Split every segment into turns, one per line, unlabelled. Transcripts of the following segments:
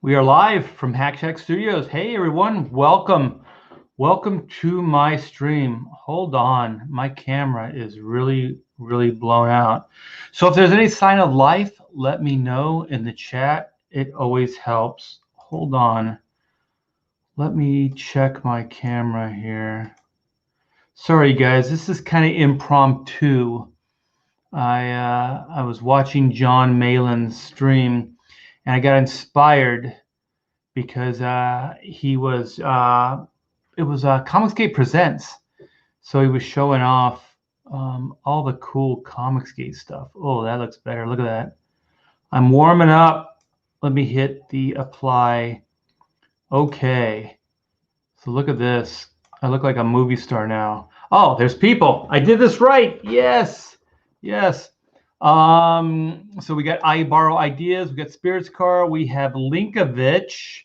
We are live from Hack Shack Studios. Hey everyone, welcome. Welcome to my stream. Hold on, my camera is really blown out. So if there's any sign of life, let me know in the chat. It always helps. Hold on. Let me check my camera here. Sorry guys, this is kind of impromptu. I was watching John Malin's stream and I got inspired because he was it was Comicsgate Presents, so he was showing off all the cool Comicsgate stuff. Oh, that looks better. Look at that. I'm warming up. Let me hit the apply. Okay, so look at this. I look like a movie star now. Oh, there's people. I did this right. Yes, yes. So we got I Borrow Ideas. We got Spirits Car. We have Linkovich.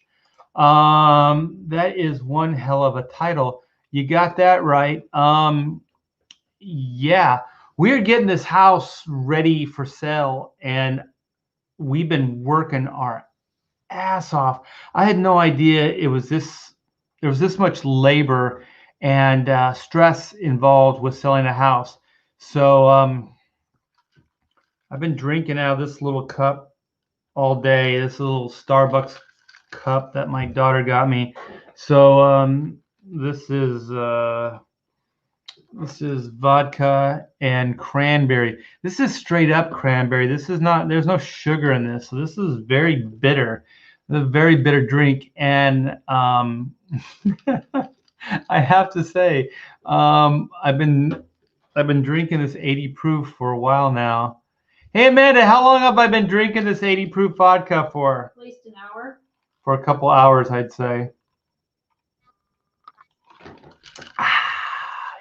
That is one hell of a title. You got that right. Yeah, we're getting this house ready for sale, and we've been working our ass off. I had no idea it was this. There was this much labor and stress involved with selling a house. So I've been drinking out of this little cup all day. This little Starbucks cup that my daughter got me. So this is vodka and cranberry. This is straight up cranberry. This is not. There's no sugar in this, so this is very bitter. A very bitter drink, and I have to say, I've been drinking this 80 proof for a while now. Hey Amanda, how long have I been drinking this 80 proof vodka for?
At least an hour.
For a couple hours, I'd say.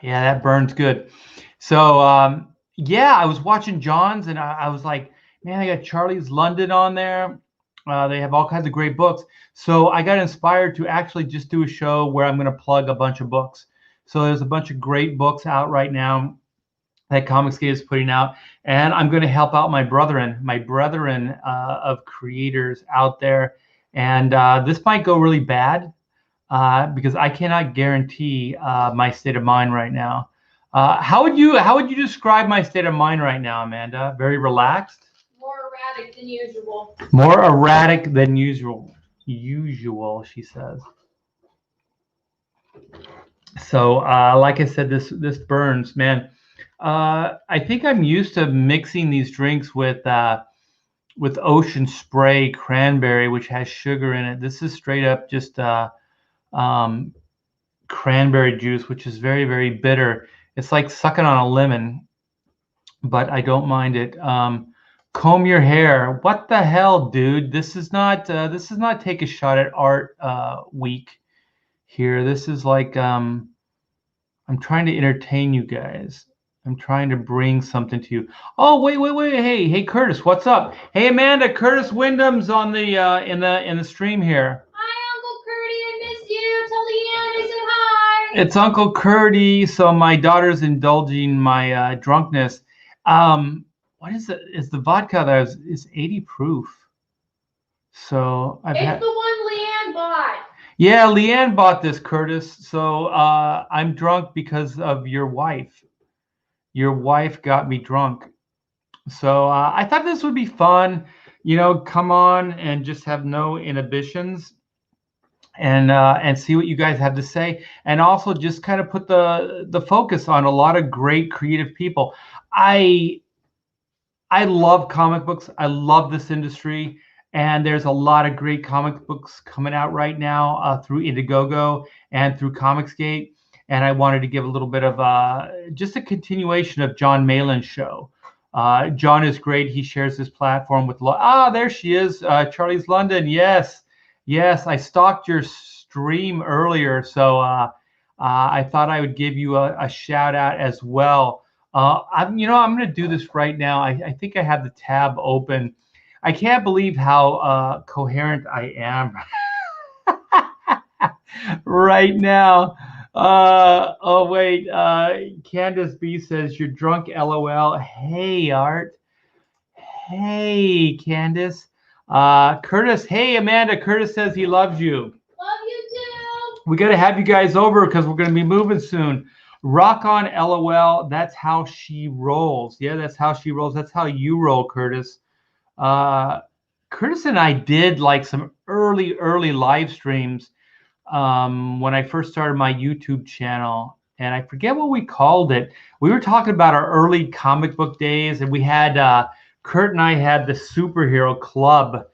Yeah, that burns good. So yeah, I was watching John's and I was like, man, I got Charlie's London on there. They have all kinds of great books. So I got inspired to actually just do a show where I'm going to plug a bunch of books. So there's a bunch of great books out right now that Comicsgate is putting out, and I'm going to help out my brethren of creators out there. And this might go really bad because I cannot guarantee my state of mind right now. How would you describe my state of mind right now, Amanda? Very relaxed.
More erratic than usual.
More erratic than usual. Usual, she says. So, like I said, this burns, man. I think I'm used to mixing these drinks with Ocean Spray Cranberry, which has sugar in it. This is straight up just cranberry juice, which is very bitter. It's like sucking on a lemon, but I don't mind it. Comb your hair. What the hell, dude? This is not take a shot at art week here. This is like I'm trying to entertain you guys. I'm trying to bring something to you. Oh, wait. Hey, Curtis, what's up? Hey, Amanda, Curtis Wyndham's on the in the stream here.
Hi, Uncle Curdy. I miss you. Tell Leanne I said hi.
It's Uncle Curdy. So my daughter's indulging my drunkenness. What is it? Is the vodka that is 80 proof? So
It's the one Leanne bought.
Yeah, Leanne bought this, Curtis. So I'm drunk because of your wife. Your wife got me drunk. So I thought this would be fun. You know, come on and just have no inhibitions and see what you guys have to say. And also just kind of put the focus on a lot of great creative people. I love comic books. I love this industry. And there's a lot of great comic books coming out right now through Indiegogo and through Comicsgate. And I wanted to give a little bit of just a continuation of John Malin's show. John is great. He shares his platform with there she is, Charlie's London. Yes, I stalked your stream earlier, so I thought I would give you a shout out as well. I'm going to do this right now. I think I have the tab open. I can't believe how coherent I am right now. Oh wait, Candace B says you're drunk, LOL. Hey Art. Hey Candace. Curtis, hey Amanda, Curtis says he loves you.
Love you too.
We got to have you guys over because we're going to be moving soon. Rock on, LOL. That's how she rolls. Yeah, that's how she rolls. That's how you roll, Curtis. Uh, Curtis and I did like some early live streams when I first started my YouTube channel, and I forget what we called it. We were talking about our early comic book days, and we had Kurt and I had the superhero club.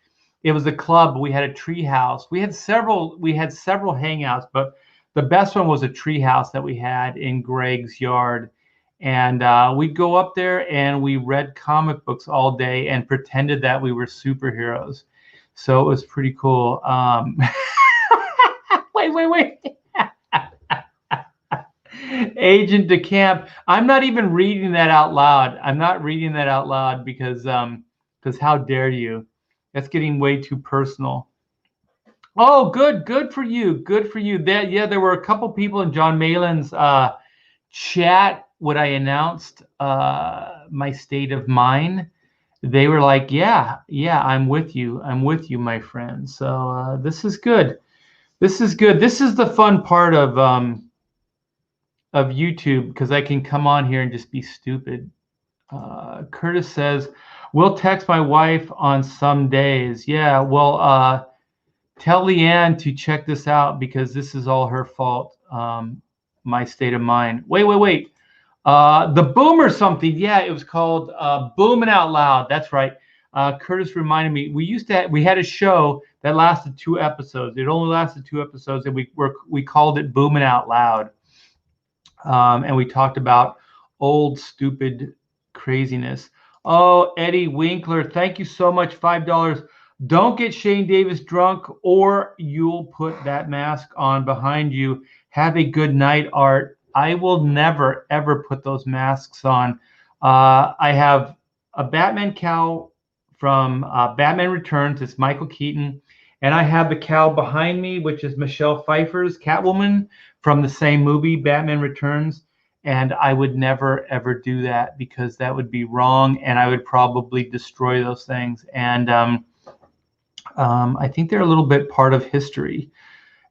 It was a club. We had a tree house. We had several. We had several hangouts, but the best one was a tree house that we had in Greg's yard. And we'd go up there and we read comic books all day and pretended that we were superheroes. So it was pretty cool. Wait. Agent DeCamp. I'm not even reading that out loud. I'm not reading that out loud because how dare you? That's getting way too personal. Oh, good for you. Good for you. There were a couple people in John Malin's chat when I announced my state of mind. They were like, yeah, I'm with you. I'm with you, my friend. So this is good. This is good. This is the fun part of YouTube because I can come on here and just be stupid. Curtis says, we'll text my wife on some days. Yeah, well, tell Leanne to check this out because this is all her fault. My state of mind. Wait. The Boom or something. Yeah, it was called Booming Out Loud. That's right. Curtis reminded me. We had a show that lasted 2 episodes. It only lasted 2 episodes, and we called it Booming Out Loud. And we talked about old stupid craziness. Oh, Eddie Winkler, thank you so much. $5. Don't get Shane Davis drunk, or you'll put that mask on behind you. Have a good night, Art. I will never, ever put those masks on. I have a Batman cowl from Batman Returns. It's Michael Keaton. And I have the cowl behind me, which is Michelle Pfeiffer's Catwoman from the same movie, Batman Returns. And I would never, ever do that because that would be wrong. And I would probably destroy those things. And I think they're a little bit part of history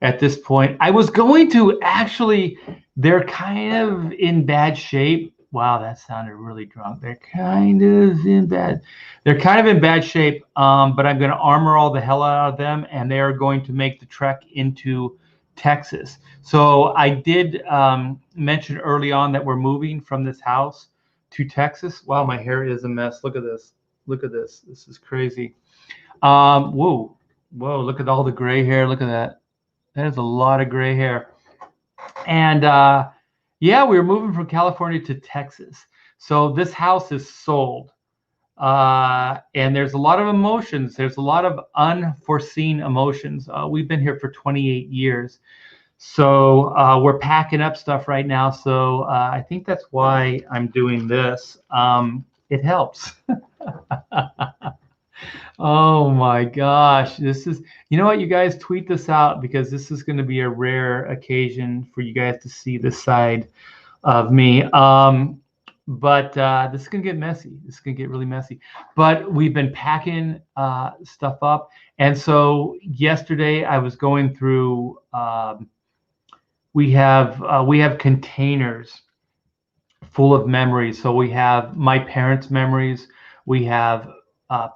at this point. I was going to actually, they're kind of in bad shape. Wow, that sounded really drunk. They're kind of in bad shape, but I'm going to armor all the hell out of them, and they are going to make the trek into Texas. So I did mention early on that we're moving from this house to Texas. Wow, my hair is a mess. Look at this. This is crazy. Whoa, look at all the gray hair. Look at that. That is a lot of gray hair. And yeah, we were moving from California to Texas. So this house is sold. And there's a lot of emotions. There's a lot of unforeseen emotions. We've been here for 28 years. So we're packing up stuff right now. So I think that's why I'm doing this. It helps. Oh my gosh. This is, you know what, you guys tweet this out because this is going to be a rare occasion for you guys to see this side of me. But this is going to get messy. This is going to get really messy. But we've been packing stuff up. And so yesterday I was going through, we have containers full of memories. So we have my parents' memories. We have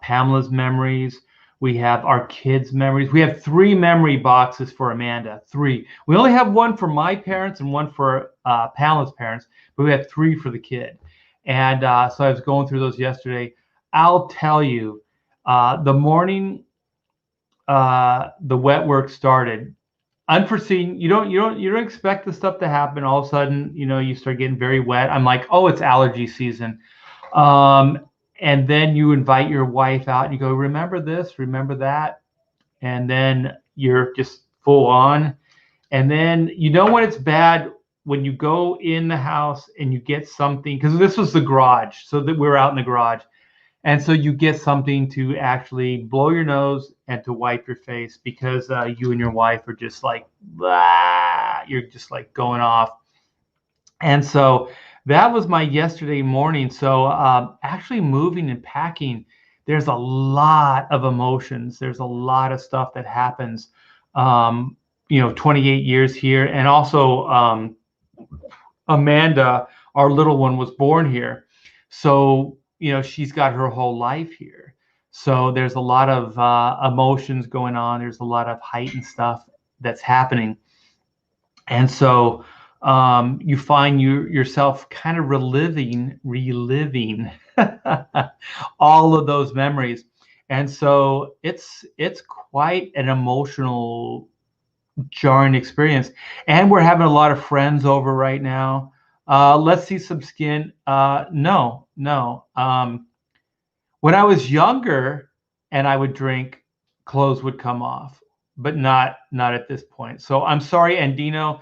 Pamela's memories. We have our kids' memories. We have 3 memory boxes for Amanda. 3. We only have one for my parents and one for Pamela's parents, but we have 3 for the kid. And so I was going through those yesterday. I'll tell you, the morning the wet work started, unforeseen. You don't expect the stuff to happen. All of a sudden, you start getting very wet. I'm like, oh, it's allergy season. And then you invite your wife out and you go, remember this, remember that. And then you're just full on. And then when it's bad, when you go in the house and you get something, because this was the garage, so that we're out in the garage. And so you get something to actually blow your nose and to wipe your face because you and your wife are just like, blah, you're just like going off. And so that was my yesterday morning. So actually moving and packing there's a lot of emotions. There's a lot of stuff that happens. 28 years here, and also Amanda, our little one, was born here, so she's got her whole life here. So there's a lot of emotions going on. There's a lot of heightened stuff that's happening, and so you find yourself kind of reliving all of those memories, and so it's quite an emotional, jarring experience. And we're having a lot of friends over right now. Let's see some skin. No. When I was younger and I would drink, clothes would come off, but not at this point. So I'm sorry, Andino.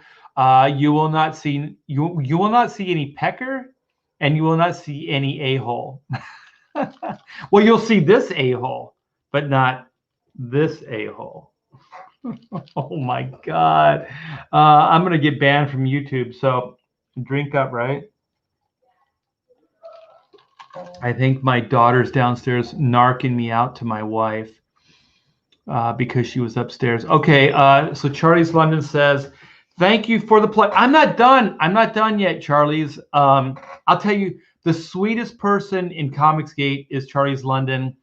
You will not see any pecker, and you will not see any a-hole. Well, you'll see this a-hole, but not this a-hole. Oh my God. I'm going to get banned from YouTube. So drink up, right? I think my daughter's downstairs narking me out to my wife because she was upstairs. Okay. So Charlie's London says, thank you for the play. I'm not done. I'm not done yet, Charlie's. I'll tell you, the sweetest person in Comicsgate is Charlie's London.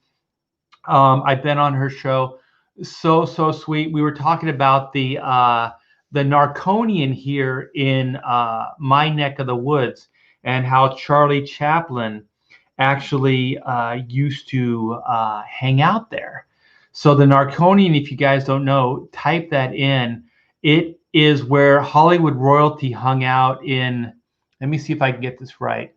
I've been on her show. So sweet. We were talking about the Narconian here in my neck of the woods, and how Charlie Chaplin actually used to hang out there. So the Narconian, if you guys don't know, type that in. It is where Hollywood royalty hung out in, let me see if I can get this right,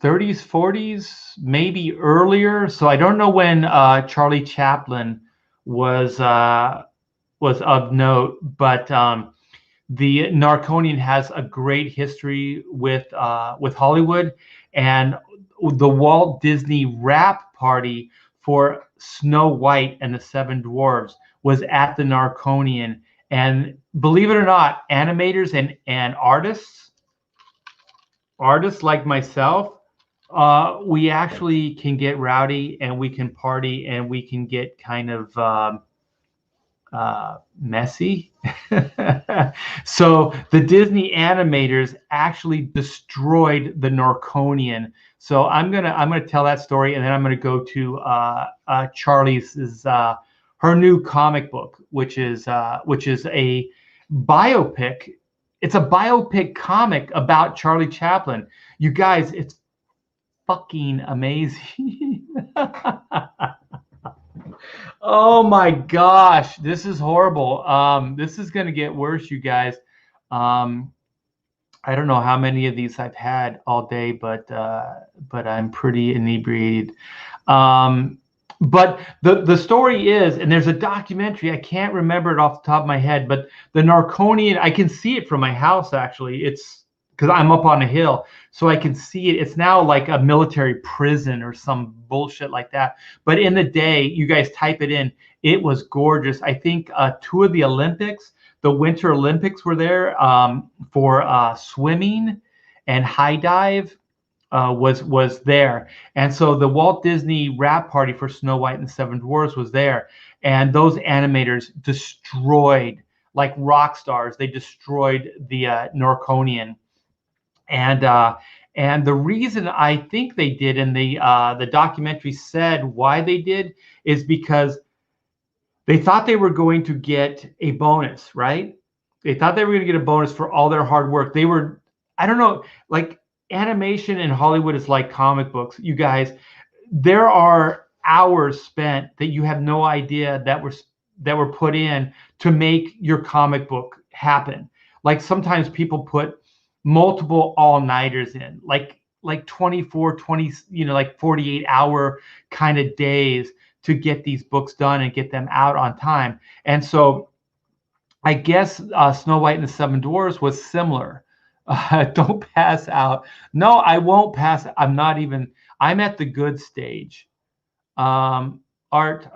30s, 40s, maybe earlier. So I don't know when Charlie Chaplin was of note, but the Narconian has a great history with Hollywood, and the Walt Disney wrap party for Snow White and the Seven Dwarves was at the Narconian. And believe it or not, animators and artists like myself, we actually can get rowdy, and we can party, and we can get kind of messy. So the Disney animators actually destroyed the Narconian. So I'm gonna tell that story, and then I'm gonna go to Charlie's her new comic book, which is a biopic. It's a biopic comic about Charlie Chaplin. You guys, it's fucking amazing. Oh my gosh, this is horrible. This is gonna get worse, you guys. I don't know how many of these I've had all day, but I'm pretty inebriated. But the story is, and there's a documentary, I can't remember it off the top of my head, but the Narconian, I can see it from my house actually. It's because I'm up on a hill, so I can see it. It's now like a military prison or some bullshit like that. But in the day, you guys type it in, it was gorgeous. I think two of the Olympics, the Winter Olympics, were there for swimming and high dive. Was there, and so the Walt Disney wrap party for Snow White and the Seven Dwarfs was there, and those animators destroyed, like rock stars. They destroyed the Narconian, and the reason I think they did, and the documentary said why they did, is because they thought they were going to get a bonus, right? They thought they were going to get a bonus for all their hard work. They were, I don't know, like animation in Hollywood is like comic books. You guys, there are hours spent that you have no idea that were put in to make your comic book happen. Like sometimes people put multiple all-nighters in, like 24, 20, like 48-hour kind of days to get these books done and get them out on time. And so I guess Snow White and the Seven Dwarfs was similar. Don't pass out. No, I won't pass. I'm at the good stage. Art,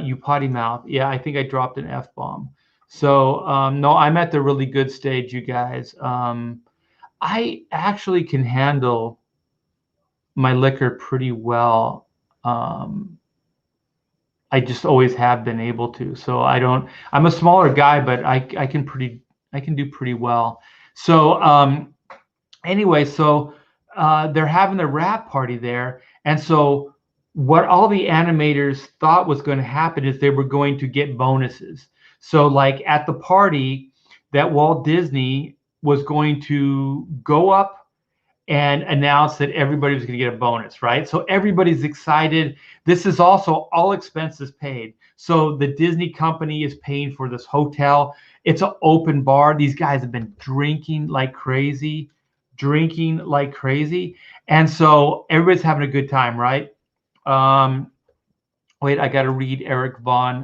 you potty mouth. Yeah, I think I dropped an F-bomb. So no, I'm at the really good stage, you guys. I actually can handle my liquor pretty well. I just always have been able to. So I'm a smaller guy, but I can do pretty well. So anyway, so they're having the wrap party there, and so what all the animators thought was going to happen is they were going to get bonuses. So like at the party, that Walt Disney was going to go up and announce that everybody was going to get a bonus, right? So everybody's excited. This is also all expenses paid. So the Disney company is paying for this hotel. It's an open bar. These guys have been drinking like crazy. And so everybody's having a good time, right? Wait, I got to read Eric Vaughn.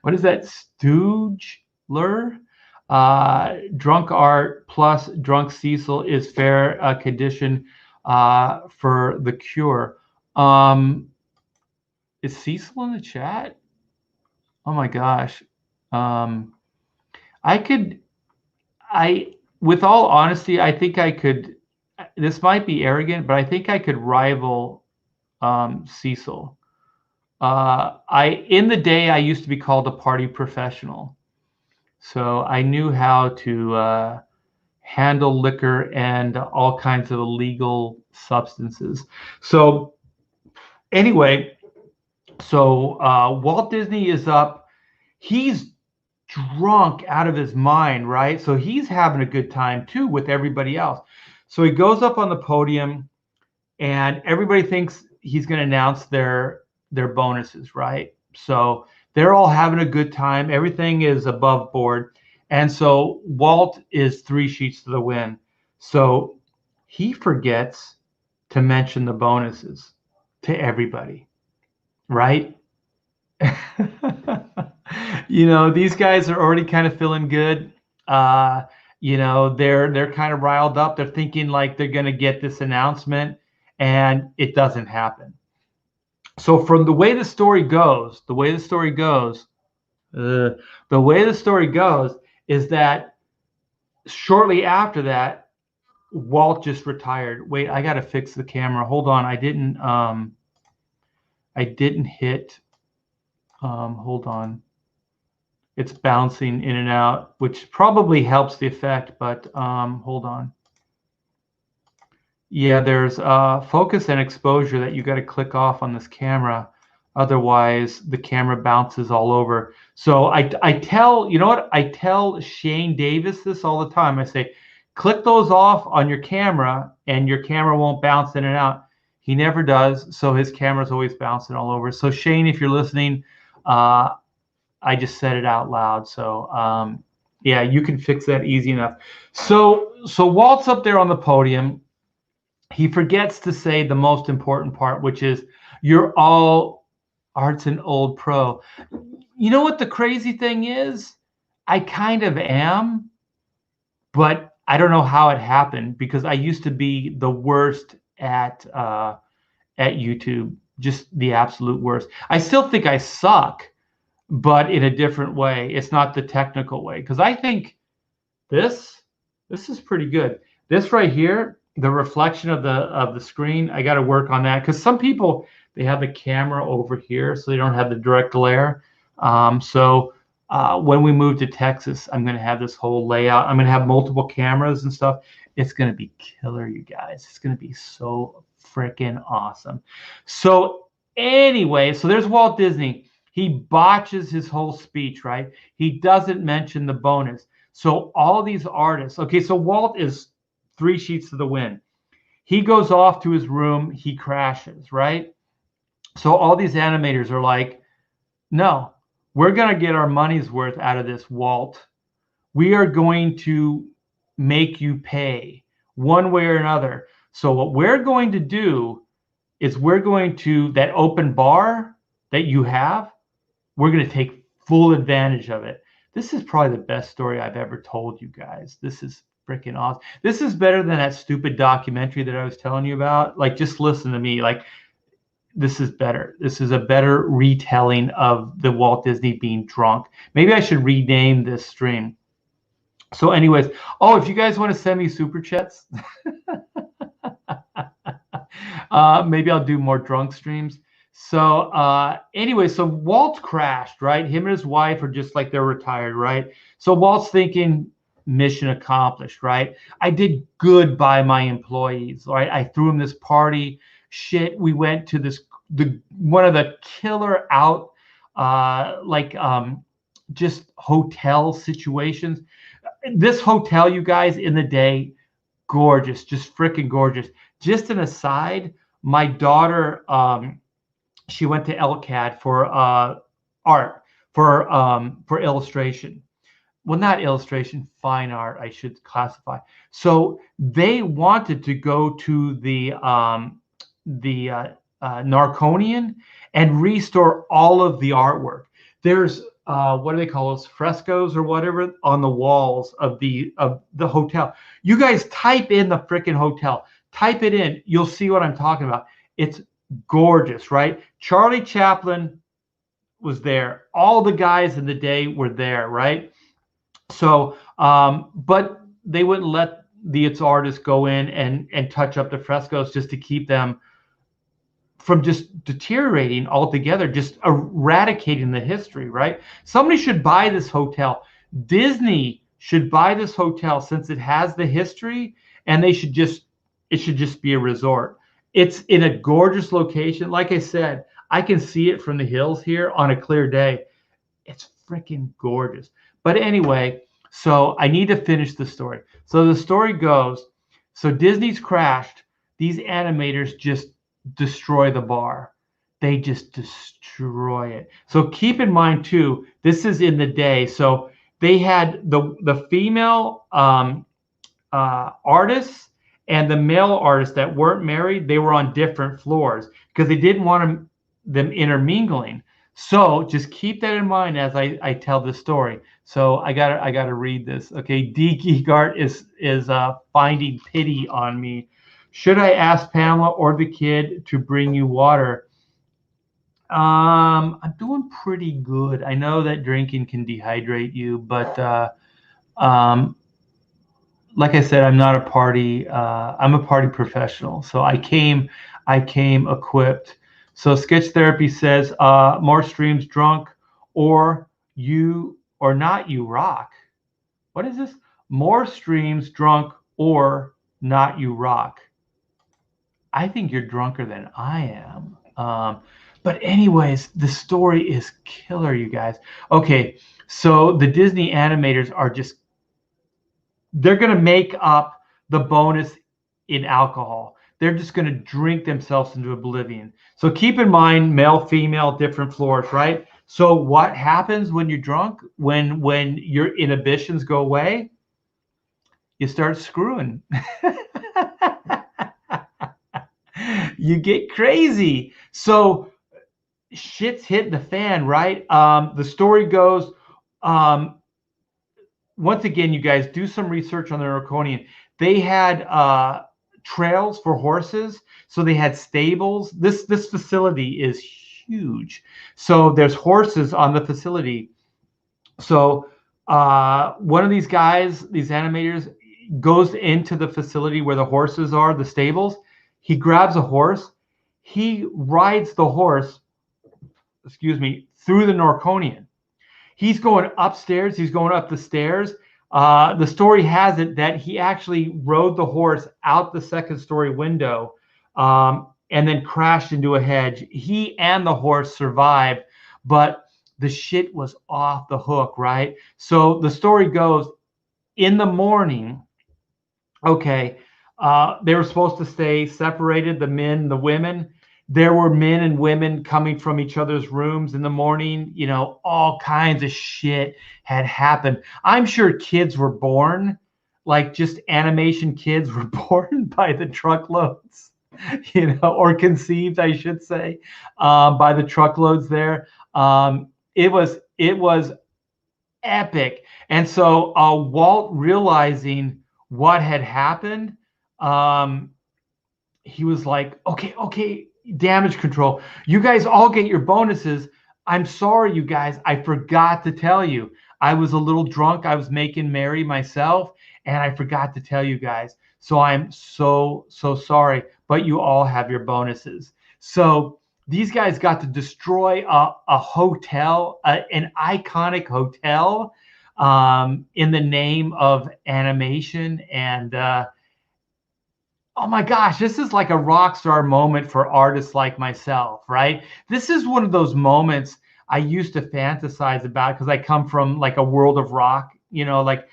What is that? Stoogler? Drunk art plus drunk Cecil is fair condition for the cure. Is Cecil in the chat? Oh my gosh. With all honesty, I think I could, this might be arrogant, but I think I could rival Cecil. In the day, I used to be called a party professional. So I knew how to handle liquor and all kinds of illegal substances. So anyway, so Walt Disney is up. He's drunk out of his mind, right? So he's having a good time too with everybody else. So he goes up on the podium and everybody thinks he's going to announce their bonuses, right? So they're all having a good time. Everything is above board. And so Walt is 3 sheets to the wind. So he forgets to mention the bonuses to everybody, right? These guys are already kind of feeling good. They're kind of riled up. They're thinking like they're going to get this announcement, and it doesn't happen. So from the way the story goes is that shortly after that, Walt just retired. Wait, I got to fix the camera. Hold on. I didn't hit. Hold on. It's bouncing in and out, which probably helps the effect, but hold on. Yeah, there's focus and exposure that you got to click off on this camera. Otherwise, the camera bounces all over. So I tell, you know what? I tell Shane Davis this all the time. I say, click those off on your camera and your camera won't bounce in and out. He never does. So his camera's always bouncing all over. So Shane, if you're listening, I just said it out loud. So yeah, you can fix that easy enough. So Walt's up there on the podium. He forgets to say the most important part, which is you're all arts and old pro. You know what the crazy thing is? I kind of am, but I don't know how it happened because I used to be the worst at YouTube, just the absolute worst. I still think I suck, but in a different way. It's not the technical way, because I think this is pretty good. This right here, the reflection of the screen, I got to work on that, because some people, they have the camera over here so they don't have the direct glare. When we move to Texas, I'm going to have this whole layout. I'm going to have multiple cameras and stuff. It's going to be killer, you guys. It's going to be so freaking awesome. So anyway, so there's Walt Disney. He botches his whole speech, right? He doesn't mention the bonus. So all these artists, okay, so Walt is 3 sheets to the wind. He goes off to his room, he crashes, right? So all these animators are like, no, we're going to get our money's worth out of this, Walt. We are going to make you pay one way or another. So what we're going to do is we're going to, that open bar that you have, we're going to take full advantage of it. This is probably the best story I've ever told you guys. This is freaking awesome. This is better than that stupid documentary that I was telling you about. Like, just listen to me. Like, this is better. This is a better retelling of the Walt Disney being drunk. Maybe I should rename this stream. So anyways, if you guys want to send me super chats, maybe I'll do more drunk streams. So anyway, so Walt crashed, right? Him and his wife are just like they're retired, right? So Walt's thinking mission accomplished, right? I did good by my employees, right? I threw them this party. Shit, we went to the one of the killer out just hotel situations. This hotel, you guys, in the day, gorgeous, just freaking gorgeous. Just an aside, my daughter she went to LCAD for art for illustration. Well, not illustration, fine art, I should classify. So they wanted to go to the Narconian and restore all of the artwork. There's what do they call those, frescoes or whatever on the walls of the hotel. You guys type in the freaking hotel. Type it in. You'll see what I'm talking about. It's gorgeous, right? Charlie Chaplin was there. All the guys in the day were there, right? So, but they wouldn't let its artists go in and touch up the frescoes just to keep them from just deteriorating altogether, just eradicating the history, right? Somebody should buy this hotel. Disney should buy this hotel since it has the history, and it should just be a resort. It's in a gorgeous location. Like I said, I can see it from the hills here on a clear day. It's freaking gorgeous. But anyway, so I need to finish the story. So the story goes, so Disney's crashed. These animators just destroy the bar. They just destroy it. So keep in mind too, this is in the day. So they had the female artists and the male artists that weren't married. They were on different floors because they didn't want them intermingling. So just keep that in mind as I tell this story. So I gotta read this. Okay, D Geekart is finding pity on me. Should I ask Pamela or the kid to bring you water? I'm doing pretty good. I know that drinking can dehydrate you, but like I said, I'm not a party. I'm a party professional, so I came equipped. So Sketch Therapy says more streams drunk or you or not you rock. What is this? More streams drunk or not you rock. I think you're drunker than I am. But anyways, the story is killer, you guys. Okay, so the Disney animators are they're going to make up the bonus in alcohol. They're just going to drink themselves into oblivion. So keep in mind, male, female, different floors, right? So what happens when you're drunk? When your inhibitions go away, you start screwing. You get crazy. So shit's hitting the fan, right? The story goes, once again, you guys do some research on the Narconian. They had trails for horses, so they had stables. This facility is huge. So there's horses on the facility. So one of these guys, these animators, goes into the facility where the horses are, the stables. He grabs a horse. He rides the horse, through the Narconian. He's going upstairs. He's going up the stairs. The story has it that he actually rode the horse out the second story window and then crashed into a hedge. He and the horse survived, but the shit was off the hook, right? So the story goes, in the morning, okay, they were supposed to stay separated, the men, the women. There were men and women coming from each other's rooms in the morning. You know, all kinds of shit had happened. I'm sure kids were born, like just animation kids were born by the truckloads, or conceived, I should say, by the truckloads there. It was epic. And so Walt, realizing what had happened, he was like, okay, damage control. You guys all get your bonuses. I'm sorry, you guys. I forgot to tell you. I was a little drunk. I was making merry myself, and I forgot to tell you guys. So I'm so sorry, but you all have your bonuses. So these guys got to destroy a hotel, an iconic hotel, in the name of animation. And oh my gosh, this is like a rock star moment for artists like myself, right? This is one of those moments I used to fantasize about because I come from like a world of rock, like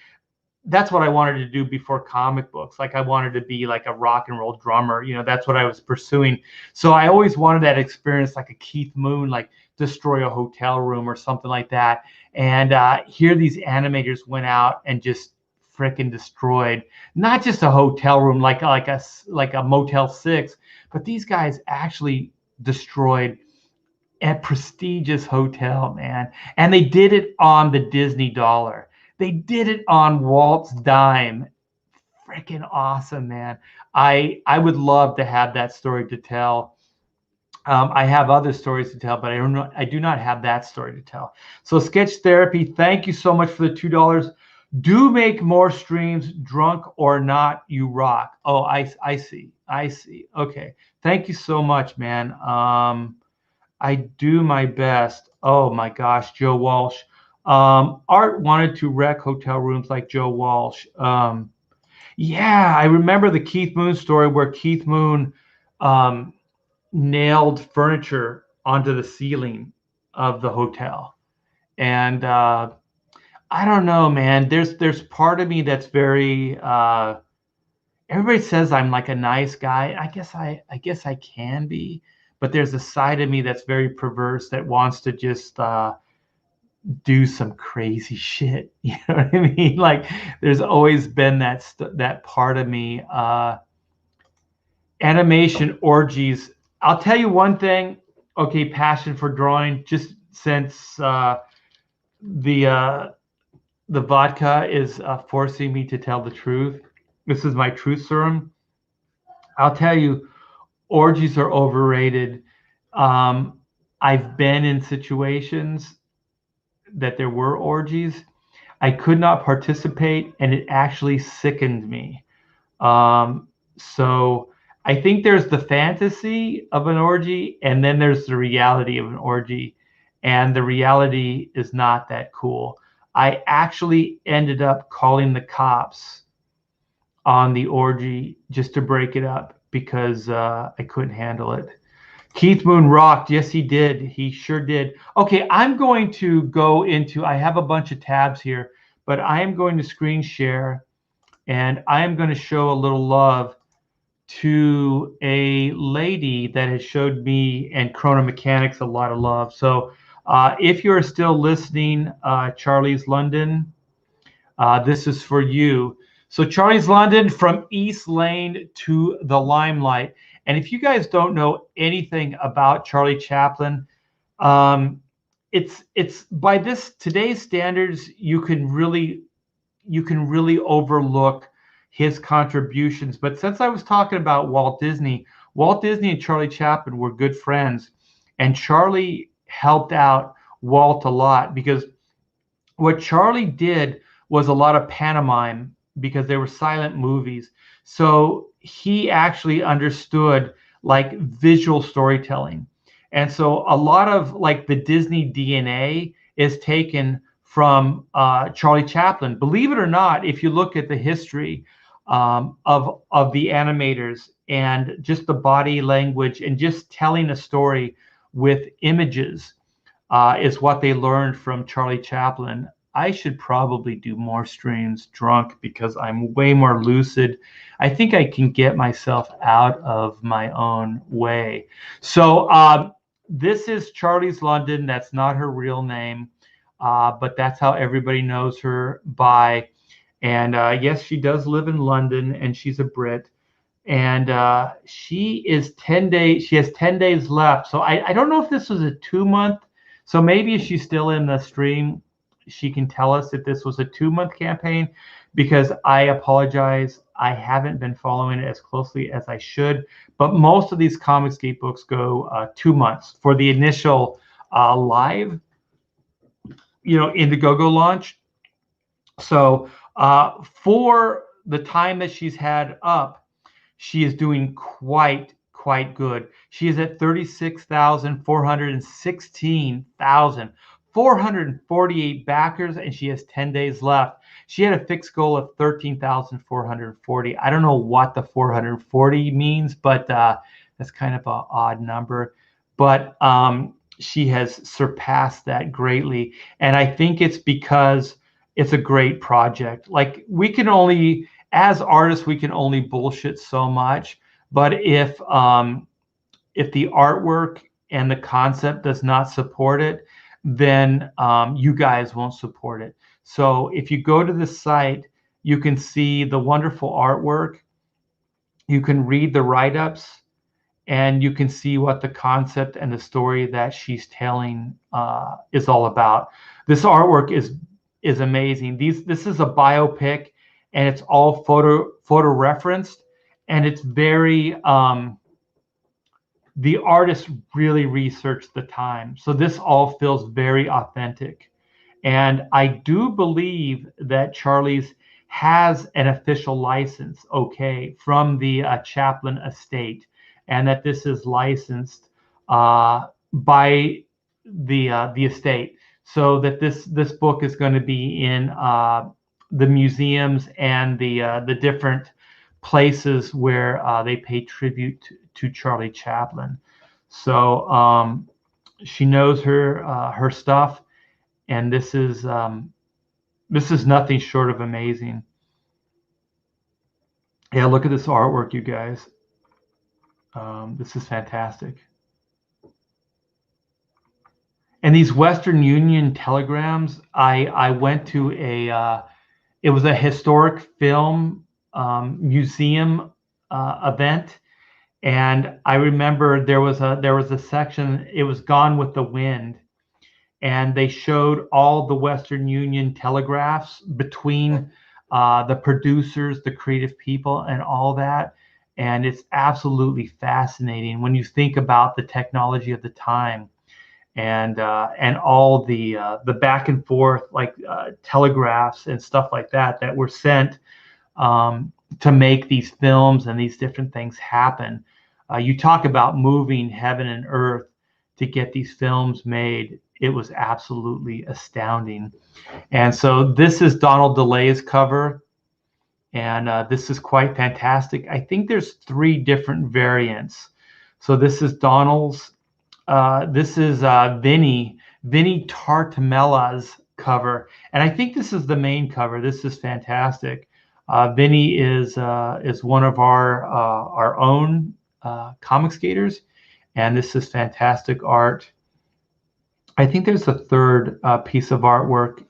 that's what I wanted to do before comic books. Like I wanted to be like a rock and roll drummer. That's what I was pursuing. So I always wanted that experience, like a Keith Moon, like destroy a hotel room or something like that. And here these animators went out and just freaking destroyed not just a hotel room like a Motel 6, but these guys actually destroyed a prestigious hotel, man. And they did it on the Disney dollar. They did it on Walt's dime. Freaking awesome, man. I would love to have that story to tell. I have other stories to tell, but I do not have that story to tell. So Sketch Therapy, thank you so much for the $2. Do make more streams, drunk or not, you rock. Oh, I see. Okay. Thank you so much, man. I do my best. Oh my gosh, Joe Walsh. Art wanted to wreck hotel rooms like Joe Walsh. Yeah, I remember the Keith Moon story where Keith Moon nailed furniture onto the ceiling of the hotel. And I don't know, man. There's part of me that's very everybody says I'm like a nice guy. I guess I can be, but there's a side of me that's very perverse that wants to just do some crazy shit. You know what I mean? Like there's always been that part of me. Animation orgies. I'll tell you one thing. Okay, passion for drawing. Just since the vodka is forcing me to tell the truth. This is my truth serum. I'll tell you, orgies are overrated. I've been in situations that there were orgies. I could not participate, and it actually sickened me. So I think there's the fantasy of an orgy, and then there's the reality of an orgy. And the reality is not that cool. I actually ended up calling the cops on the orgy just to break it up because I couldn't handle it. Keith Moon rocked. Yes, he did. He sure did. Okay, I'm going to go into, I have a bunch of tabs here, but I am going to screen share and I am going to show a little love to a lady that has showed me and Chrono Mechanics a lot of love. So if you're still listening, Charlie's London, this is for you. So Charlie's London, from East Lane to the Limelight. And if you guys don't know anything about Charlie Chaplin, it's by today's standards, you can really overlook his contributions. But since I was talking about Walt Disney and Charlie Chaplin were good friends, and Charlie helped out Walt a lot because what Charlie did was a lot of pantomime because they were silent movies. So he actually understood like visual storytelling. And so a lot of like the Disney DNA is taken from Charlie Chaplin. Believe it or not, if you look at the history of the animators and just the body language and just telling a story with images is what they learned from Charlie Chaplin. I should probably do more streams drunk because I'm way more lucid. I think I can get myself out of my own way. So this is Charlie's London. That's not her real name, but that's how everybody knows her by. And yes, she does live in London, and she's a Brit. And she is 10 days. She has 10 days left. So I don't know if this was a 2-month. So maybe if she's still in the stream, she can tell us if this was a 2-month campaign, because I apologize. I haven't been following it as closely as I should. But most of these Comicsgate books go 2 months for the initial live, Indiegogo launch. So for the time that she's had up, she is doing quite quite good. She is at 36,416,448 backers, and she has 10 days left. She had a fixed goal of 13,440. I don't know what the 440 means, but that's kind of an odd number. But she has surpassed that greatly. And I think it's because it's a great project. Like, we can only, as artists, we can only bullshit so much. But if the artwork and the concept does not support it, then you guys won't support it. So if you go to the site, you can see the wonderful artwork. You can read the write-ups, and you can see what the concept and the story that she's telling is all about. This artwork is amazing. This is a biopic, and it's all photo referenced, and it's very the artist really researched the time. So this all feels very authentic. And I do believe that Charlie's has an official license, okay, from the Chaplin estate, and that this is licensed by the estate, so that this book is going to be in the museums and the different places where they pay tribute to Charlie Chaplin. So she knows her stuff, and this is nothing short of amazing. Yeah, look at this artwork, you guys. This is fantastic. And these Western Union telegrams, I went to it was a historic film museum event, and I remember there was a section. It was Gone with the Wind, and they showed all the Western Union telegraphs between the producers, the creative people, and all that. And it's absolutely fascinating when you think about the technology of the time, and all the back and forth, like telegraphs and stuff like that were sent to make these films and these different things happen. You talk about moving heaven and earth to get these films made. It was absolutely astounding. And so this is Donald DeLay's cover, and this is quite fantastic. I think there's 3 different variants. So this is Donald's. This is Vinnie Tartamella's cover, and I think this is the main cover. This is fantastic. Vinnie is one of our own comic skaters, and this is fantastic art. I think there's a 3rd piece of artwork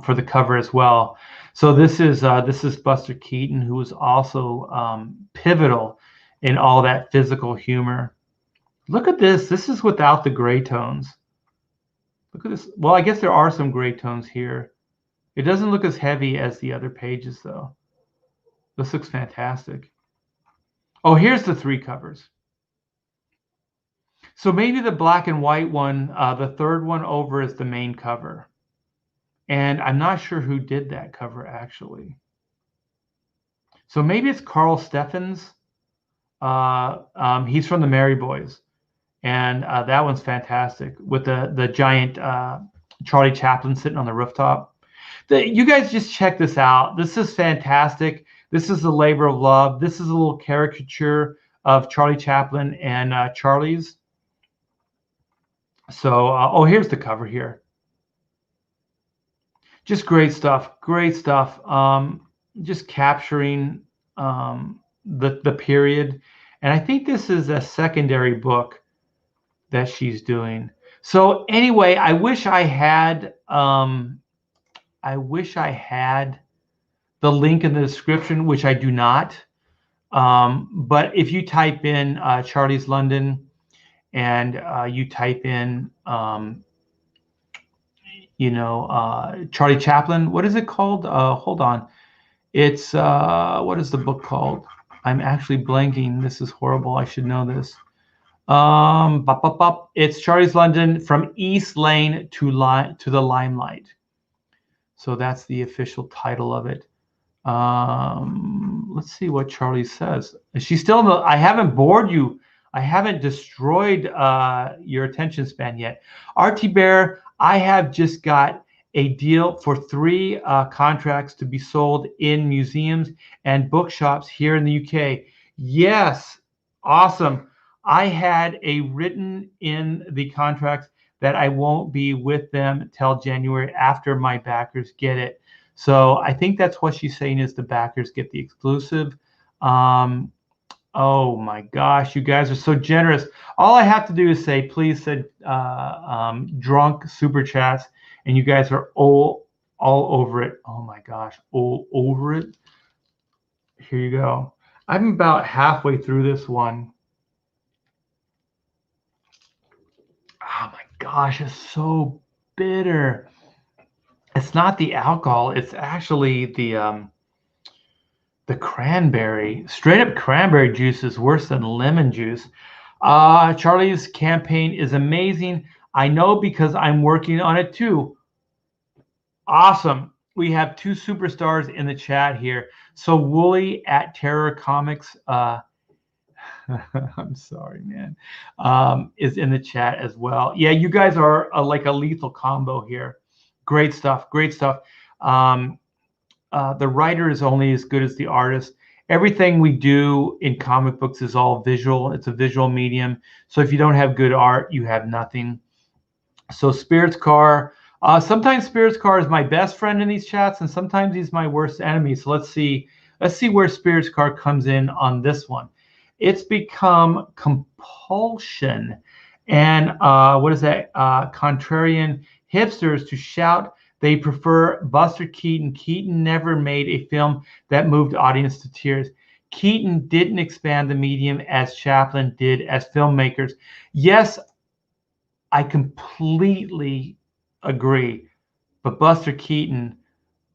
for the cover as well. So this is Buster Keaton, who was also pivotal in all that physical humor. Look at this. This is without the gray tones. Look at this. Well, I guess there are some gray tones here. It doesn't look as heavy as the other pages, though. This looks fantastic. Oh, here's the 3 covers. So maybe the black and white one, the 3rd one over, is the main cover. And I'm not sure who did that cover, actually. So maybe it's Carl Steffens. He's from the Merry Boys. And that one's fantastic, with the giant Charlie Chaplin sitting on the rooftop. You guys just check this out. This is fantastic. This is the labor of love. This is a little caricature of Charlie Chaplin and Charlie's. So, oh, here's the cover here. Just great stuff. Great stuff. Just capturing the period. And I think this is a secondary book that she's doing. So anyway, I wish I had the link in the description, which I do not. But if you type in Charlie's London, and you type in Charlie Chaplin, what is it called? Hold on. It's what is the book called? I'm actually blanking. This is horrible. I should know this. It's Charlie's London, From East Lane to the Limelight. So that's the official title of it. Let's see what Charlie says. Is she still in the? I haven't bored you. I haven't destroyed your attention span yet. RT Bear, I have just got a deal for 3 contracts to be sold in museums and bookshops here in the UK. Yes, awesome. I had a written in the contracts that I won't be with them till January after my backers get it. So I think that's what she's saying is the backers get the exclusive. Oh my gosh, you guys are so generous. All I have to do is say, please send drunk super chats, and you guys are all over it. Oh my gosh, all over it. Here you go. I'm about halfway through this one. Oh my gosh, it's so bitter. It's not the alcohol, it's actually the cranberry. Straight up cranberry juice is worse than lemon juice. Charlie's campaign is amazing. I know because I'm working on it too. Awesome. We have 2 superstars in the chat here. So Wooly at Terror Comics, I'm sorry, man, is in the chat as well. Yeah, you guys are like a lethal combo here. Great stuff. Great stuff. The writer is only as good as the artist. Everything we do in comic books is all visual. It's a visual medium. So if you don't have good art, you have nothing. So Spirits Car, sometimes Spirits Car is my best friend in these chats, and sometimes he's my worst enemy. So let's see where Spirits Car comes in on this one. It's become compulsion. And what is that? Contrarian hipsters to shout they prefer Buster Keaton. Keaton never made a film that moved audience to tears. Keaton didn't expand the medium as Chaplin did as filmmakers. Yes, I completely agree. But Buster Keaton,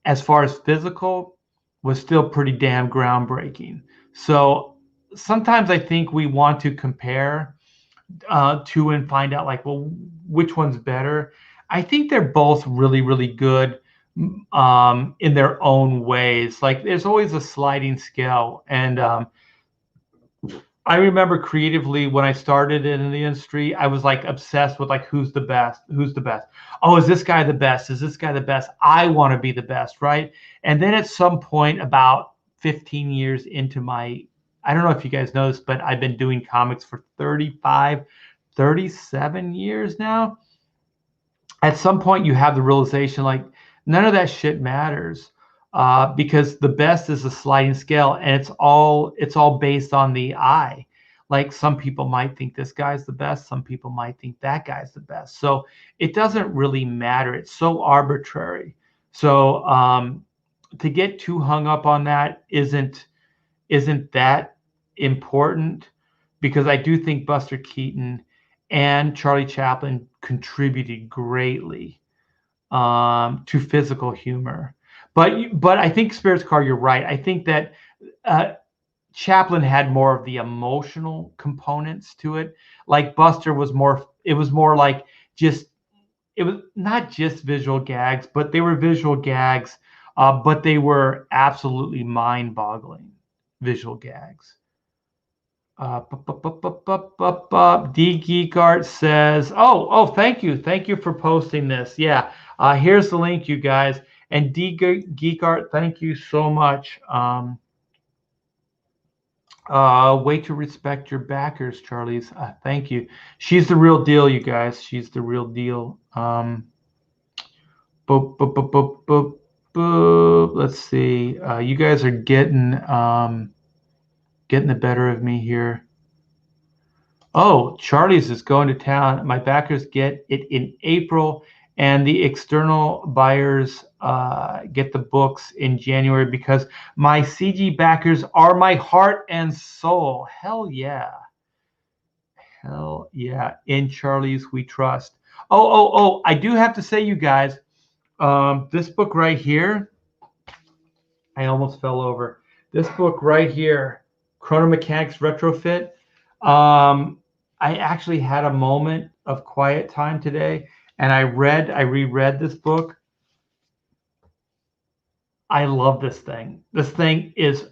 as far as physical, was still pretty damn groundbreaking. So sometimes I think we want to compare to and find out like, well, which one's better. I think they're both really, really good in their own ways. Like there's always a sliding scale. And I remember creatively when I started in the industry, I was like obsessed with like, who's the best? Who's the best? Oh, is this guy the best? Is this guy the best? I want to be the best, right? And then at some point about 15 years into my, I don't know if you guys know this, but I've been doing comics for 37 years now. At some point you have the realization like none of that shit matters because the best is a sliding scale, and it's all based on the eye. Like some people might think this guy's the best, some people might think that guy's the best. So it doesn't really matter. It's so arbitrary. So to get too hung up on that isn't that important, because I do think Buster Keaton and Charlie Chaplin contributed greatly to physical humor. But I think Spirits Car, you're right. I think that Chaplin had more of the emotional components to it. Like Buster was more, it was more like just, it was not just visual gags, but they were visual gags, but they were absolutely mind-boggling visual gags. D Geek Art says, oh, thank you for posting this. Yeah, here's the link, you guys. And D Geek Art, thank you so much. Way to respect your backers, Charlie's. Thank you. She's the real deal, you guys. She's the real deal. Let's see. You guys are getting the better of me here. Oh, Charlie's is going to town. My backers get it in April, and the external buyers get the books in January, because my CG backers are my heart and soul. Hell yeah. Hell yeah. In Charlie's we trust. Oh, I do have to say, you guys, this book right here, I almost fell over. This book right here, Chrono Mechanics Retrofit. I actually had a moment of quiet time today, and I reread this book. I love this thing. This thing is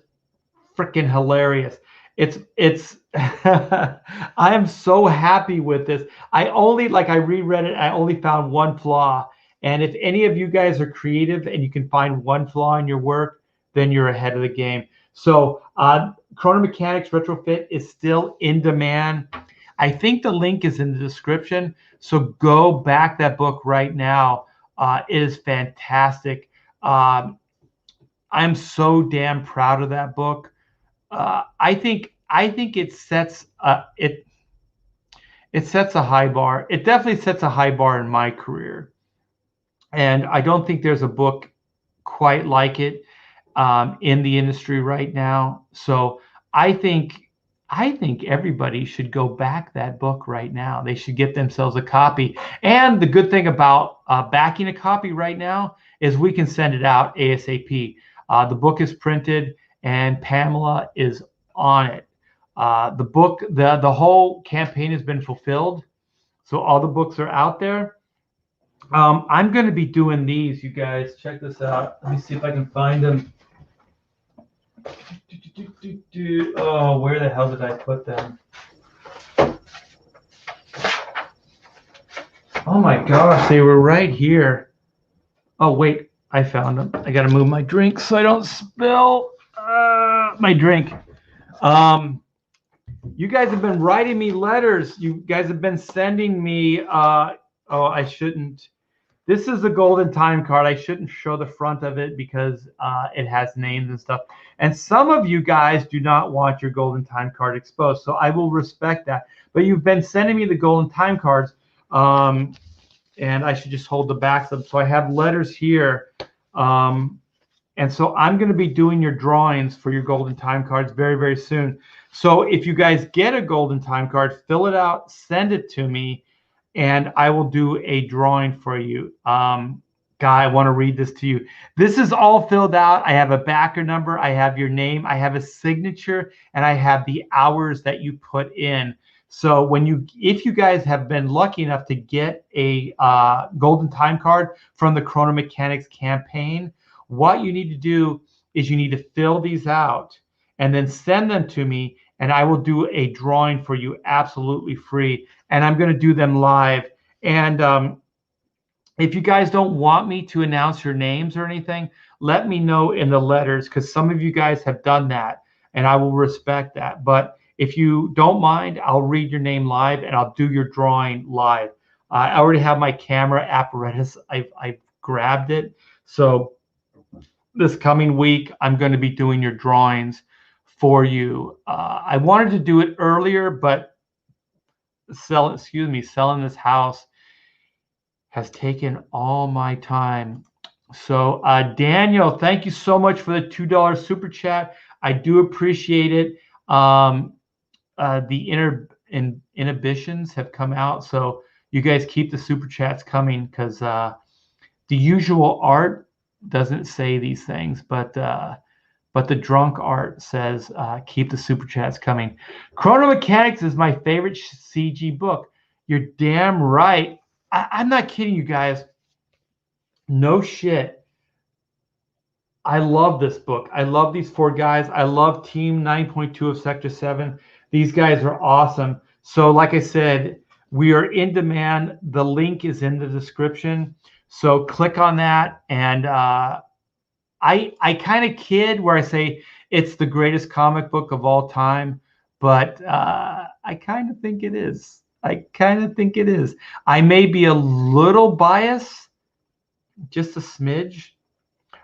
freaking hilarious. it's I am so happy with this. I reread it, I only found one flaw. And if any of you guys are creative and you can find one flaw in your work, then you're ahead of the game. So Chrono Mechanics Retrofit is still in demand. I think the link is in the description. So go back that book right now. It is fantastic. I'm so damn proud of that book. I think it sets it sets a high bar. It definitely sets a high bar in my career, and I don't think there's a book quite like it in the industry right now. So I think I think everybody should go back that book right now. They should get themselves a copy. And the good thing about backing a copy right now is we can send it out ASAP. The book is printed, and Pamela is on it. The whole campaign has been fulfilled, so all the books are out there. I'm going to be doing these, you guys. Check this out. Let me see if I can find them. Oh, where the hell did I put them? Oh my gosh, they were right here. Oh wait, I found them. I got to move my drink so I don't spill my drink. You guys have been writing me letters. You guys have been sending me. Oh, I shouldn't. This is the golden time card. I shouldn't show the front of it because it has names and stuff. And some of you guys do not want your golden time card exposed, so I will respect that. But you've been sending me the golden time cards, and I should just hold the backs of them. So I have letters here. And so I'm going to be doing your drawings for your golden time cards very, very soon. So if you guys get a golden time card, fill it out, send it to me, and I will do a drawing for you. Guy, I want to read this to you. This is all filled out. I have a backer number. I have your name. I have a signature, and I have the hours that you put in. So if you guys have been lucky enough to get a golden time card from the Chrono Mechanics campaign, what you need to do is you need to fill these out and then send them to me, and I will do a drawing for you absolutely free. And I'm going to do them live. And if you guys don't want me to announce your names or anything, let me know in the letters, because some of you guys have done that, and I will respect that. But if you don't mind, I'll read your name live, and I'll do your drawing live. I already have my camera apparatus. I've grabbed it. So this coming week, I'm going to be doing your drawings for you. I wanted to do it earlier, but selling this house has taken all my time. So Daniel, thank you so much for the $2 super chat. I do appreciate it. The inhibitions have come out, so you guys keep the super chats coming, because the usual art doesn't say these things, but the drunk art says keep the super chats coming. Chrono Mechanics is my favorite CG book. You're damn right. I'm not kidding you guys. No shit. I love this book. I love these four guys. I love Team 9.2 of Sector 7. These guys are awesome. So like I said, we are in demand. The link is in the description. So click on that. And I kind of kid where I say it's the greatest comic book of all time, but I kind of think it is. I kind of think it is. I may be a little biased, just a smidge,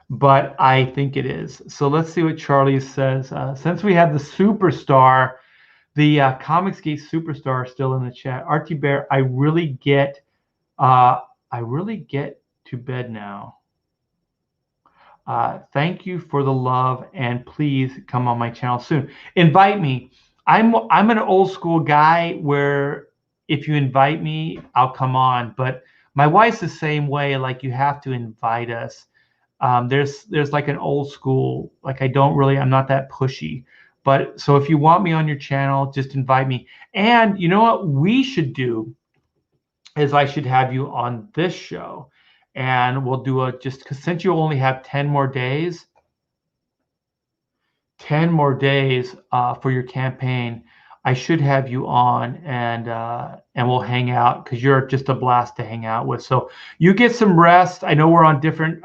but I think it is. So let's see what Charlie says. Since we have the superstar, the Comicsgate superstar still in the chat. Artie Bear, I really get to bed now. Thank you for the love, and please come on my channel soon. Invite me. I'm an old school guy where if you invite me, I'll come on. But my wife's the same way. Like, you have to invite us. There's like an old school. Like, I'm not that pushy. But so if you want me on your channel, just invite me. And you know what we should do is I should have you on this show. And we'll do just because since you only have 10 more days, 10 more days for your campaign, I should have you on, and we'll hang out because you're just a blast to hang out with. So you get some rest. I know we're on different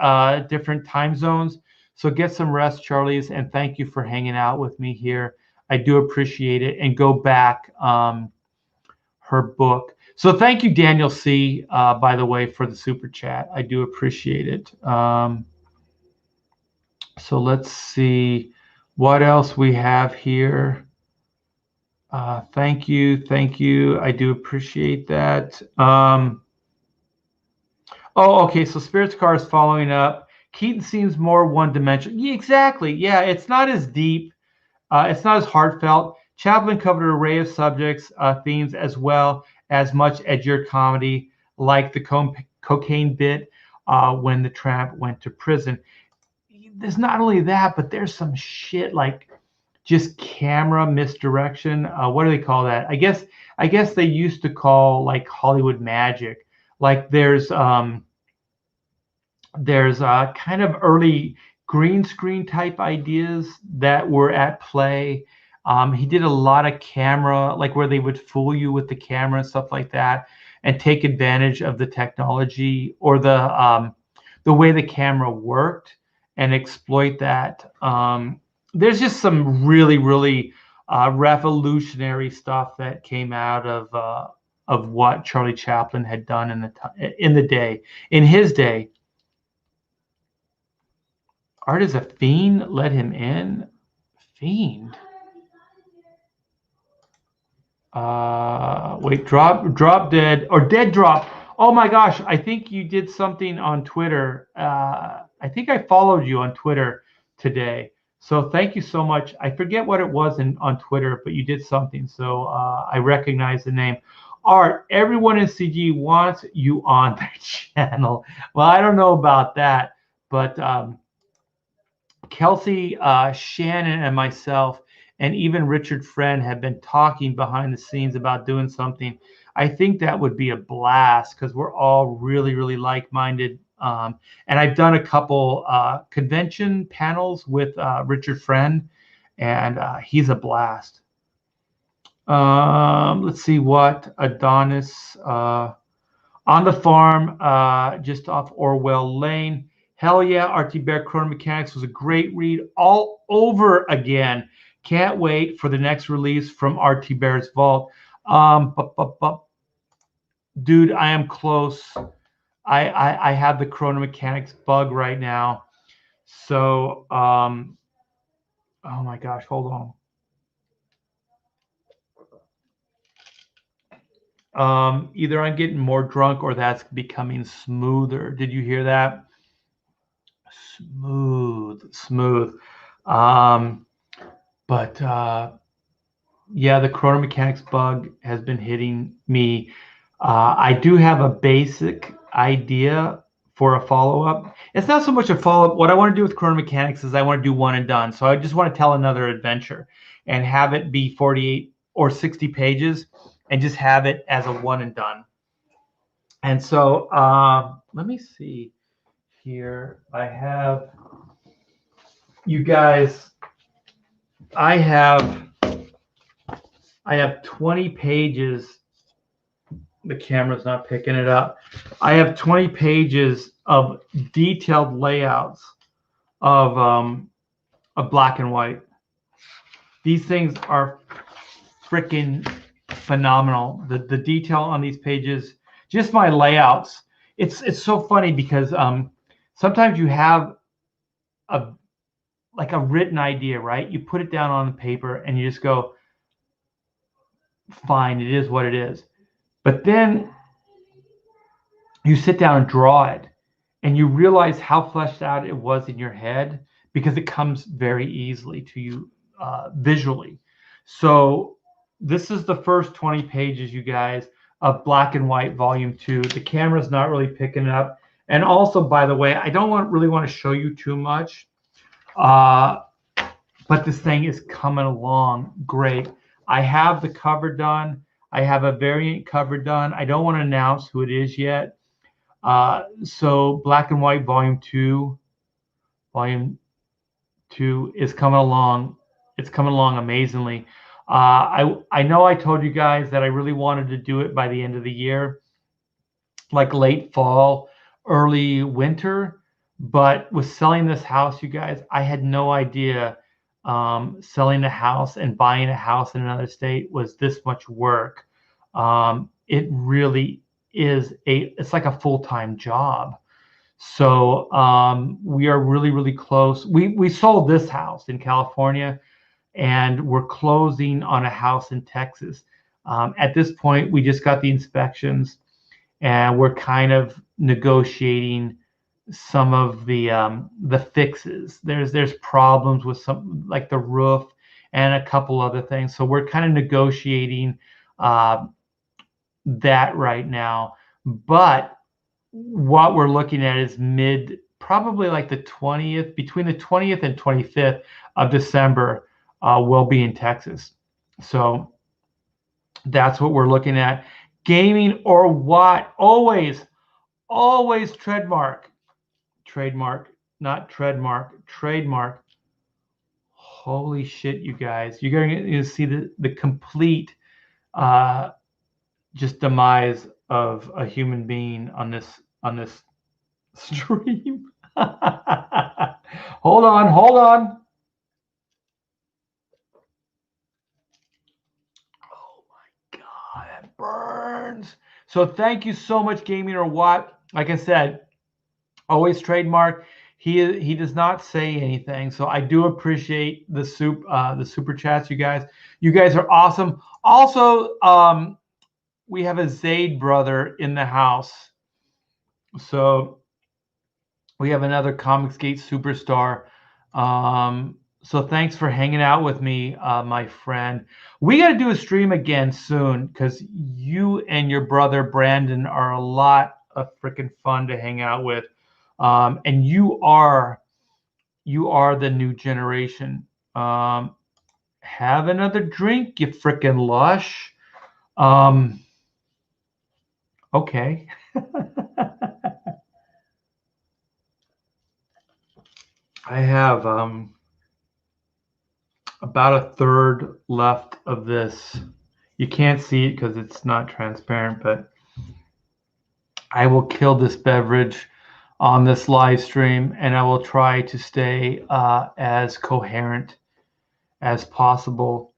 time zones, so get some rest, Charlize, and thank you for hanging out with me here. I do appreciate it. And go back her book. So thank you, Daniel C. By the way, for the super chat. I do appreciate it. So let's see what else we have here. Thank you. I do appreciate that. Oh, okay. So Spirits Car is following up. Keaton seems more one-dimensional. Yeah, exactly. Yeah, it's not as deep. It's not as heartfelt. Chaplin covered an array of subjects, themes, as well as much edgier comedy, like the cocaine bit when the tramp went to prison. There's not only that, but there's some shit like just camera misdirection. What do they call that? I guess they used to call like Hollywood magic. Like there's kind of early green screen type ideas that were at play. He did a lot of camera, like where they would fool you with the camera and stuff like that, and take advantage of the technology or the way the camera worked and exploit that. There's just some really revolutionary stuff that came out of what Charlie Chaplin had done in his day. Art is a fiend. Let him in. Fiend. Wait, drop dead or dead drop. Oh my gosh, I think you did something on Twitter. I think I followed you on Twitter today. So thank you so much. I forget what it was on Twitter, but you did something. So I recognize the name. Art, everyone in CG wants you on their channel. Well, I don't know about that, but Kelsey, Shannon, and myself, and even Richard Friend have been talking behind the scenes about doing something. I think that would be a blast because we're all really like-minded. And I've done a couple convention panels with Richard Friend, and he's a blast. Let's see what Adonis on the farm, just off Orwell Lane. Hell yeah, RT Bear Chrono Mechanics was a great read all over again. Can't wait for the next release from RT Bear's Vault. Dude, I am close. I have the Chrono Mechanics bug right now. So, oh my gosh, hold on. Either I'm getting more drunk or that's becoming smoother. Did you hear that? Smooth. But yeah, the Chrono Mechanics bug has been hitting me. I do have a basic idea for a follow-up. It's not so much a follow-up. What I want to do with Chrono Mechanics is I want to do one and done. So I just want to tell another adventure and have it be 48 or 60 pages and just have it as a one and done. And so let me see here. I have you guys. I have 20 pages. The camera's not picking it up. I have 20 pages of detailed layouts of black and white. These things are freaking phenomenal. The detail on these pages, just my layouts. It's so funny because sometimes you have a written idea, right? You put it down on the paper and you just go, fine, it is what it is. But then you sit down and draw it and you realize how fleshed out it was in your head because it comes very easily to you visually. So this is the first 20 pages, you guys, of Black and White Volume 2. The camera's not really picking it up. And also, by the way, I don't really want to show you too much. But this thing is coming along great. I have the cover done. I have a variant cover done. I don't want to announce who it is yet. So Black and White Volume 2 is coming along it's coming along amazingly. I know I told you guys that I really wanted to do it by the end of the year, like late fall, early winter. But with selling this house, you guys, I had no idea selling a house and buying a house in another state was this much work. It really is it's like a full-time job. So we are really, really close. We sold this house in California, and we're closing on a house in Texas. At this point, we just got the inspections, and we're kind of negotiating some of the fixes. There's problems with some, like the roof and a couple other things. So we're kind of negotiating uh, that right now. But what we're looking at is probably like the 20th, between the 20th and 25th of December, we'll be in Texas. So that's what we're looking at. Gaming or what? Always trademark, not trademark. Holy shit, you guys! You're going to see the complete just demise of a human being on this stream. Hold on. Oh my god, that burns. So thank you so much, Gaming or What. Like I said, always trademark. He does not say anything, so I do appreciate the super chats, you guys. You guys are awesome. Also, we have a Zaid brother in the house, so we have another Comicsgate superstar. So thanks for hanging out with me, my friend. We got to do a stream again soon because you and your brother Brandon are a lot of freaking fun to hang out with. And you are the new generation. Have another drink, you freaking lush. Okay. I have about a third left of this. You can't see it because it's not transparent, but I will kill this beverage on this live stream, and I will try to stay as coherent as possible.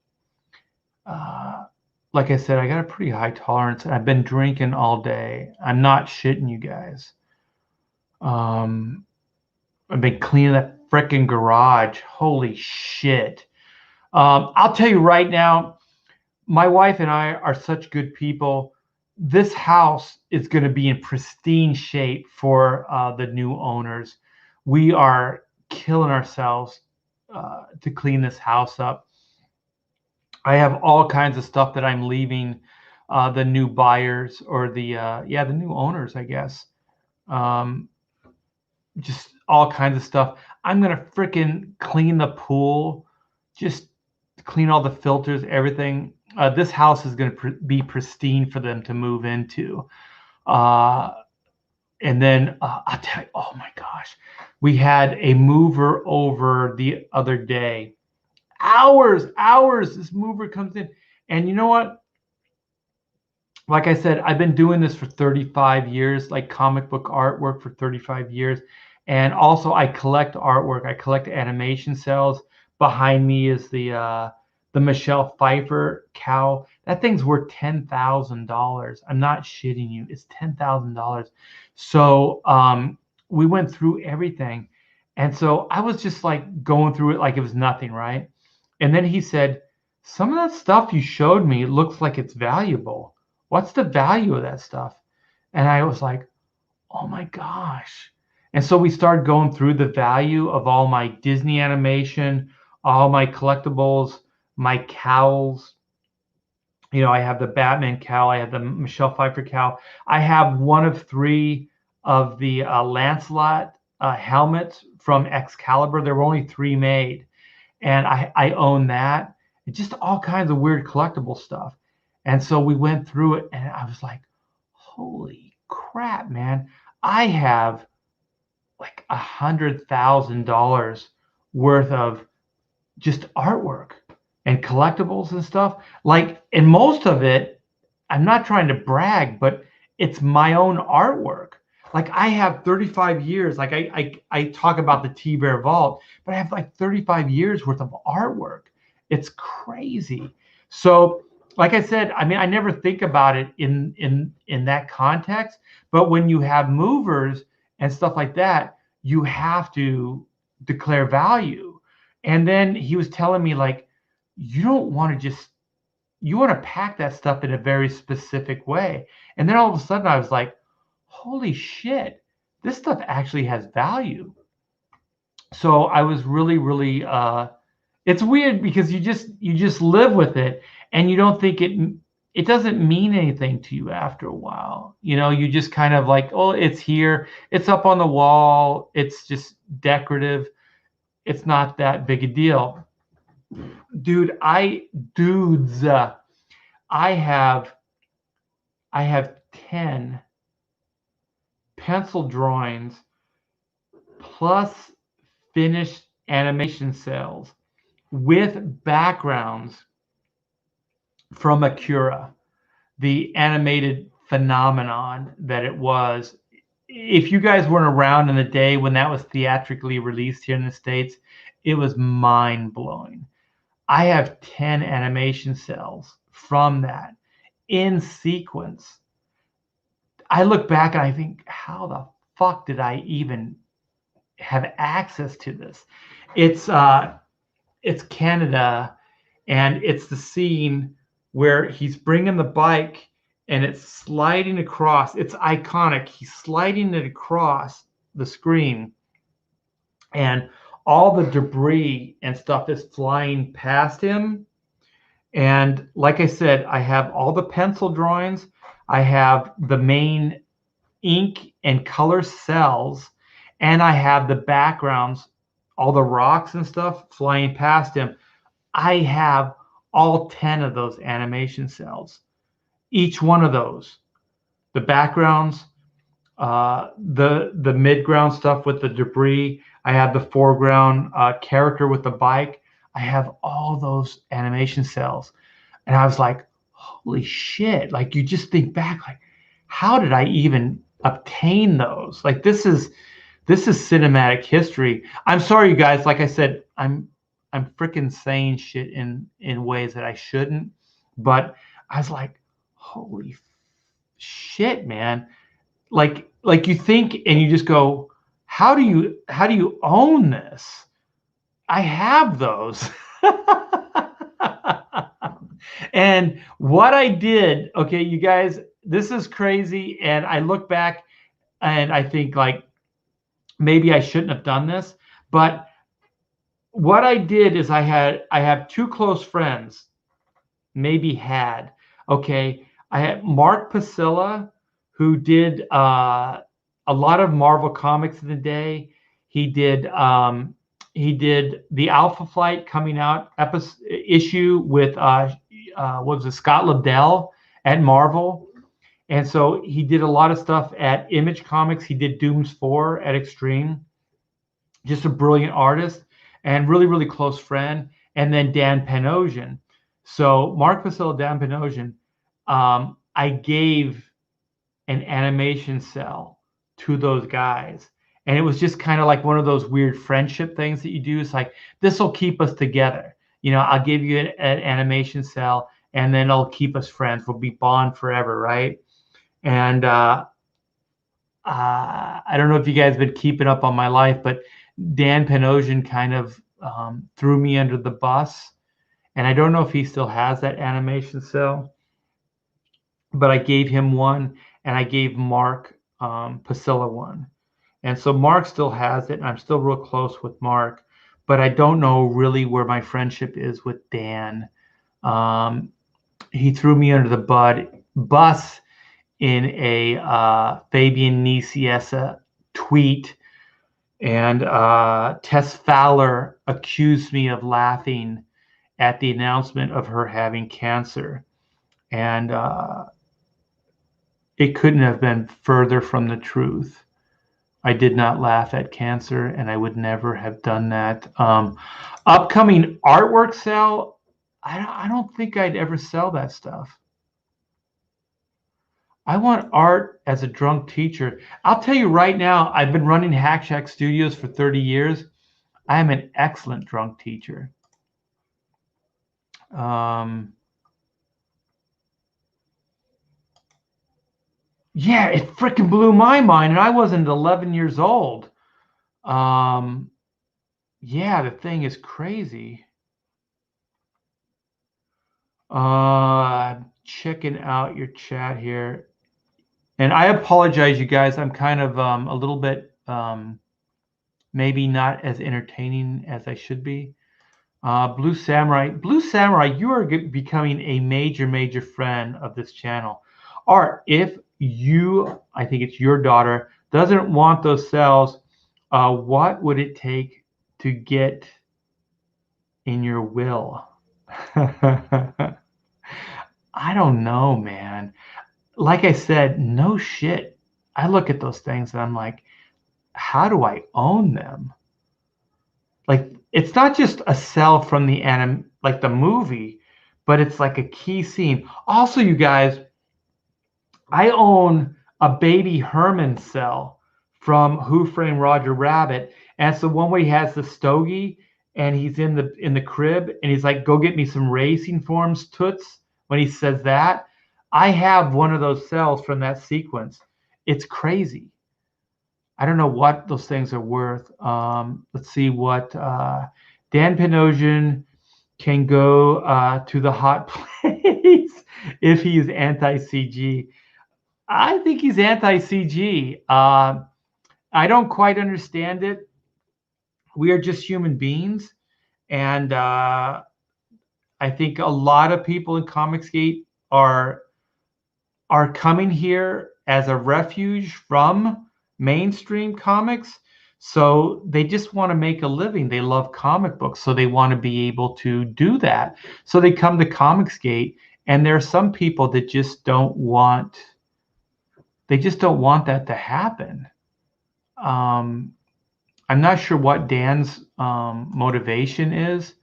Like I said, I got a pretty high tolerance, and I've been drinking all day. I'm not shitting you guys. I've been cleaning that frickin' garage. Holy shit. I'll tell you right now, my wife and I are such good people. This house is going to be in pristine shape for the new owners. We are killing ourselves to clean this house up. I have all kinds of stuff that I'm leaving the new buyers or the new owners, I guess. Just all kinds of stuff. I'm gonna freaking clean the pool, just clean all the filters, everything. This house is gonna be pristine for them to move into. And then I'll tell you, oh my gosh, we had a mover over the other day. Hours. This mover comes in, and you know what? Like I said, I've been doing this for 35 years, like comic book artwork for 35 years. And also I collect artwork. I collect animation cells. Behind me is the Michelle Pfeiffer cow. That thing's worth $10,000. I'm not shitting you. It's $10,000. So we went through everything. And so I was just like going through it like it was nothing, right? And then he said, some of that stuff you showed me looks like it's valuable. What's the value of that stuff? And I was like, oh my gosh. And so we started going through the value of all my Disney animation, all my collectibles, my cowls. You know, I have the Batman cowl. I have the Michelle Pfeiffer cowl. I have one of three of the Lancelot helmets from Excalibur. There were only three made. And I own that. It's just all kinds of weird collectible stuff. And so we went through it, and I was like, holy crap, man. I have like $100,000 worth of just artwork and collectibles and stuff. Like, and most of it, I'm not trying to brag, but it's my own artwork. Like I have 35 years. Like I talk about the T-Bear Vault, but I have like 35 years worth of artwork. It's crazy. So, like I said, I mean, I never think about it in that context. But when you have movers and stuff like that, you have to declare value. And then he was telling me like, you don't want to just you want to pack that stuff in a very specific way. And then all of a sudden I was like, holy shit, this stuff actually has value. So I was really it's weird because you just live with it and you don't think it doesn't mean anything to you after a while. You know, you just kind of like, oh, it's here, it's up on the wall, it's just decorative. It's not that big a deal. Dude, dudes, I have I have 10 pencil drawings plus finished animation cells with backgrounds from Akira, the animated phenomenon that it was. If you guys weren't around in the day when that was theatrically released here in the States, it was mind blowing. I have 10 animation cells from that in sequence. I look back and I think, how the fuck did I even have access to this? It's Canada, and it's the scene where he's bringing the bike and it's sliding across. It's iconic. He's sliding it across the screen, and all the debris and stuff is flying past him. And like I said, I have all the pencil drawings. I have the main ink and color cells, and I have the backgrounds, all the rocks and stuff flying past him. I have all 10 of those animation cells. Each one of those, the backgrounds, the midground stuff with the debris. I have the foreground character with the bike. I have all those animation cells, and I was like, "Holy shit!" Like you just think back, like, how did I even obtain those? Like this is cinematic history. I'm sorry, you guys. Like I said, I'm freaking saying shit in ways that I shouldn't, but I was like, "Holy shit, man!" Like you think and you just go, how do you own this? I have those. And what I did, okay, you guys, this is crazy. And I look back and I think like maybe I shouldn't have done this, but what I did is I have two close friends, maybe had, okay. I had Mark Pasilla, who did a lot of Marvel comics in the day. He did the Alpha Flight coming out issue with what was it, Scott Lobdell at Marvel, and so he did a lot of stuff at Image Comics. He did Dooms 4 at Extreme. Just a brilliant artist and really close friend. And then Dan Panosian. So Mark Pasilla, Dan Panosian, I gave an animation cell to those guys. And it was just kind of like one of those weird friendship things that you do. It's like, this will keep us together. You know, I'll give you an animation cell and then it'll keep us friends. We'll be bond forever, right? And I don't know if you guys have been keeping up on my life, but Dan Panosian kind of threw me under the bus. And I don't know if he still has that animation cell, but I gave him one and I gave Mark Pasilla one. And so Mark still has it, and I'm still real close with Mark, but I don't know really where my friendship is with Dan. He threw me under the bus in a Fabian Nicieza tweet, and Tess Fowler accused me of laughing at the announcement of her having cancer. And it couldn't have been further from the truth. I did not laugh at cancer, and I would never have done that. Upcoming artwork sale, I don't think I'd ever sell that stuff. I want art as a drunk teacher. I'll tell you right now, I've been running Hack Shack Studios for 30 years. I am an excellent drunk teacher. Yeah, it freaking blew my mind, and I wasn't 11 years old. Yeah, the thing is crazy. Checking out your chat here. And I apologize, you guys. I'm kind of a little bit maybe not as entertaining as I should be. Blue Samurai, you are becoming a major friend of this channel. Or if you, I think it's your daughter, doesn't want those cells, what would it take to get in your will? I don't know, man. Like I said, no shit. I look at those things and I'm like, how do I own them? Like, it's not just a cell from the like the movie, but it's like a key scene. Also, you guys, I own a baby Herman cell from Who Framed Roger Rabbit, and it's the one where he has the stogie and he's in the crib and he's like, "Go get me some racing forms, toots." When he says that, I have one of those cells from that sequence. It's crazy. I don't know what those things are worth. Let's see what Dan Panosian can go to the hot place if he's anti-CG. I think he's anti-CG. I don't quite understand it. We are just human beings, and I think a lot of people in Comicsgate are coming here as a refuge from mainstream comics. So they just want to make a living. They love comic books, so they want to be able to do that. So they come to Comicsgate, and there are some people that just don't want. They just don't want that to happen. I'm not sure what Dan's motivation is,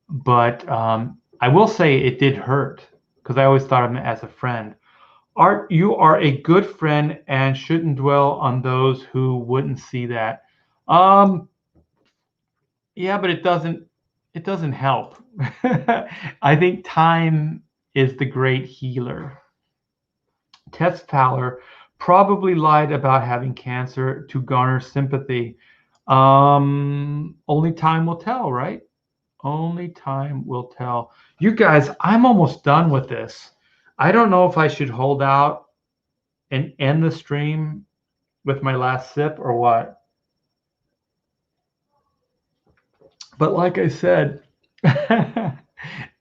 but I will say it did hurt because I always thought of him as a friend. Art, you are a good friend and shouldn't dwell on those who wouldn't see that. Yeah, but it doesn't help. I think time is the great healer. Tess Fowler probably lied about having cancer to garner sympathy. Only time will tell, right? Only time will tell. You guys, I'm almost done with this. I don't know if I should hold out and end the stream with my last sip or what. But like I said,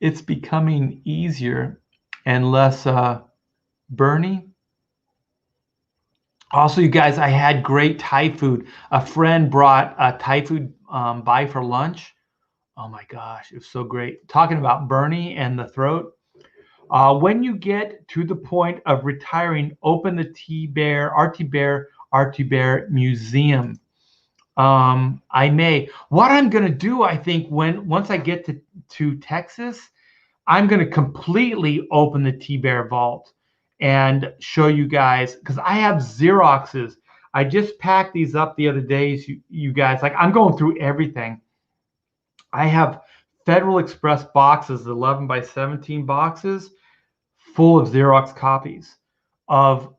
it's becoming easier and less burny. Also, you guys, I had great Thai food. A friend brought Thai food by for lunch. Oh my gosh, it was so great. Talking about Bernie and the throat. When you get to the point of retiring, open the RT Bear Museum. I may. What I'm gonna do, I think, once I get to Texas, I'm gonna completely open the T Bear vault and show you guys, because I have Xeroxes. I just packed these up the other days, you guys. Like, I'm going through everything. I have Federal Express boxes, 11 by 17 boxes, full of Xerox copies of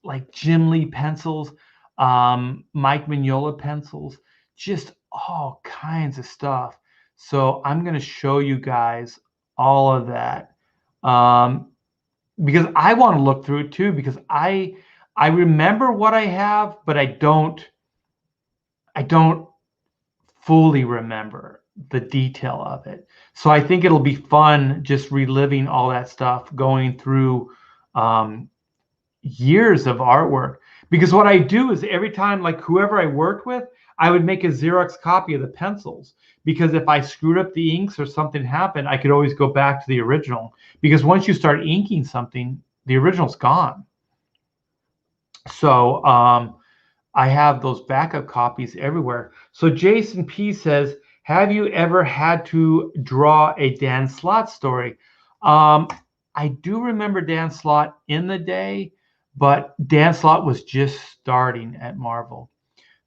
like Jim Lee pencils, Mike Mignola pencils, just all kinds of stuff. So I'm going to show you guys all of that because I want to look through it too, because I remember what I have, but I don't fully remember the detail of it. So I think it'll be fun just reliving all that stuff, going through years of artwork. Because what I do is every time, like whoever I worked with, I would make a Xerox copy of the pencils. Because if I screwed up the inks or something happened, I could always go back to the original. Because once you start inking something, the original's gone. So I have those backup copies everywhere. So Jason P says, have you ever had to draw a Dan Slott story? Um, I do remember Dan Slott in the day, but Dan Slott was just starting at Marvel.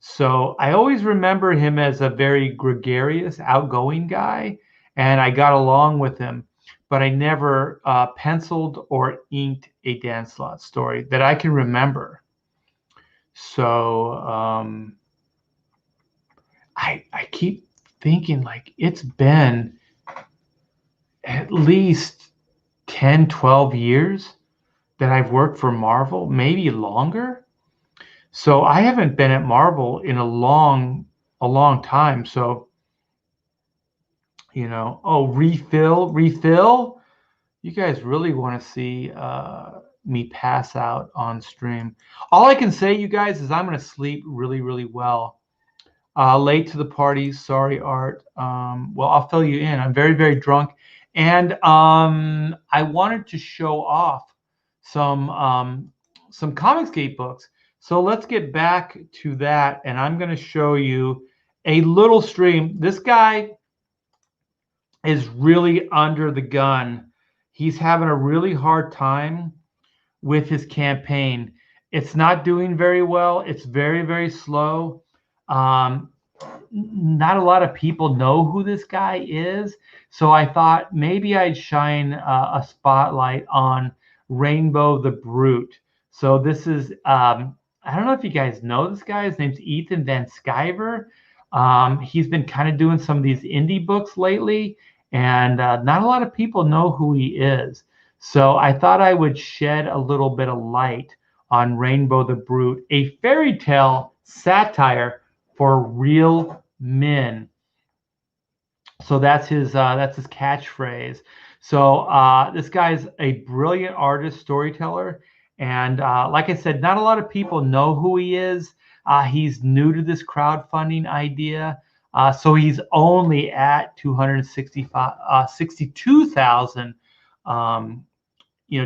So I always remember him as a very gregarious, outgoing guy, and I got along with him. But I never penciled or inked a Dan Slott story that I can remember. So I keep thinking like it's been at least 10, 12 years that I've worked for Marvel, maybe longer. So I haven't been at Marvel in a long time. So, oh, refill. You guys really want to see me pass out on stream. All I can say, you guys, is I'm going to sleep really, really well. Late to the party. Sorry, Art. Well, I'll fill you in. I'm very, very drunk. And I wanted to show off some Comicsgate books. So let's get back to that. And I'm going to show you a little stream. This guy is really under the gun. He's having a really hard time with his campaign. It's not doing very well. It's very, very slow. Not a lot of people know who this guy is. So I thought maybe I'd shine a spotlight on Rainbow the Brute. So this is, I don't know if you guys know this guy. His name's Ethan Van Sciver. He's been kind of doing some of these indie books lately, and not a lot of people know who he is. So I thought I would shed a little bit of light on Rainbow the Brute, a fairy tale satire for real men. So that's his catchphrase. So this guy's a brilliant artist, storyteller, and like I said, not a lot of people know who he is. He's new to this crowdfunding idea, so he's only at 62,000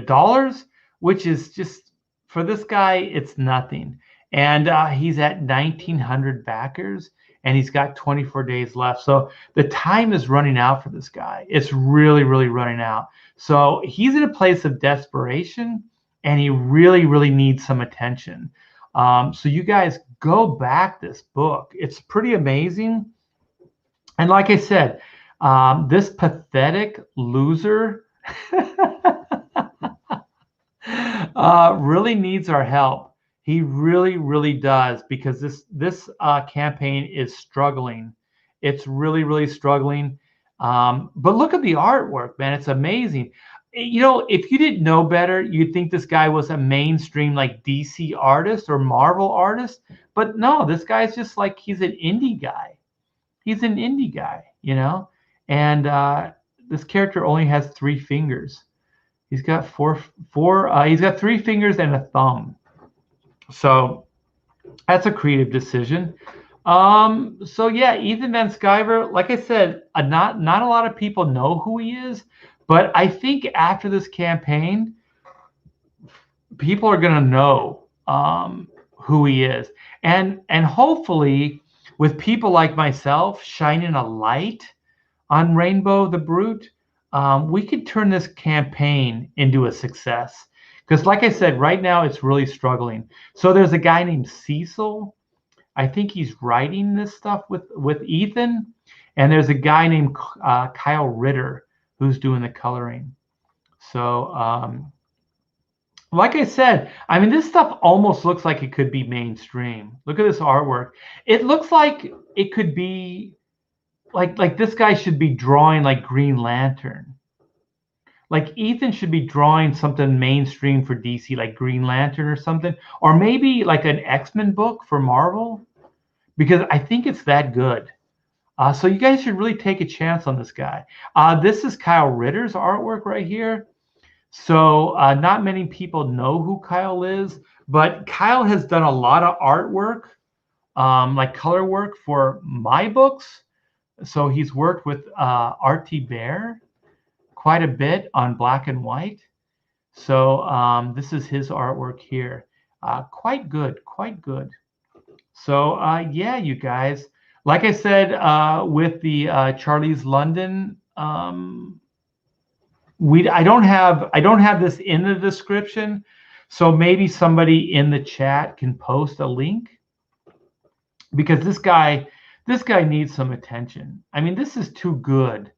dollars, which is just, for this guy, it's nothing. And he's at 1,900 backers, and he's got 24 days left. So the time is running out for this guy. It's really, really running out. So he's in a place of desperation, and he really, really needs some attention. So you guys go back this book. It's pretty amazing. And like I said, this pathetic loser really needs our help. He really, really does, because this campaign is struggling. It's really, really struggling. But look at the artwork, man. It's amazing. If you didn't know better, you'd think this guy was a mainstream like DC artist or Marvel artist. But no, this guy's just like, he's an indie guy. He's an indie guy, And this character only has 3 fingers. He's got he's got 3 fingers and a thumb. So that's a creative decision. So yeah, Ethan Van Sciver, like I said, not a lot of people know who he is, but I think after this campaign, people are gonna know who he is. And hopefully, with people like myself shining a light on Rainbow the Brute, we could turn this campaign into a success. Because like I said, right now it's really struggling. So there's a guy named Cecil. I think he's writing this stuff with Ethan. And there's a guy named Kyle Ritter who's doing the coloring. So like I said, I mean, this stuff almost looks like it could be mainstream. Look at this artwork. It looks like it could be like this guy should be drawing like Green Lantern. Like Ethan should be drawing something mainstream for DC, like Green Lantern or something, or maybe like an X-Men book for Marvel, because I think it's that good. So you guys should really take a chance on this guy. This is Kyle Ritter's artwork right here. So not many people know who Kyle is, but Kyle has done a lot of artwork, like color work for my books. So he's worked with R.T. Bear quite a bit on black and white. So this is his artwork here. Quite good, quite good. So yeah, you guys. Like I said, with the Charlie's London, I don't have this in the description, so maybe somebody in the chat can post a link because this guy needs some attention. I mean, this is too good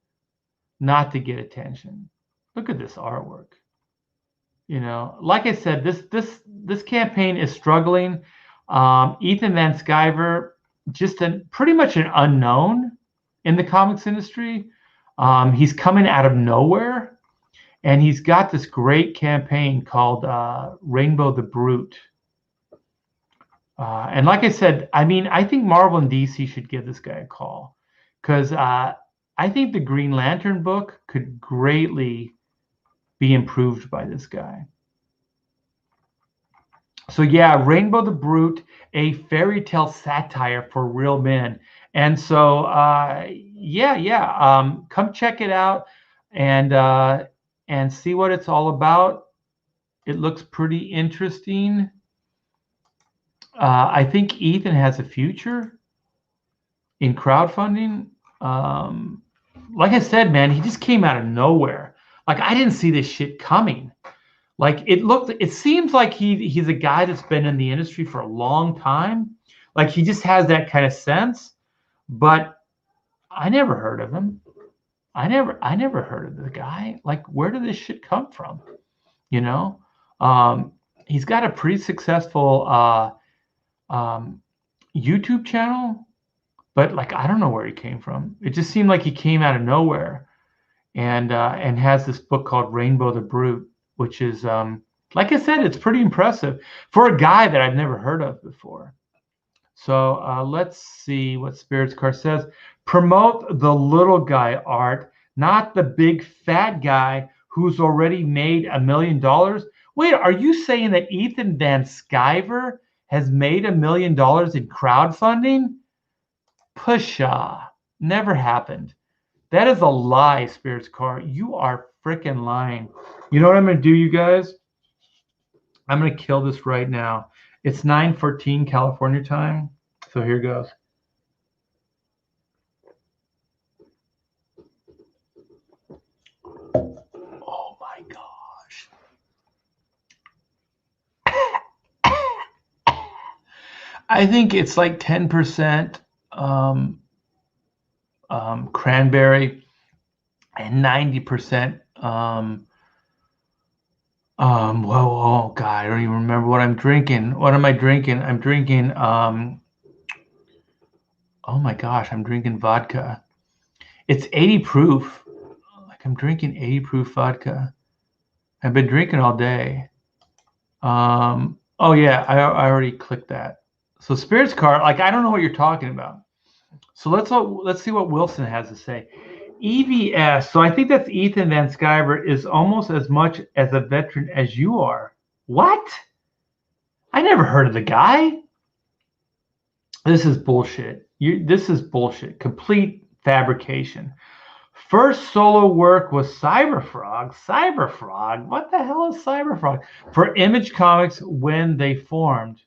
not to get attention. Look at this artwork. You know, like I said, this campaign is struggling. Ethan Van Sciver, just pretty much an unknown in the comics industry. He's coming out of nowhere, and he's got this great campaign called Rainbow the Brute. And like I said, I mean, I think Marvel and DC should give this guy a call because I think the Green Lantern book could greatly be improved by this guy. So yeah, Rainbow the Brute, a fairy tale satire for real men. And so come check it out and see what it's all about. It looks pretty interesting. I think Ethan has a future in crowdfunding. Like I said, man, he just came out of nowhere. Like I didn't see this shit coming. Like it seems like he's a guy that's been in the industry for a long time. Like he just has that kind of sense. But I never heard of him. I never heard of the guy. Like, where did this shit come from? You know? He's got a pretty successful YouTube channel, but like I don't know where he came from. It just seemed like he came out of nowhere, and has this book called Rainbow the Brute, which is like I said, it's pretty impressive for a guy that I've never heard of before. So let's see what Spirits Car says. Promote the little guy art, not the big fat guy who's already made $1 million. Wait, are you saying that Ethan Van Sciver has made $1 million in crowdfunding? Pusha. Never happened. That is a lie, Spirits Car. You are freaking lying. You know what I'm going to do, you guys? I'm going to kill this right now. It's 9:14 California time. So here goes. Oh my gosh. I think it's like 10% cranberry and 90% oh God, I don't even remember what I'm drinking. What am I drinking? I'm drinking oh my gosh, I'm drinking vodka. It's 80 proof. Like I'm drinking 80 proof vodka. I've been drinking all day. Oh yeah, I already clicked that. So Spirits Car, like I don't know what you're talking about. So let's see what Wilson has to say. EVS, so I think that's Ethan Van Sciver, is almost as much as a veteran as you are. What? I never heard of the guy. This is bullshit. This is bullshit. Complete fabrication. First solo work was Cyberfrog. Cyberfrog? What the hell is Cyberfrog? For Image Comics when they formed.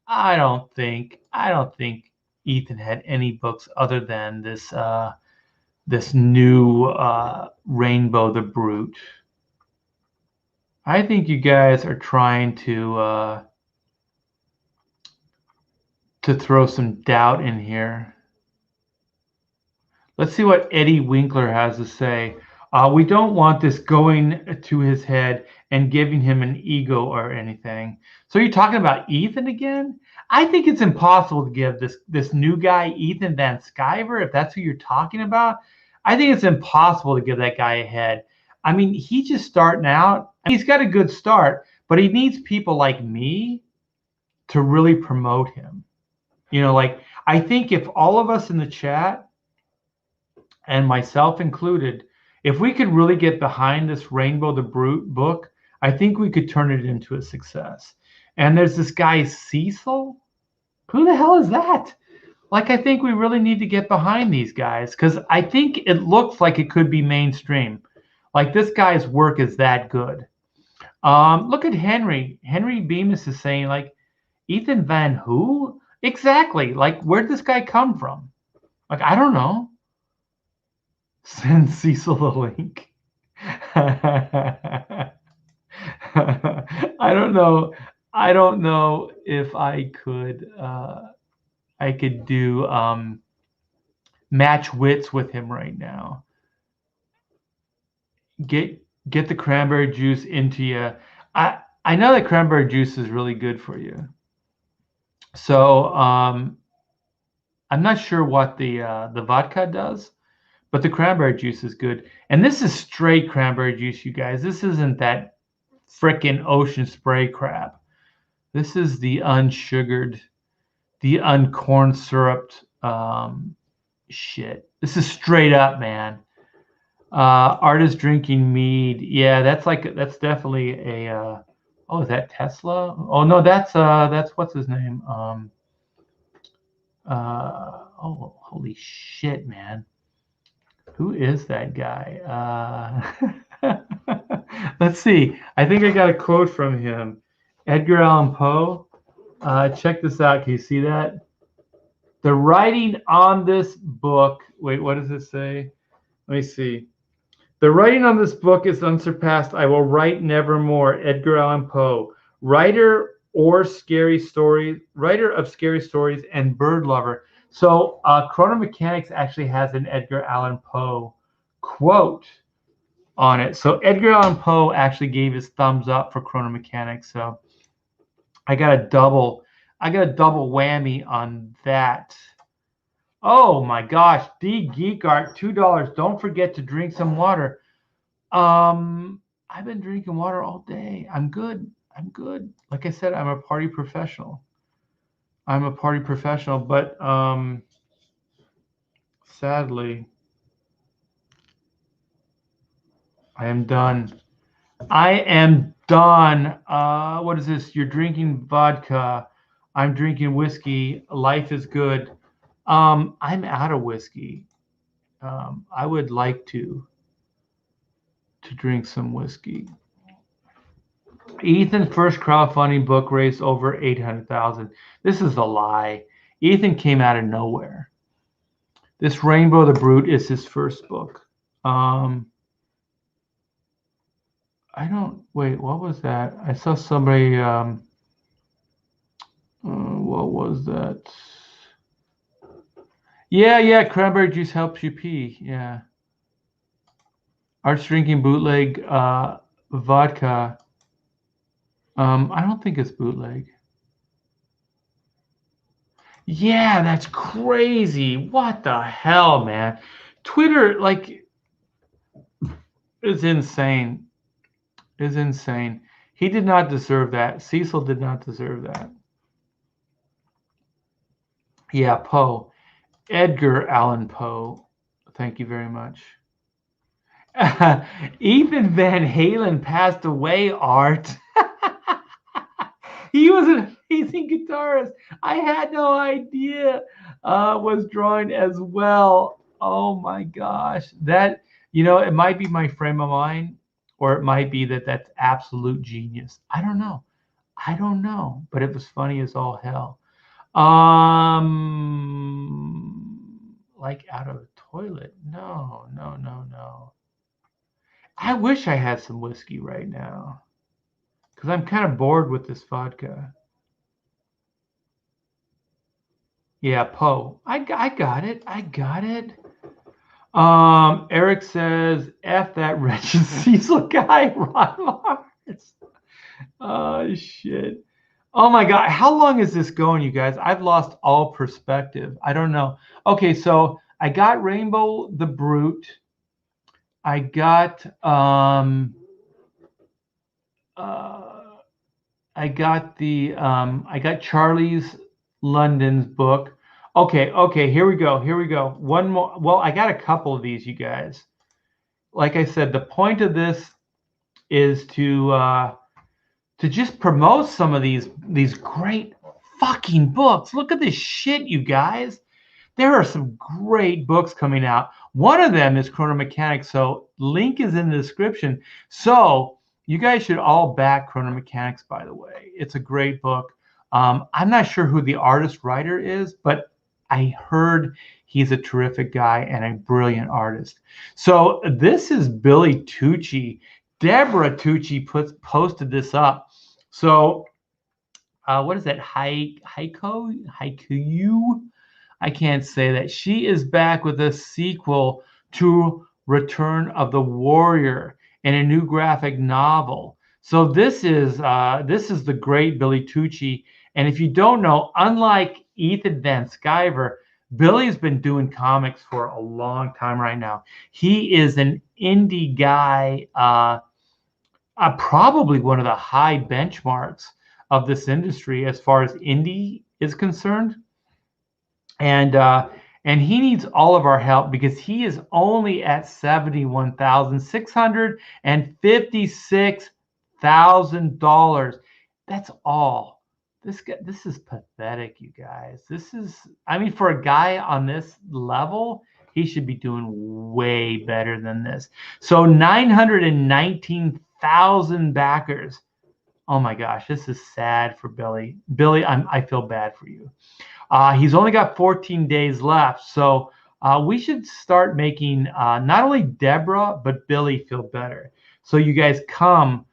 I don't think Ethan had any books other than this this new Rainbow the Brute. I think you guys are trying to throw some doubt in here. Let's see what Eddie Winkler has to say. We don't want this going to his head and giving him an ego or anything. So you're talking about Ethan again? I think it's impossible to give this new guy, Ethan Van Sciver, if that's who you're talking about. I think it's impossible to give that guy a head. I mean, he's just starting out. He's got a good start, but he needs people like me to really promote him. You know, like I think if all of us in the chat, and myself included, if we could really get behind this Rainbow the Brute book, I think we could turn it into a success. And there's this guy, Cecil. Who the hell is that? Like, I think we really need to get behind these guys because I think it looks like it could be mainstream. Like, this guy's work is that good. Look at Henry. Henry Bemis is saying, like, Ethan Van who? Exactly. Like, where'd this guy come from? Like, I don't know. Send Cecil the link. I don't know. I don't know if I could do match wits with him right now. Get the cranberry juice into you. I know that cranberry juice is really good for you. So I'm not sure what the vodka does, but the cranberry juice is good. And this is straight cranberry juice, you guys. This isn't that frickin' ocean spray crap. This is the unsugared, the uncorn syruped shit. This is straight up, man. Artist drinking mead. Yeah, that's definitely a. Oh, is that Tesla? Oh no, that's what's his name? Oh, holy shit, man. Who is that guy? Let's see. I think I got a quote from him. Edgar Allan Poe. Check this out. Can you see that? The writing on this book. Wait, what does it say? Let me see. The writing on this book is unsurpassed. I will write nevermore. Edgar Allan Poe, writer of scary stories and bird lover. So Chrono Mechanics actually has an Edgar Allan Poe quote on it. So Edgar Allan Poe actually gave his thumbs up for Chrono Mechanics. So I got a double whammy on that. Oh my gosh, D Geek Art, $2. Don't forget to drink some water. I've been drinking water all day. I'm good. Like I said, I'm a party professional. But sadly, I am done. What is this? You're drinking vodka. I'm drinking whiskey. Life is good. I'm out of whiskey. I would like to drink some whiskey. Ethan's first crowdfunding book raised over 800,000. This is a lie. Ethan came out of nowhere. This Rainbow the Brute is his first book. I don't wait. What was that? I saw somebody. What was that? Yeah. Cranberry juice helps you pee. Yeah. Art's drinking bootleg vodka. I don't think it's bootleg. Yeah, that's crazy. What the hell, man? Twitter, like, is insane. He did not deserve that. Cecil did not deserve that. Yeah, Poe. Edgar Allan Poe. Thank you very much. Even Van Halen passed away, Art. He was an amazing guitarist. I had no idea was drawing as well. Oh my gosh. That, it might be my frame of mind, or it might be that's absolute genius. I don't know. But it was funny as all hell. Like out of a toilet. No. I wish I had some whiskey right now, because I'm kind of bored with this vodka. Yeah, Poe. I got it. Eric says, F that wretched Cecil guy, Ron Mars. Oh, shit. Oh, my God. How long is this going, you guys? I've lost all perspective. I don't know. Okay, so I got Rainbow the Brute. I got I got Charlie's London's book. Okay, here we go. One more. Well, I got a couple of these, you guys. Like I said, the point of this is to just promote some of these great fucking books. Look at this shit, you guys. There are some great books coming out. One of them is Chrono Mechanics, so link is in the description. So you guys should all back Chrono Mechanics, by the way. It's a great book. I'm not sure who the artist writer is, but I heard he's a terrific guy and a brilliant artist. So this is Billy Tucci. Deborah Tucci posted this up. So what is that? Haiku? I can't say that. She is back with a sequel to Return of the Warrior and a new graphic novel. So this is the great Billy Tucci. And if you don't know, unlike Ethan Van Sciver, Billy's been doing comics for a long time right now. He is an indie guy, probably one of the high benchmarks of this industry as far as indie is concerned. And he needs all of our help because he is only at $71,656,000. That's all. This is pathetic, you guys. I mean, for a guy on this level, he should be doing way better than this. So 919,000 backers. Oh my gosh, this is sad for Billy. Billy, I feel bad for you. He's only got 14 days left, so we should start making not only Deborah but Billy feel better. So you guys come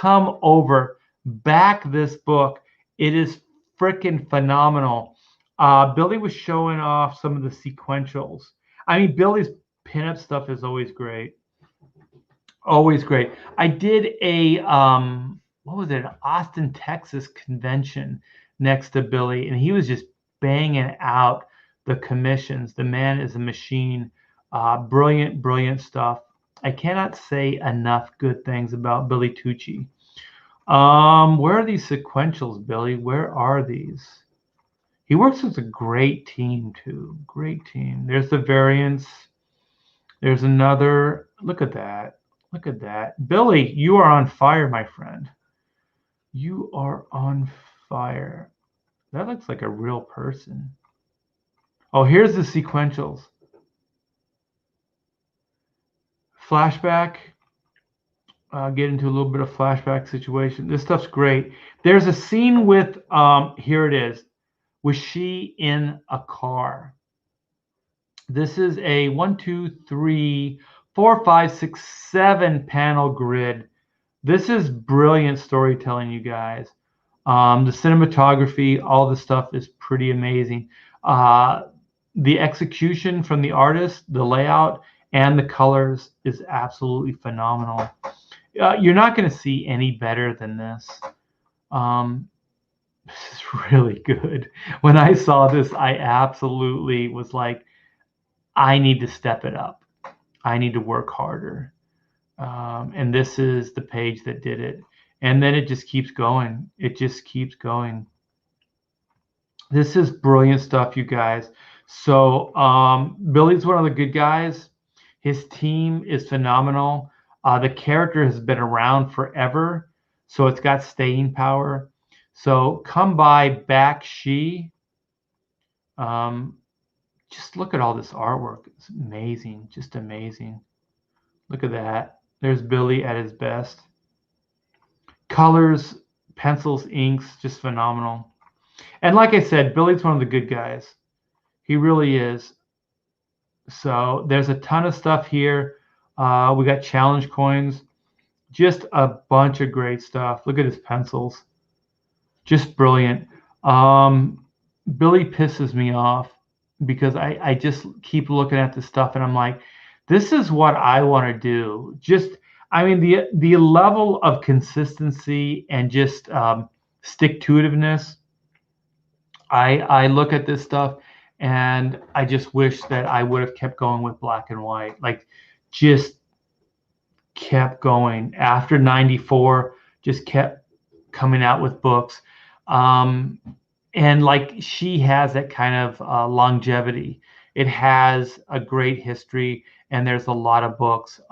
over, back this book. It is freaking phenomenal. Billy was showing off some of the sequentials. I mean, Billy's pinup stuff is always great. Always great. I did a what was it? An Austin, Texas convention next to Billy, and he was just banging out the commissions. The man is a machine. Brilliant stuff. I cannot say enough good things about Billy Tucci. Where are these sequentials, Billy? Where are these? He works with a great team too. Great team. There's the variants. There's another. Look at that. Look at that. Billy, you are on fire, my friend. You are on fire. That looks like a real person. Oh, here's the sequentials. Flashback. Get into a little bit of flashback situation. This stuff's great. There's a scene with, here it is. Was she in a car? This is a 1, 2, 3, 4, 5, 6, 7 panel grid. This is brilliant storytelling, you guys. The cinematography, all the stuff is pretty amazing. The execution from the artist, the layout, and the colors is absolutely phenomenal. You're not going to see any better than this. This is really good. When I saw this, I absolutely was like, I need to step it up. I need to work harder. And this is the page that did it. And then it just keeps going. It just keeps going. This is brilliant stuff, you guys. So Billy's one of the good guys. His team is phenomenal. The character has been around forever, so it's got staying power. So come by, back she. Just look at all this artwork. It's amazing, just amazing. Look at that. There's Billy at his best. Colors, pencils, inks, just phenomenal. And like I said, Billy's one of the good guys. He really is. So there's a ton of stuff here. We got challenge coins. Just a bunch of great stuff. Look at his pencils. Just brilliant. Billy pisses me off because I just keep looking at this stuff and I'm like, this is what I want to do. Just, I mean, the level of consistency and just stick-to-itiveness. I look at this stuff and I just wish that I would have kept going with black and white. Like, just kept going. After 94, just kept coming out with books. And like, she has that kind of longevity. It has a great history, and there's a lot of books.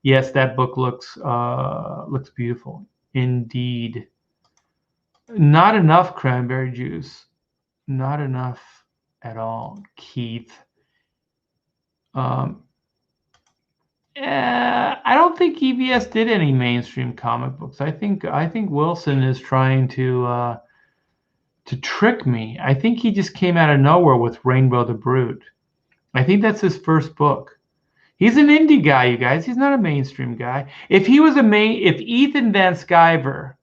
Yes, that book looks beautiful indeed. Not enough cranberry juice. Not enough at all, Keith. I don't think EBS did any mainstream comic books. I think Wilson is trying to to trick me. I think he just came out of nowhere with Rainbow the Brute. I think that's his first book. He's an indie guy, you guys. He's not a mainstream guy. If Ethan Van Sciver,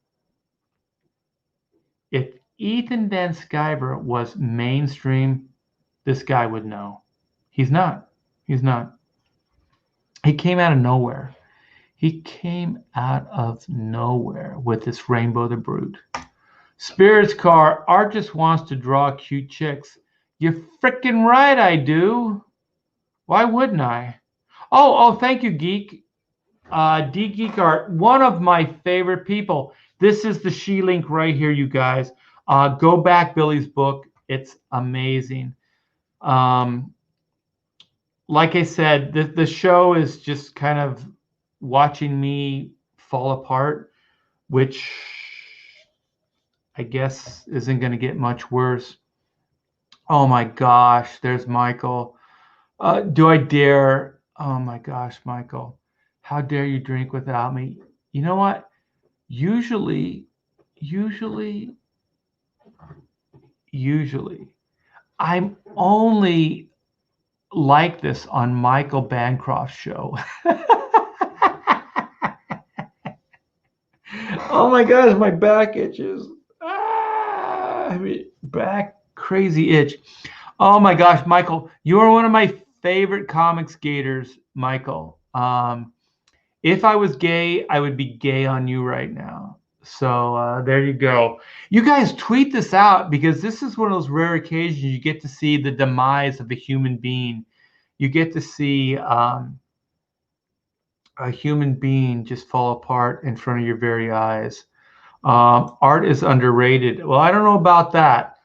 if Ethan Van Sciver was mainstream, this guy would know. He's not. He's not. He came out of nowhere. He came out of nowhere with this Rainbow the Brute. Spirits car, Art just wants to draw cute chicks. You're freaking right, I do. Why wouldn't I? Oh, thank you, Geek. D Geek Art, one of my favorite people. This is the She link right here, you guys. Go back Billy's book. It's amazing. Like I said, the show is just kind of watching me fall apart, which I guess isn't going to get much worse. Oh my gosh, there's Michael. Do I dare? Oh my gosh, Michael. How dare you drink without me? You know what? Usually, I'm only like this on Michael Bancroft's show. Oh my gosh, my back itches. Back crazy itch. Oh my gosh, Michael, you are one of my favorite comics gators, Michael. If I was gay, I would be gay on you right now. So there you go. You guys tweet this out because this is one of those rare occasions you get to see the demise of a human being. You get to see a human being just fall apart in front of your very eyes. Art is underrated. Well, I don't know about that.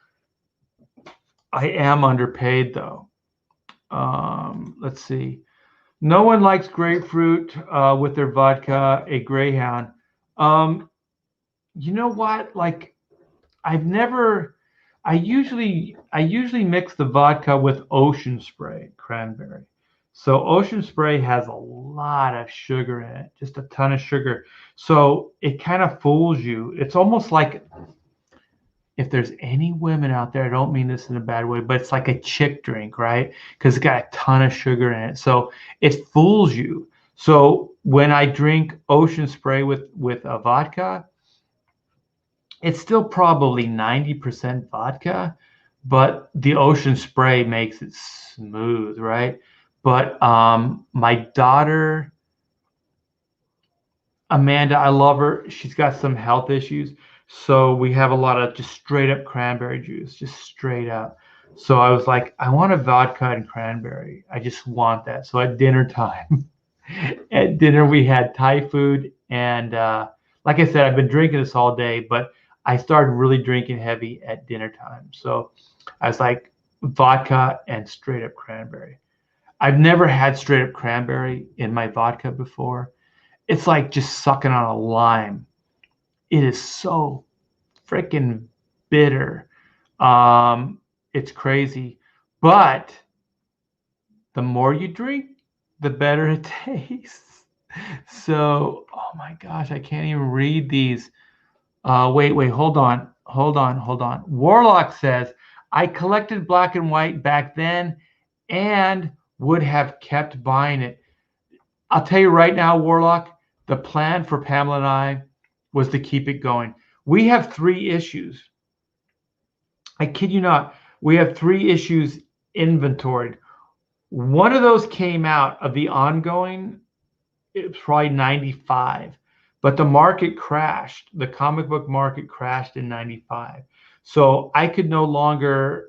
I am underpaid though. Let's see. No one likes grapefruit with their vodka, a Greyhound. You know what? Like, I usually mix the vodka with Ocean Spray cranberry. So Ocean Spray has a lot of sugar in it, just a ton of sugar. So it kind of fools you. It's almost like, if there's any women out there, I don't mean this in a bad way, but it's like a chick drink, right? Because it's got a ton of sugar in it. So it fools you. So when I drink Ocean Spray with a vodka, it's still probably 90% vodka, but the Ocean Spray makes it smooth, right? But my daughter, Amanda, I love her. She's got some health issues. So we have a lot of just straight up cranberry juice, just straight up. So I was like, I want a vodka and cranberry. I just want that. So at dinner time, at dinner, we had Thai food. And like I said, I've been drinking this all day, but I started really drinking heavy at dinner time. So I was like, vodka and straight up cranberry. I've never had straight up cranberry in my vodka before. It's like just sucking on a lime. It is so freaking bitter. It's crazy. But the more you drink, the better it tastes. So, oh my gosh, I can't even read these. Wait, hold on. Warlock says, I collected black and white back then and would have kept buying it. I'll tell you right now, Warlock, the plan for Pamela and I was to keep it going. We have 3 issues. I kid you not. We have 3 issues inventoried. One of those came out of the ongoing. It was probably 95, but the market crashed. The comic book market crashed in 95. So I could no longer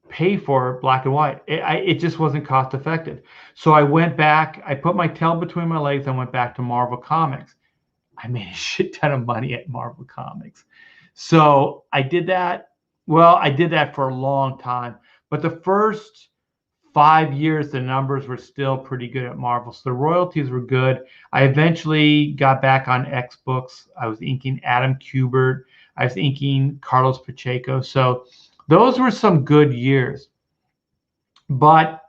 pay for black and white. It just wasn't cost effective. So I went back, I put my tail between my legs and went back to Marvel Comics. I made a shit ton of money at Marvel Comics. So I did that. Well, I did that for a long time. But the first 5 years, the numbers were still pretty good at Marvel. So the royalties were good. I eventually got back on X Books. I was inking Adam Kubert. I was inking Carlos Pacheco. So those were some good years. But,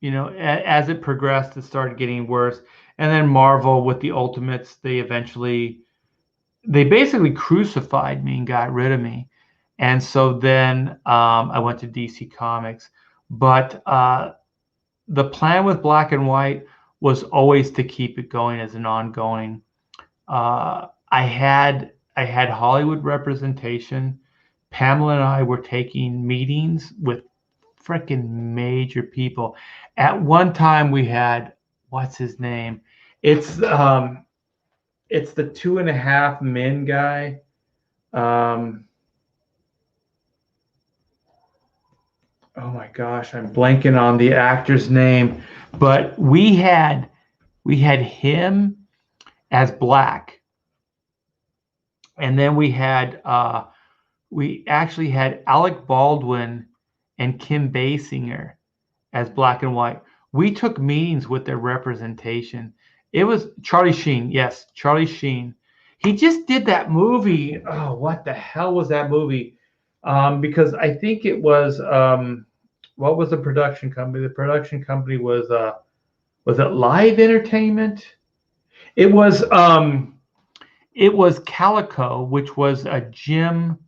you know, as it progressed, it started getting worse. And then Marvel with the Ultimates, they eventually they basically crucified me and got rid of me. And so then I went to DC Comics. But the plan with Black and White was always to keep it going as an ongoing. I had Hollywood representation. Pamela and I were taking meetings with freaking major people. At one time, we had what's his name? It's the 2.5 Men guy. Oh my gosh, I'm blanking on the actor's name, but we had him as Black, and then we actually had Alec Baldwin and Kim Basinger as Black and White. We took meetings with their representation. It was Charlie Sheen. Yes, Charlie Sheen. He just did that movie. Oh, what the hell was that movie? Because I think it was what was the production company? The production company was it Live Entertainment? It was Calico, which was a Jim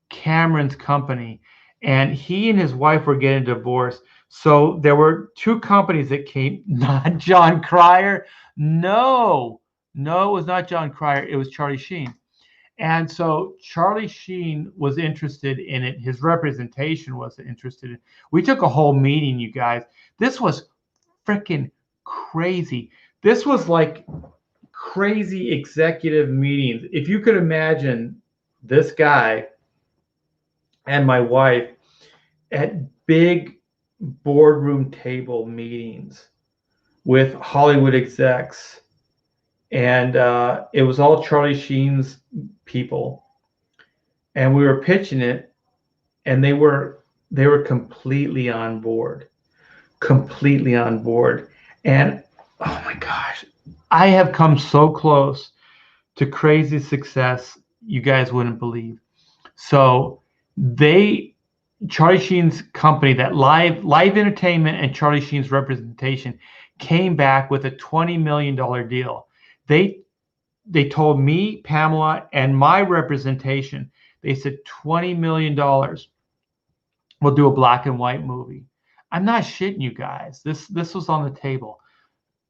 Cameron's company, and he and his wife were getting divorced. So there were two companies that came, not John Cryer. No, no, it was not John Cryer. It was Charlie Sheen. And so Charlie Sheen was interested in it. His representation was interested in it. We took a whole meeting, you guys. This was freaking crazy. This was like crazy executive meetings. If you could imagine this guy and my wife at big boardroom table meetings with Hollywood execs, and it was all Charlie Sheen's people, and we were pitching it, and they were completely on board, and oh my gosh, I have come so close to crazy success you guys wouldn't believe. So Charlie Sheen's company, that live entertainment and Charlie Sheen's representation, came back with a $20 million deal. They told me, Pamela, and my representation, they said $20 million, we'll do a Black and White movie. I'm not shitting you guys. This was on the table.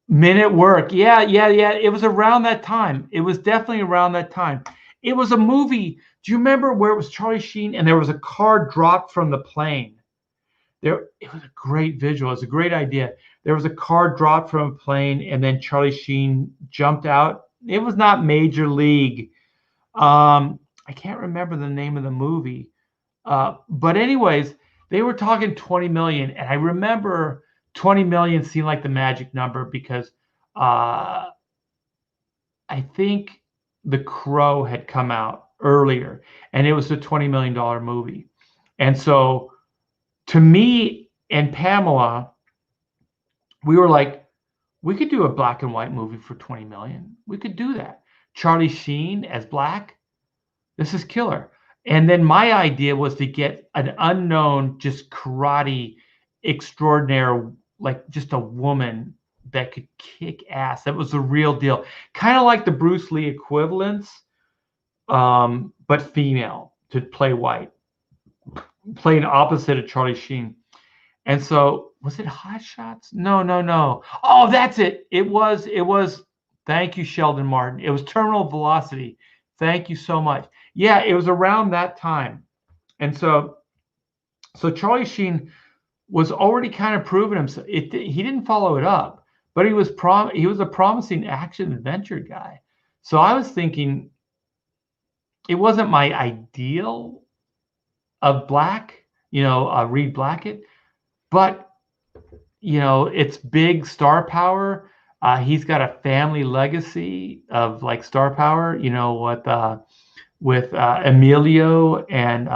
Men at Work. Yeah. It was around that time. It was definitely around that time. It was a movie. Do you remember where it was Charlie Sheen and there was a car dropped from the plane? It was a great visual. It was a great idea. There was a car dropped from a plane and then Charlie Sheen jumped out. It was not Major League. I can't remember the name of the movie. But anyways, they were talking 20 million, and I remember 20 million seemed like the magic number because I think The Crow had come out earlier, and it was a $20 million movie. And so to me and Pamela, we were like, we could do a Black and White movie for 20 million. We could do that. Charlie Sheen as Black, this is killer. And then my idea was to get an unknown, just karate extraordinaire, like just a woman that could kick ass. That was the real deal. Kind of like the Bruce Lee equivalents, but female to play White, playing opposite of Charlie Sheen. And so, was it Hot Shots? No. Oh, that's it. It was. Thank you, Sheldon Martin. It was Terminal Velocity. Thank you so much. Yeah, it was around that time. And so Charlie Sheen was already kind of proving himself. He didn't follow it up, but he was a promising action adventure guy. So I was thinking it wasn't my ideal of Black, Reed Blackett, but it's big star power. He's got a family legacy of like star power, with Emilio and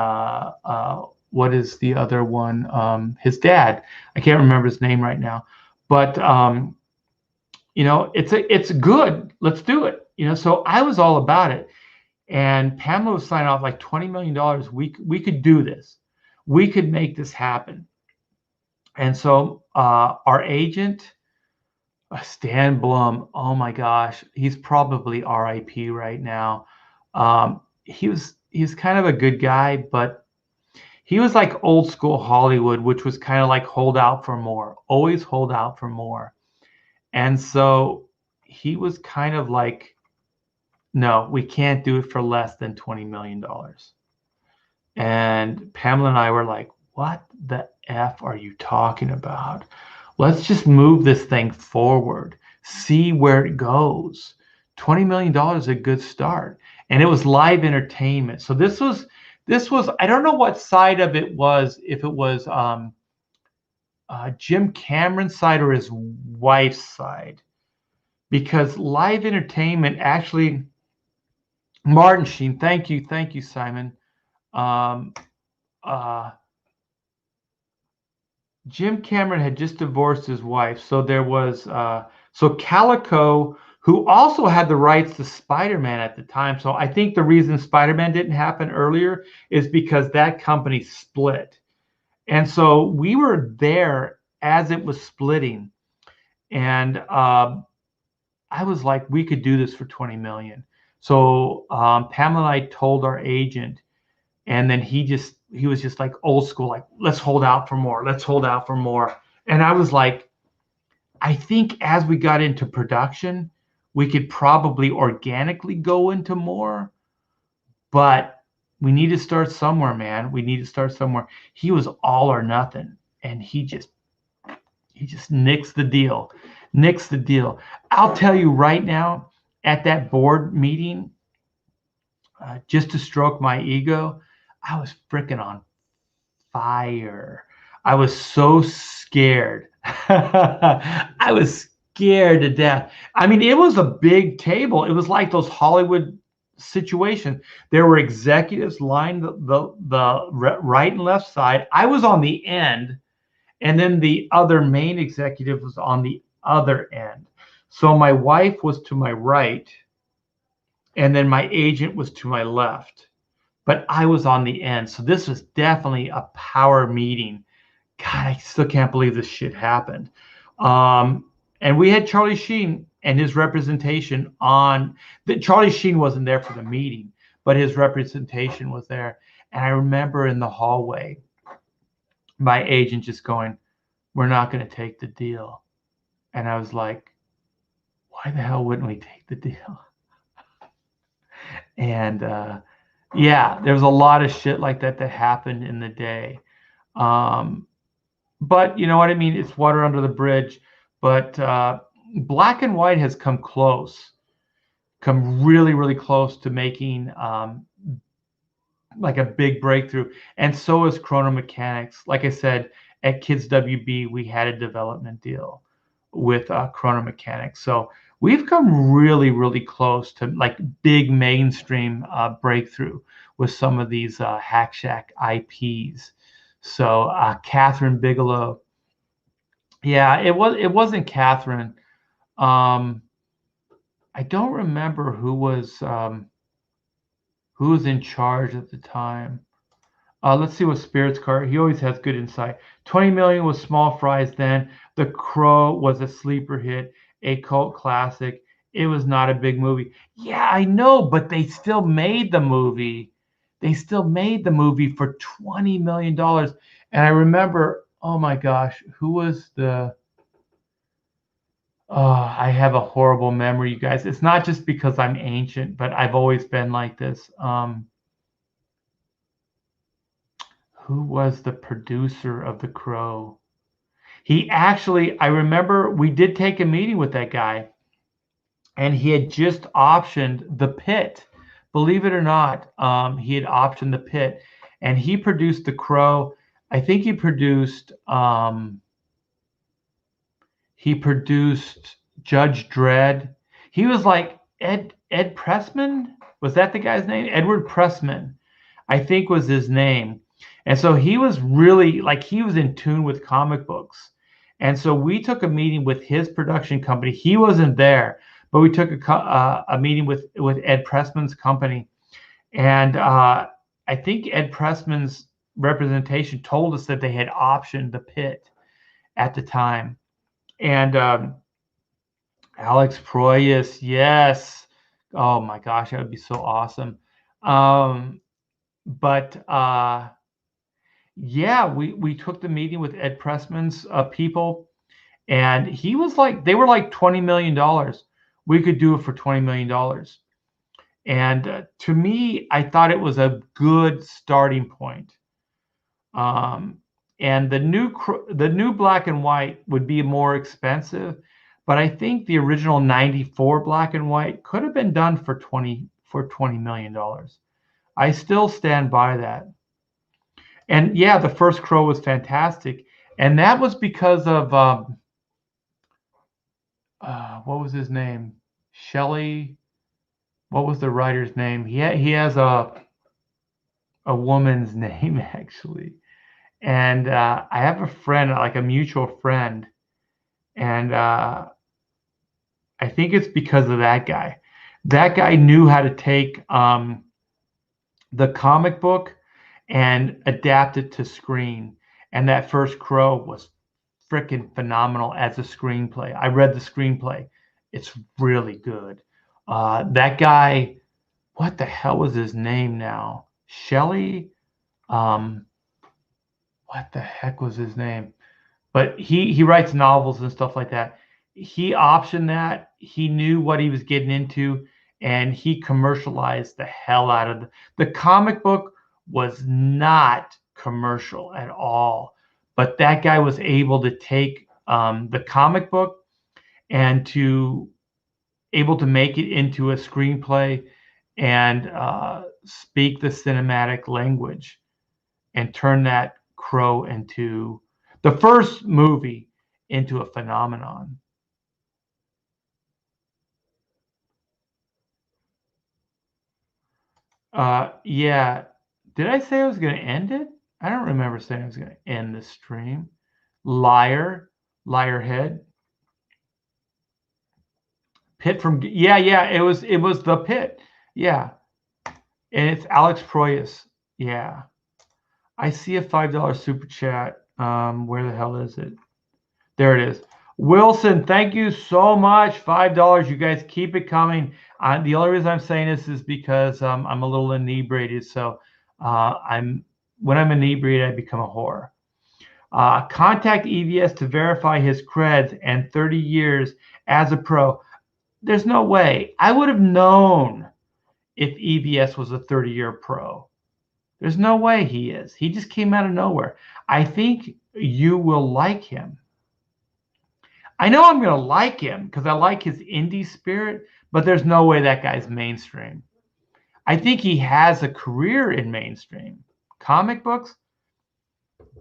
what is the other one? His dad. I can't remember his name right now, but it's good. Let's do it. So I was all about it, and Pamela was signing off like $20 million. We could do this. We could make this happen. And so our agent, Stan Blum, oh my gosh, he's probably RIP right now. He was kind of a good guy, but he was like old school Hollywood, which was kind of like hold out for more, always hold out for more. And so he was kind of like, no, we can't do it for less than $20 million. And Pamela and I were like, what the F are you talking about? Let's just move this thing forward, see where it goes. $20 million is a good start. And it was live entertainment. So this was, I don't know what side of it was, if it was Jim Cameron's side or his wife's side, because live entertainment actually, Martin Sheen, thank you, Simon. Jim Cameron had just divorced his wife, so there was so Calico, who also had the rights to Spider-Man at the time. So I think the reason Spider-Man didn't happen earlier is because that company split, and so we were there as it was splitting, and I was like, we could do this for 20 million. So Pamela and I told our agent, and then he was just like old school, like, let's hold out for more. Let's hold out for more. And I was like, I think as we got into production, we could probably organically go into more, but we need to start somewhere, man. We need to start somewhere. He was all or nothing, and he just nixed the deal. Nixed the deal. I'll tell you right now, at that board meeting, just to stroke my ego, I was freaking on fire. I was so scared. I was scared to death. I mean, it was a big table. It was like those Hollywood situations. There were executives lined the right and left side. I was on the end, and then the other main executive was on the other end. So my wife was to my right, and then my agent was to my left, but I was on the end. So this was definitely a power meeting. God, I still can't believe this shit happened. And we had Charlie Sheen and his representation on the Charlie Sheen wasn't there for the meeting, but his representation was there. And I remember in the hallway, my agent just going, we're not going to take the deal. And I was like, why the hell wouldn't we take the deal? And yeah, there's a lot of shit like that happened in the day. But you know what I mean? It's water under the bridge. But Black and White has come really, really close to making like a big breakthrough. And so is Chrono Mechanics. Like I said, at Kids WB, we had a development deal with Chrono Mechanics. So we've come really, really close to like big mainstream breakthrough with some of these Hack Shack IPs. So Catherine Bigelow, yeah, it wasn't Catherine. I don't remember who was in charge at the time. Let's see what Spirit's card. He always has good insight. 20 million was small fries then. The Crow was a sleeper hit, a cult classic. It was not a big movie. Yeah, I know, but they still made the movie. They still made the movie for $20 million. And I remember, oh my gosh, who was the... Oh, I have a horrible memory, you guys. It's not just because I'm ancient, but I've always been like this. Who was the producer of The Crow? He actually, I remember we did take a meeting with that guy, and he had just optioned The Pit. Believe it or not, he had optioned The Pit, and he produced The Crow. I think he produced Judge Dredd. He was like Ed Pressman. Was that the guy's name? Edward Pressman, I think was his name. And so he was really like, he was in tune with comic books. And so we took a meeting with his production company. He wasn't there, but we took a meeting with Ed Pressman's company. And I think Ed Pressman's representation told us that they had optioned The Pit at the time. And Alex Proyas, yes. Oh my gosh, that would be so awesome. But yeah, we took the meeting with Ed Pressman's people, and he was like, they were like $20 million. We could do it for $20 million. And to me, I thought it was a good starting point. And the new black and white would be more expensive, but I think the original 94 black and white could have been done for $20 million. I still stand by that. And yeah, the first Crow was fantastic, and that was because of what was his name? Shelley. What was the writer's name? He has a woman's name actually, and I have a friend, like a mutual friend, and I think it's because of that guy. That guy knew how to take the comic book and adapt it to screen, and that first Crow was freaking phenomenal as a screenplay. I read the screenplay. It's really good. That guy, what the hell was his name now? Shelley? What the heck was his name? But he writes novels and stuff like that. He optioned that. He knew what he was getting into, and he commercialized the hell out of the comic book was not commercial at all. But that guy was able to take the comic book and to able to make it into a screenplay and speak the cinematic language and turn that Crow into the first movie into a phenomenon. Yeah. Did I say I was going to end it? I don't remember saying I was going to end the stream. Liar, liar head. Pit from yeah. It was the Pit. Yeah, and it's Alex Proyas. Yeah, I see a $5 super chat. Where the hell is it? There it is. Wilson, thank you so much. $5. You guys keep it coming. The only reason I'm saying this is because I'm a little inebriated. So when I'm inebriated, I become a whore. Contact EVS to verify his creds and 30 years as a pro. There's no way. I would have known if EVS was a 30-year pro. There's no way he is. He just came out of nowhere. I think you will like him. I know I'm going to like him because I like his indie spirit, but there's no way that guy's mainstream. I think he has a career in mainstream comic books,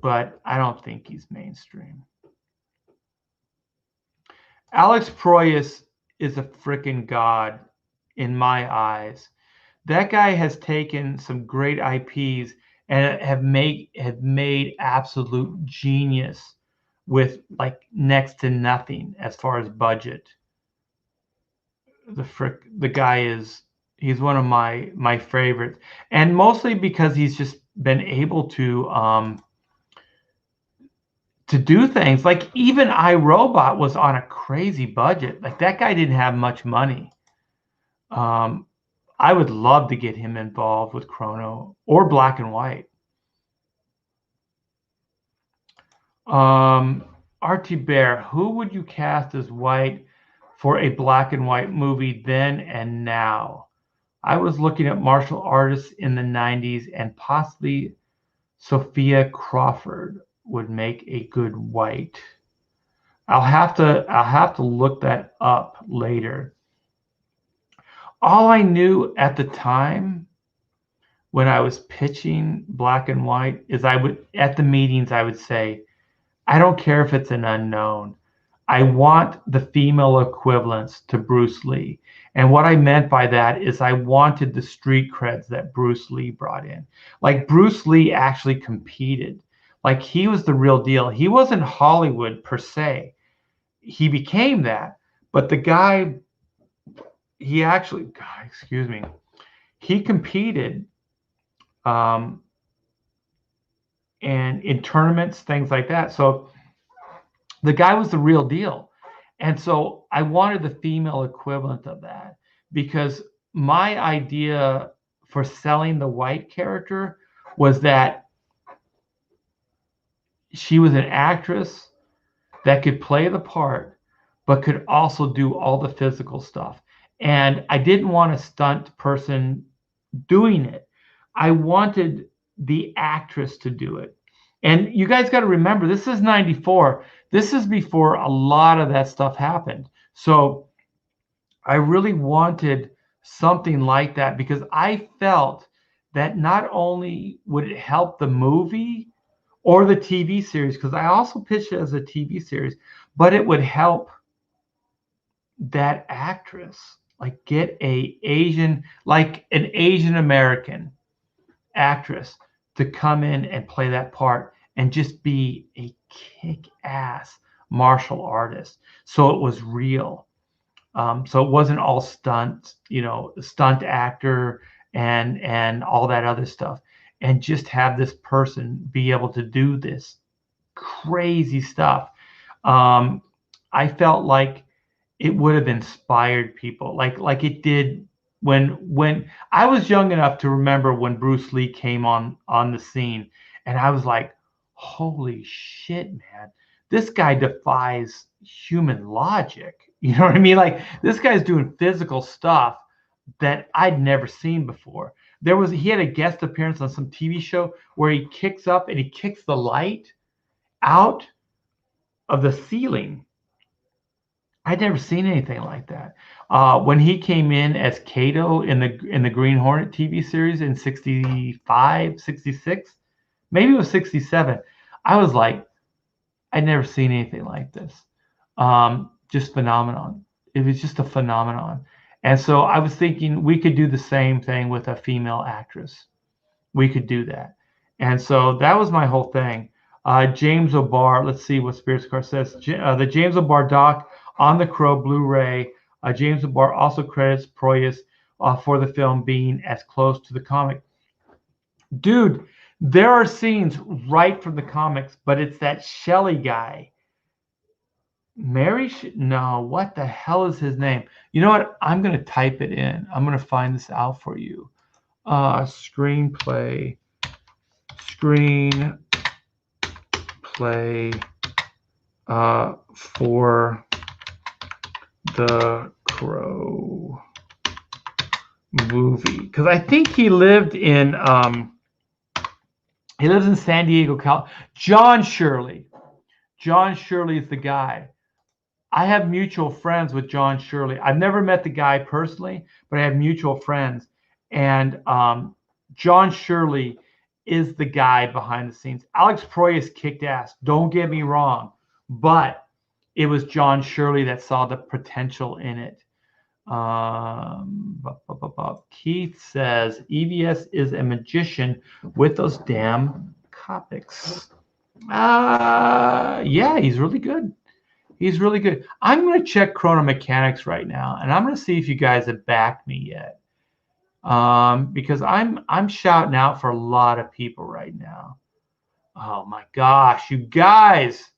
but I don't think he's mainstream. Alex Proyas is a freaking god in my eyes. That guy has taken some great IPs and have made absolute genius with like next to nothing as far as budget. The guy he's one of my favorites, and mostly because he's just been able to do things like even iRobot was on a crazy budget. Like that guy didn't have much money. I would love to get him involved with Chrono or Black and White. Artie Bear, who would you cast as White for a black and white movie then and now? I was looking at martial artists in the 90s, and possibly Sophia Crawford would make a good White. I'll have to look that up later. All I knew at the time when I was pitching Black and White is at the meetings I would say, I don't care if it's an unknown. I want the female equivalents to Bruce Lee. And what I meant by that is I wanted the street creds that Bruce Lee brought in. Like Bruce Lee actually competed. Like he was the real deal. He wasn't Hollywood per se. He became that. But the guy, he actually, excuse me, he competed and in tournaments, things like that. So the guy was the real deal. And so I wanted the female equivalent of that because my idea for selling the white character was that she was an actress that could play the part, but could also do all the physical stuff. And I didn't want a stunt person doing it. I wanted the actress to do it. And you guys got to remember, this is 94. This is before a lot of that stuff happened. So I really wanted something like that because I felt that not only would it help the movie or the TV series, because I also pitched it as a TV series, but it would help that actress, like get like an Asian American actress to come in and play that part and just be a kick-ass martial artist. So it was real. So it wasn't all stunt, stunt actor and all that other stuff. And just have this person be able to do this crazy stuff. I felt like it would have inspired people, like it did when I was young enough to remember when Bruce Lee came on the scene, and I was like, holy shit, man, this guy defies human logic. You know what I mean? Like, this guy's doing physical stuff that I'd never seen before. He had a guest appearance on some TV show where he kicks up and he kicks the light out of the ceiling. I'd never seen anything like that. When he came in as Kato in the Green Hornet TV series in 65, 66, maybe it was 67, I was like, I'd never seen anything like this. Just phenomenon. It was just a phenomenon. And so I was thinking we could do the same thing with a female actress. We could do that. And so that was my whole thing. James O'Barr, let's see what Spirits Car says. The James O'Barr doc on the Crow Blu-ray. James O'Barr also credits Proyas for the film being as close to the comic. Dude, there are scenes right from the comics, but it's that Shelley guy. No, what the hell is his name? You know what? I'm going to type it in. I'm going to find this out for you. Screenplay for the Crow movie, because I think he lived in San Diego, John Shirley. John Shirley is the guy. I have mutual friends with John Shirley. I've never met the guy personally, but I have mutual friends. And John Shirley is the guy behind the scenes. Alex Proyas kicked ass, don't get me wrong, but it was John Shirley that saw the potential in it. Keith says EVS is a magician with those damn copics. Yeah, he's really good. He's really good. I'm going to check Chrono Mechanics right now, and I'm going to see if you guys have backed me yet. Because I'm shouting out for a lot of people right now. Oh my gosh, you guys,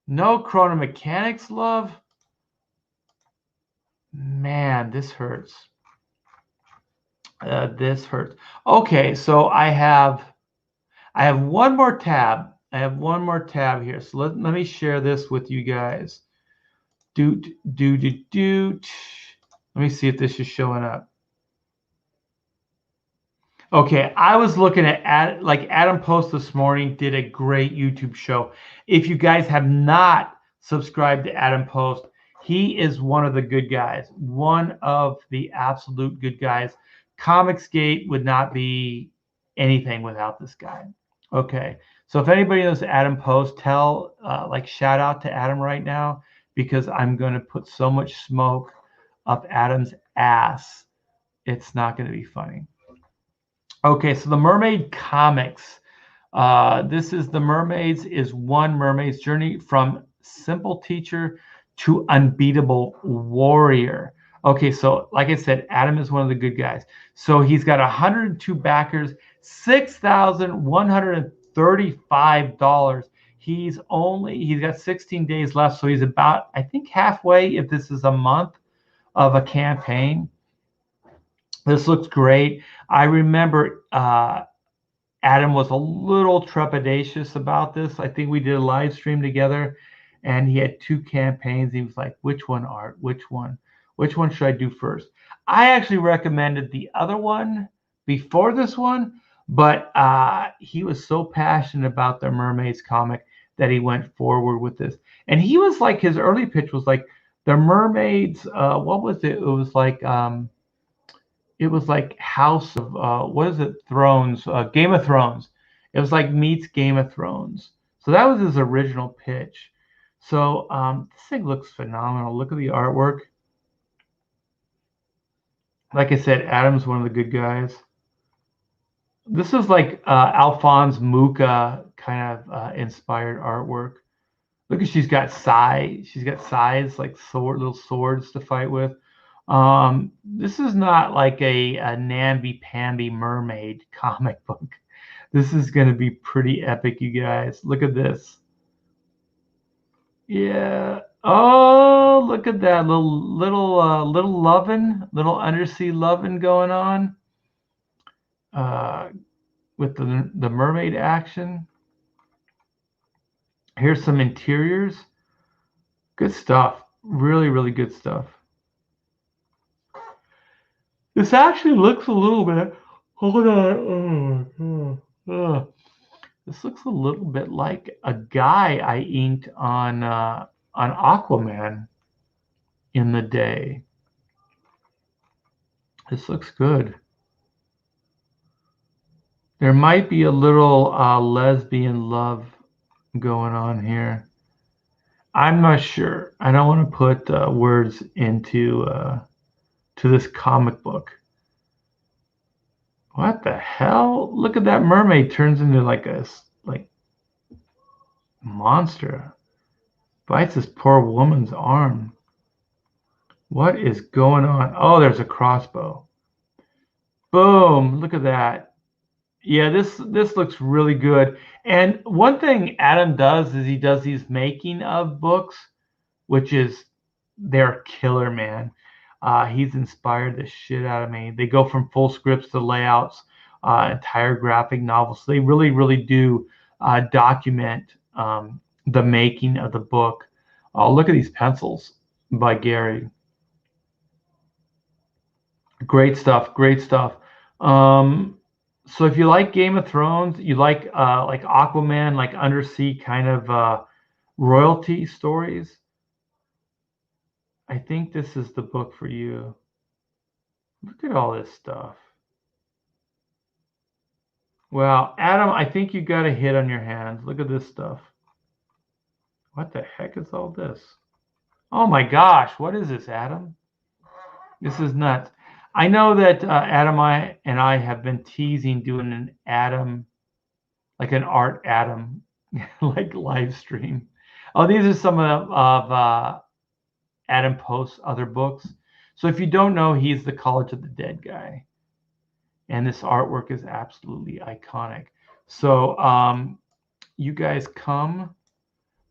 no Chrono Mechanics love? Man, this hurts. This hurts. Okay, so I have one more tab. I have one more tab here. So let me share this with you guys. Let me see if this is showing up. Okay, I was looking at like Adam Post this morning did a great YouTube show. If you guys have not subscribed to Adam Post, he is one of the good guys, one of the absolute good guys. Comicsgate would not be anything without this guy. Okay, so if anybody knows Adam Post, shout out to Adam right now, because I'm going to put so much smoke up Adam's ass. It's not going to be funny. Okay, so the Mermaid Comics. This is the Mermaids is one mermaid's journey from simple teacher to unbeatable warrior. Okay, so like I said, Adam is one of the good guys. So he's got 102 backers, $6,135. He's got 16 days left, so he's about, I think, halfway, if this is a month of a campaign. This looks great. I remember Adam was a little trepidatious about this. I think we did a live stream together, and he had two campaigns. He was like, which one, Art? Which one? Which one should I do first? I actually recommended the other one before this one, but he was so passionate about the Mermaids comic that he went forward with this. And he was like, his early pitch was like, the Mermaids, what was it? It was like House of what is it? Thrones, Game of Thrones. It was like meets Game of Thrones. So that was his original pitch. So this thing looks phenomenal. Look at the artwork. Like I said, Adam's one of the good guys. This is like Alphonse Mucha kind of inspired artwork. Look at she's got scythes. She's got scythes like little swords to fight with. This is not like a namby-pamby mermaid comic book. This is going to be pretty epic, you guys. Look at this. Yeah. Oh, look at that little lovin', little undersea lovin' going on with the mermaid action. Here's some interiors. Good stuff. Really, really good stuff. This actually looks a little bit. Hold on. This looks a little bit like a guy I inked on Aquaman in the day. This looks good. There might be a little lesbian love going on here. I'm not sure. I don't want to put words into to this comic book. What the hell? Look at that mermaid turns into like a monster. Bites this poor woman's arm. What is going on? Oh, there's a crossbow. Boom! Look at that. Yeah, this looks really good. And one thing Adam does is he does these making of books, which is they're killer, man. He's inspired the shit out of me. They go from full scripts to layouts, entire graphic novels. So they really, really do document the making of the book. Oh, look at these pencils by Gary. Great stuff. Great stuff. So if you like Game of Thrones, you like Aquaman, like undersea kind of royalty stories, I think this is the book for you. Look at all this stuff. Well, Adam, I think you got a hit on your hands. Look at this stuff. What the heck is all this? Oh my gosh, what is this, Adam? This is nuts. I know that Adam and I have been teasing doing an Adam, like an art Adam, like live stream. Oh, these are some of Adam Post's other books. So if you don't know, he's the College of the Dead guy. And this artwork is absolutely iconic. So you guys come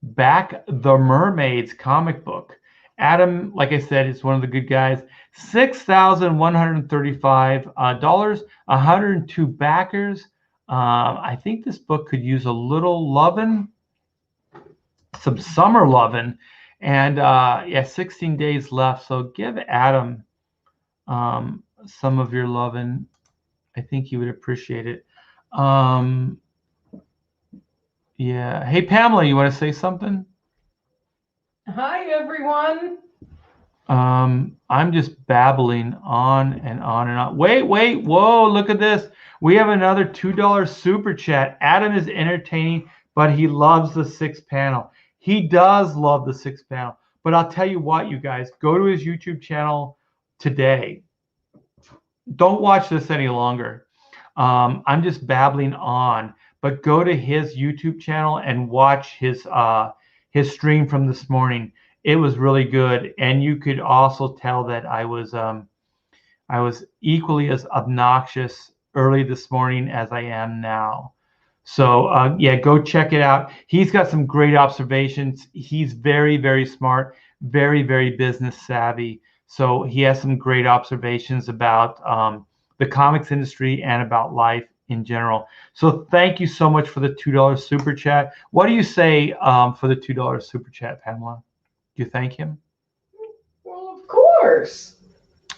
back the Mermaids comic book. Adam, like I said, is one of the good guys. $6,135, 102 backers. I think this book could use a little loving, some summer loving. And yeah, 16 days left. So give Adam some of your loving. I think he would appreciate it. Yeah. Hey, Pamela, you want to say something?
Hi, everyone.
I'm just babbling on and on and on. Wait. Whoa, look at this. We have another $2 super chat. Adam is entertaining, but he loves the sixth panel. He does love the sixth panel. But I'll tell you what, you guys, go to his YouTube channel today. Don't watch this any longer. I'm just babbling on, but go to his YouTube channel and watch his stream from this morning. It was really good, and you could also tell that I was equally as obnoxious early this morning as I am now. So yeah, go check it out. He's got some great observations. He's very, very smart, very, very business savvy. So he has some great observations about the comics industry and about life in general. So thank you so much for the $2 super chat. What do you say for the $2 super chat, Pamela? Do you thank him?
Well, of course.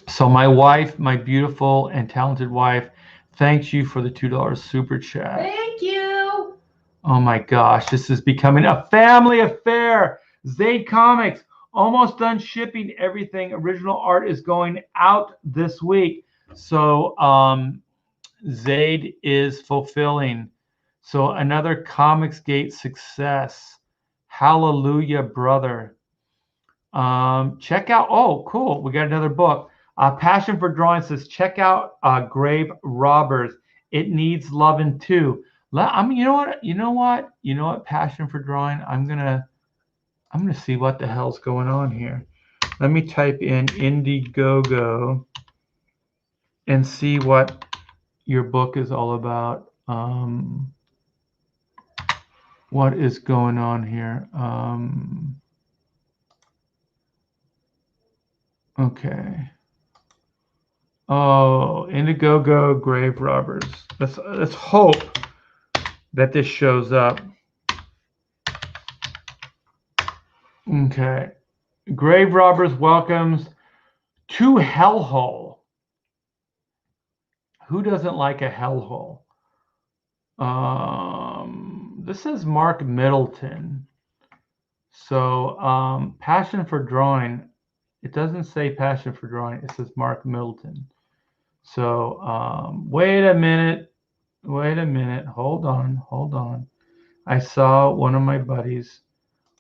So my wife, my beautiful and talented wife, thanks you for the $2 super chat.
Thank you.
Oh my gosh, this is becoming a family affair. Zaid Comics, almost done shipping everything. Original art is going out this week. So Zaid is fulfilling. So another Comicsgate success. Hallelujah, brother. Check out, oh, cool. We got another book. Passion for Drawing says, check out Grave Robbers. It needs loving too. You know what? Passion for Drawing. I'm gonna see what the hell's going on here. Let me type in Indiegogo and see what your book is all about. What is going on here? Okay. Oh, Indiegogo Grave Robbers. Let's hope that this shows up. Okay. Grave Robbers welcomes to Hellhole. Who doesn't like a hellhole? This is Mark Middleton. So Passion for Drawing. It doesn't say Passion for Drawing. It says Mark Middleton. So wait a minute. Hold on. I saw one of my buddies.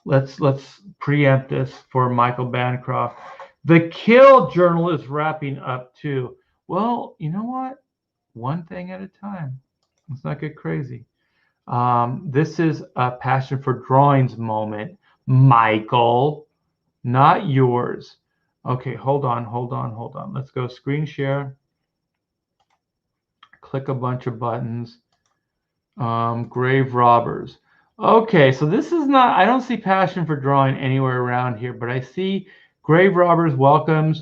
Let's preempt this for Michael Bancroft. The Kill Journal is wrapping up too. Well, you know what? One thing at a time. Let's not get crazy. This is a Passion for Drawings moment, Michael, not yours. Okay, hold on. Let's go screen share. Click a bunch of buttons. Grave Robbers. Okay, so this is not, I don't see Passion for Drawing anywhere around here, but I see Grave Robbers welcome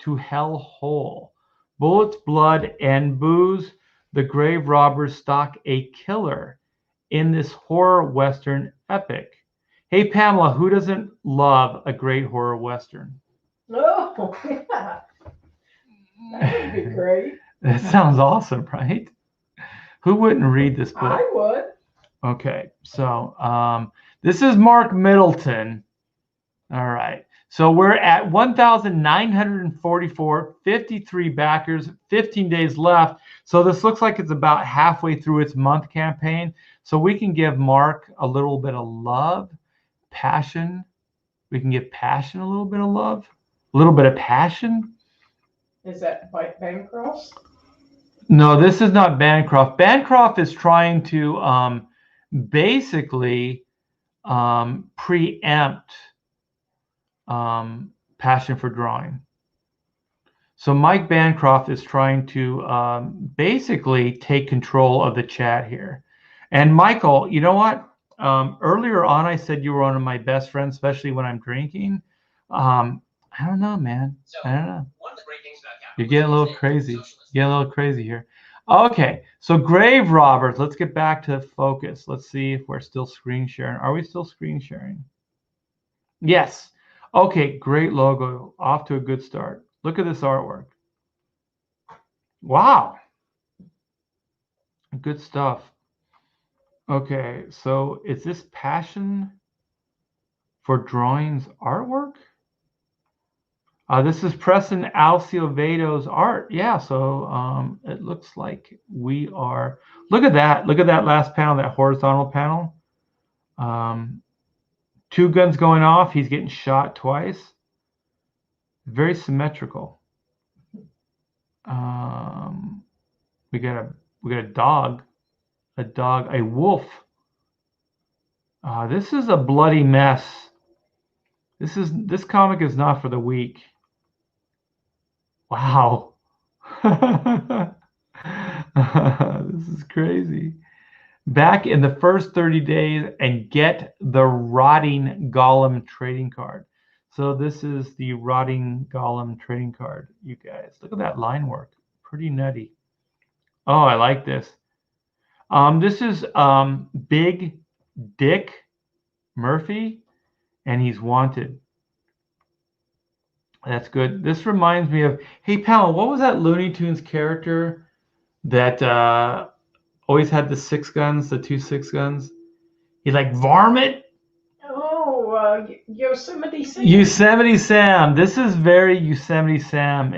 to Hell Hole. Bullets, blood, and booze. The Grave Robbers stalk a killer in this horror Western epic. Hey, Pamela, who doesn't love a great horror Western?
Oh, yeah. That would be great.
That sounds awesome, right? Who wouldn't read this book?
I would.
Okay, so this is Mark Middleton. All right, so we're at 1,944, 53 backers, 15 days left. So this looks like it's about halfway through its month campaign. So we can give Mark a little bit of love, passion. We can give passion a little bit of love, a little bit of passion.
Is that by Bancroft?
No, this is not Bancroft. Bancroft is trying to basically preempt Passion for Drawing. So Mike Bancroft is trying to basically take control of the chat here. And Michael, you know what? Earlier on, I said you were one of my best friends, especially when I'm drinking. I don't know, man. I don't know. You're getting a little crazy. Getting a little crazy here. Okay, so Grave Robbers. Let's get back to focus. Let's see if we're still screen sharing. Are we still screen sharing? Yes. Okay, great logo. Off to a good start. Look at this artwork. Wow. Good stuff. Okay, so is this Passion for Drawings artwork? This is Preston Alciovado's art. Yeah, so it looks like we are. Look at that. Look at that last panel, that horizontal panel. Two guns going off. He's getting shot twice. Very symmetrical. We got a dog, a wolf. This is a bloody mess. This comic is not for the weak. Wow. This is crazy. Back in the first 30 days and get the Rotting Golem trading card. So this is the Rotting Golem trading card, you guys. Look at that line work. Pretty nutty. Oh, I like this. This is Big Dick Murphy, and he's wanted. That's good. This reminds me of, hey, Pal, what was that Looney Tunes character that always had the 6 guns, the 2 6 guns? He like Varmint?
Oh, Yosemite Sam.
Yosemite Sam. This is very Yosemite Sam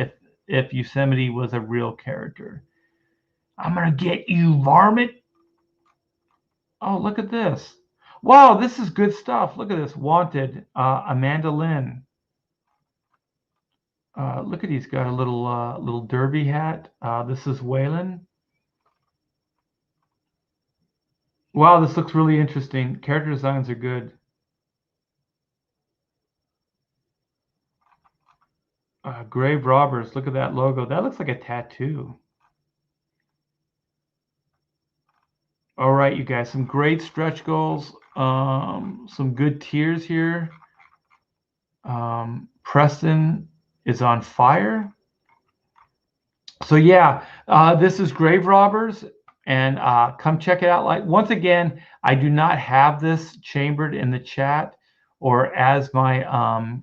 if Yosemite was a real character. I'm going to get you, Varmint. Oh, look at this. Wow, this is good stuff. Look at this. Wanted, Amanda Lynn. Look at he's got a little derby hat. This is Waylon. Wow, this looks really interesting. Character designs are good. Grave Robbers. Look at that logo. That looks like a tattoo. All right, you guys. Some great stretch goals. Some good tiers here. Preston is on fire. So yeah, this is Grave Robbers, and come check it out. Like, once again, I do not have this chambered in the chat or as my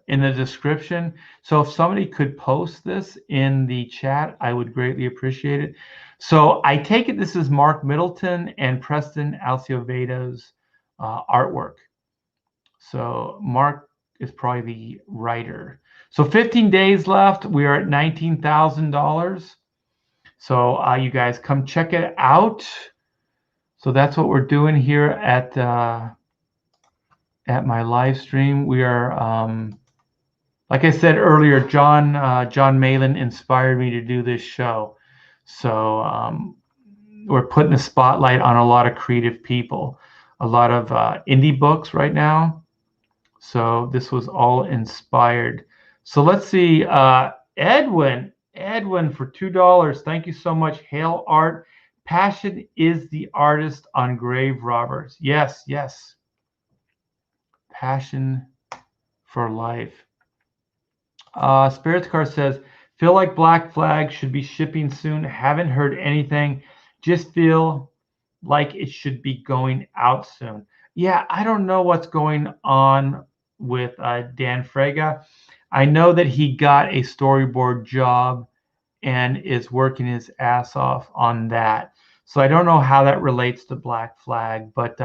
in the description. So if somebody could post this in the chat, I would greatly appreciate it. So I take it this is Mark Middleton and Preston Alciovedo's artwork. So Mark is probably the writer. So 15 days left. We are at $19,000. So you guys come check it out. So that's what we're doing here at my live stream. We are, like I said earlier, John Malin inspired me to do this show. So we're putting the spotlight on a lot of creative people, a lot of indie books right now. So this was all inspired. So let's see, Edwin for $2. Thank you so much. Hail Art. Passion is the artist on Grave Robbers. Yes, yes. Passion for life. Spirits Car says, feel like Black Flag should be shipping soon. Haven't heard anything. Just feel like it should be going out soon. Yeah, I don't know what's going on with Dan Frega. I know that he got a storyboard job and is working his ass off on that. So I don't know how that relates to Black Flag, but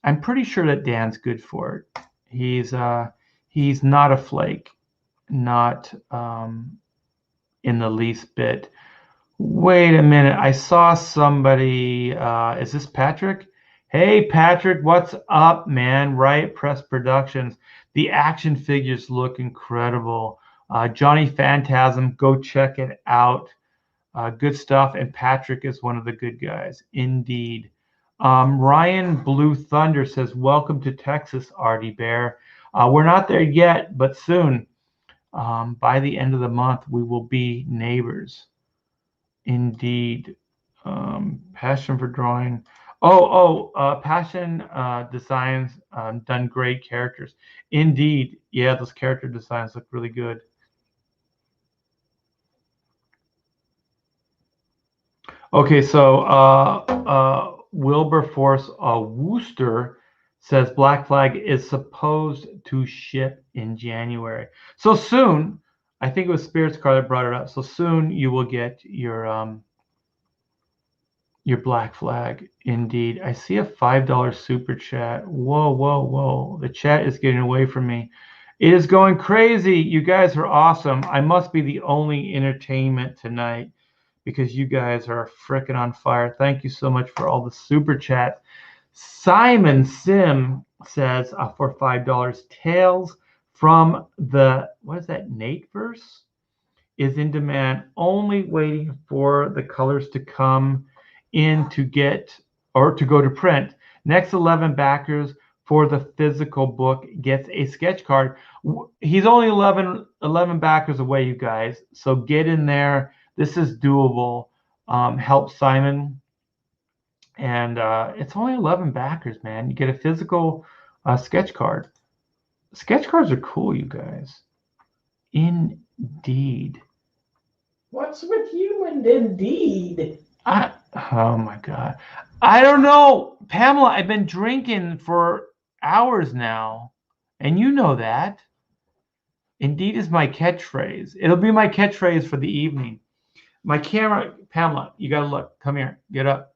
I'm pretty sure that Dan's good for it. He's not a flake, not in the least bit. Wait a minute, I saw somebody. Is this Patrick? Hey, Patrick, what's up, man? Riot Press Productions. The action figures look incredible. Johnny Phantasm, go check it out. Good stuff. And Patrick is one of the good guys, indeed. Ryan Blue Thunder says, welcome to Texas, Artie Bear. We're not there yet, but soon. By the end of the month, we will be neighbors. Indeed. Passion for drawing. Passion Designs done great characters. Indeed. Yeah, those character designs look really good. Okay, so Wilberforce Wooster says Black Flag is supposed to ship in January. So soon, I think it was Spirits Car that brought it up. So soon you will get your Black Flag. Indeed. I see a $5 super chat. Whoa, whoa, whoa. The chat is getting away from me. It is going crazy. You guys are awesome. I must be the only entertainment tonight because you guys are frickin' on fire. Thank you so much for all the super chats. Simon Sim says for $5, Tales from the, what is that, Nateverse? Is in demand, only waiting for the colors to come in to get or to go to print. Next 11 backers for the physical book gets a sketch card. He's only 11 backers away, you guys. So get in there. This is doable. Help Simon. And it's only 11 backers, man. You get a physical Sketch card. Sketch cards are cool, you guys. Indeed.
What's with you and indeed?
Oh my God. I don't know. Pamela, I've been drinking for hours now. And you know that. Indeed is my catchphrase. It'll be my catchphrase for the evening. My camera, Pamela, you got to look. Come here. Get up.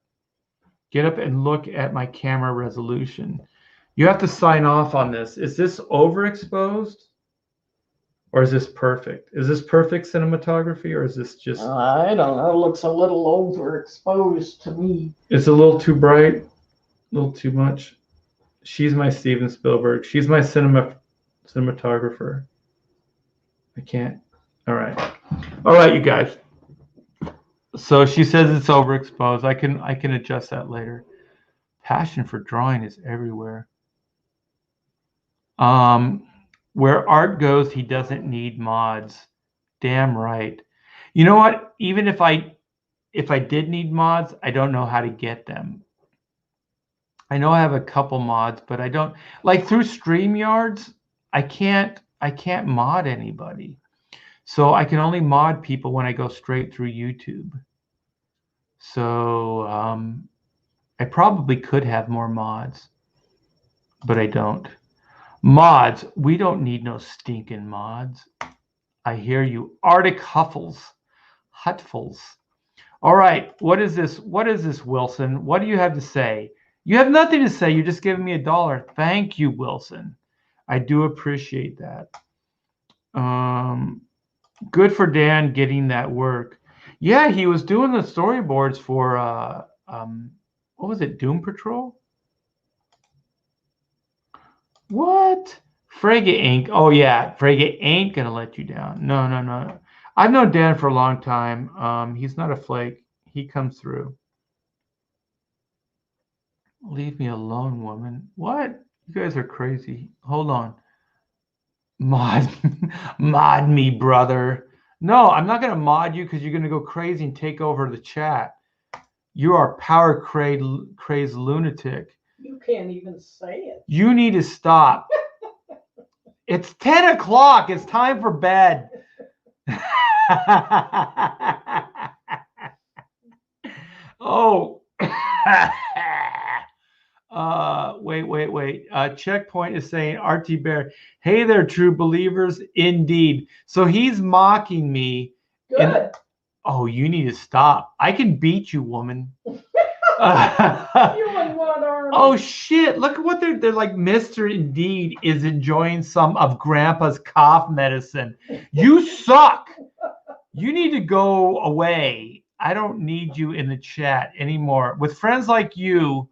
Get up and look at my camera resolution. You have to sign off on this. Is this overexposed? Or is this perfect? Is this perfect cinematography, or is this just...
I don't know. It looks a little overexposed to me.
It's a little too bright, a little too much. She's my Steven Spielberg. She's my cinematographer. I can't. All right, you guys. So she says it's overexposed. I can adjust that later. Passion for drawing is everywhere. Where art goes, he doesn't need mods. Damn right. You know what? Even if I did need mods, I don't know how to get them. I know I have a couple mods, but I don't, like, through StreamYards, I can't mod anybody. So I can only mod people when I go straight through YouTube. So I probably could have more mods, but I don't. Mods, we don't need no stinking mods. I hear you. Arctic Hutfuls. All right, what is this? What is this, Wilson? What do you have to say? You have nothing to say. You're just giving me $1. Thank you, Wilson. I do appreciate that. Good for Dan getting that work. Yeah, he was doing the storyboards for what was it, Doom Patrol? What? Frege Inc. Oh yeah, Frege ain't gonna let you down. No. I've known Dan for a long time. He's not a flake. He comes through. Leave me alone, woman. What? You guys are crazy. Hold on. Mod me, brother. No, I'm not gonna mod you because you're gonna go crazy and take over the chat. You are power crazed lunatic.
You can't even say it.
You need to stop. It's 10 o'clock. It's time for bed. Oh. Wait. Checkpoint is saying, RT Bear, hey there, true believers. Indeed. So he's mocking me.
Good.
Oh, you need to stop. I can beat you, woman.
You and one arm.
Oh shit! Look at what they're like. Mr. Indeed is enjoying some of Grandpa's cough medicine. You suck. You need to go away. I don't need you in the chat anymore. With friends like you,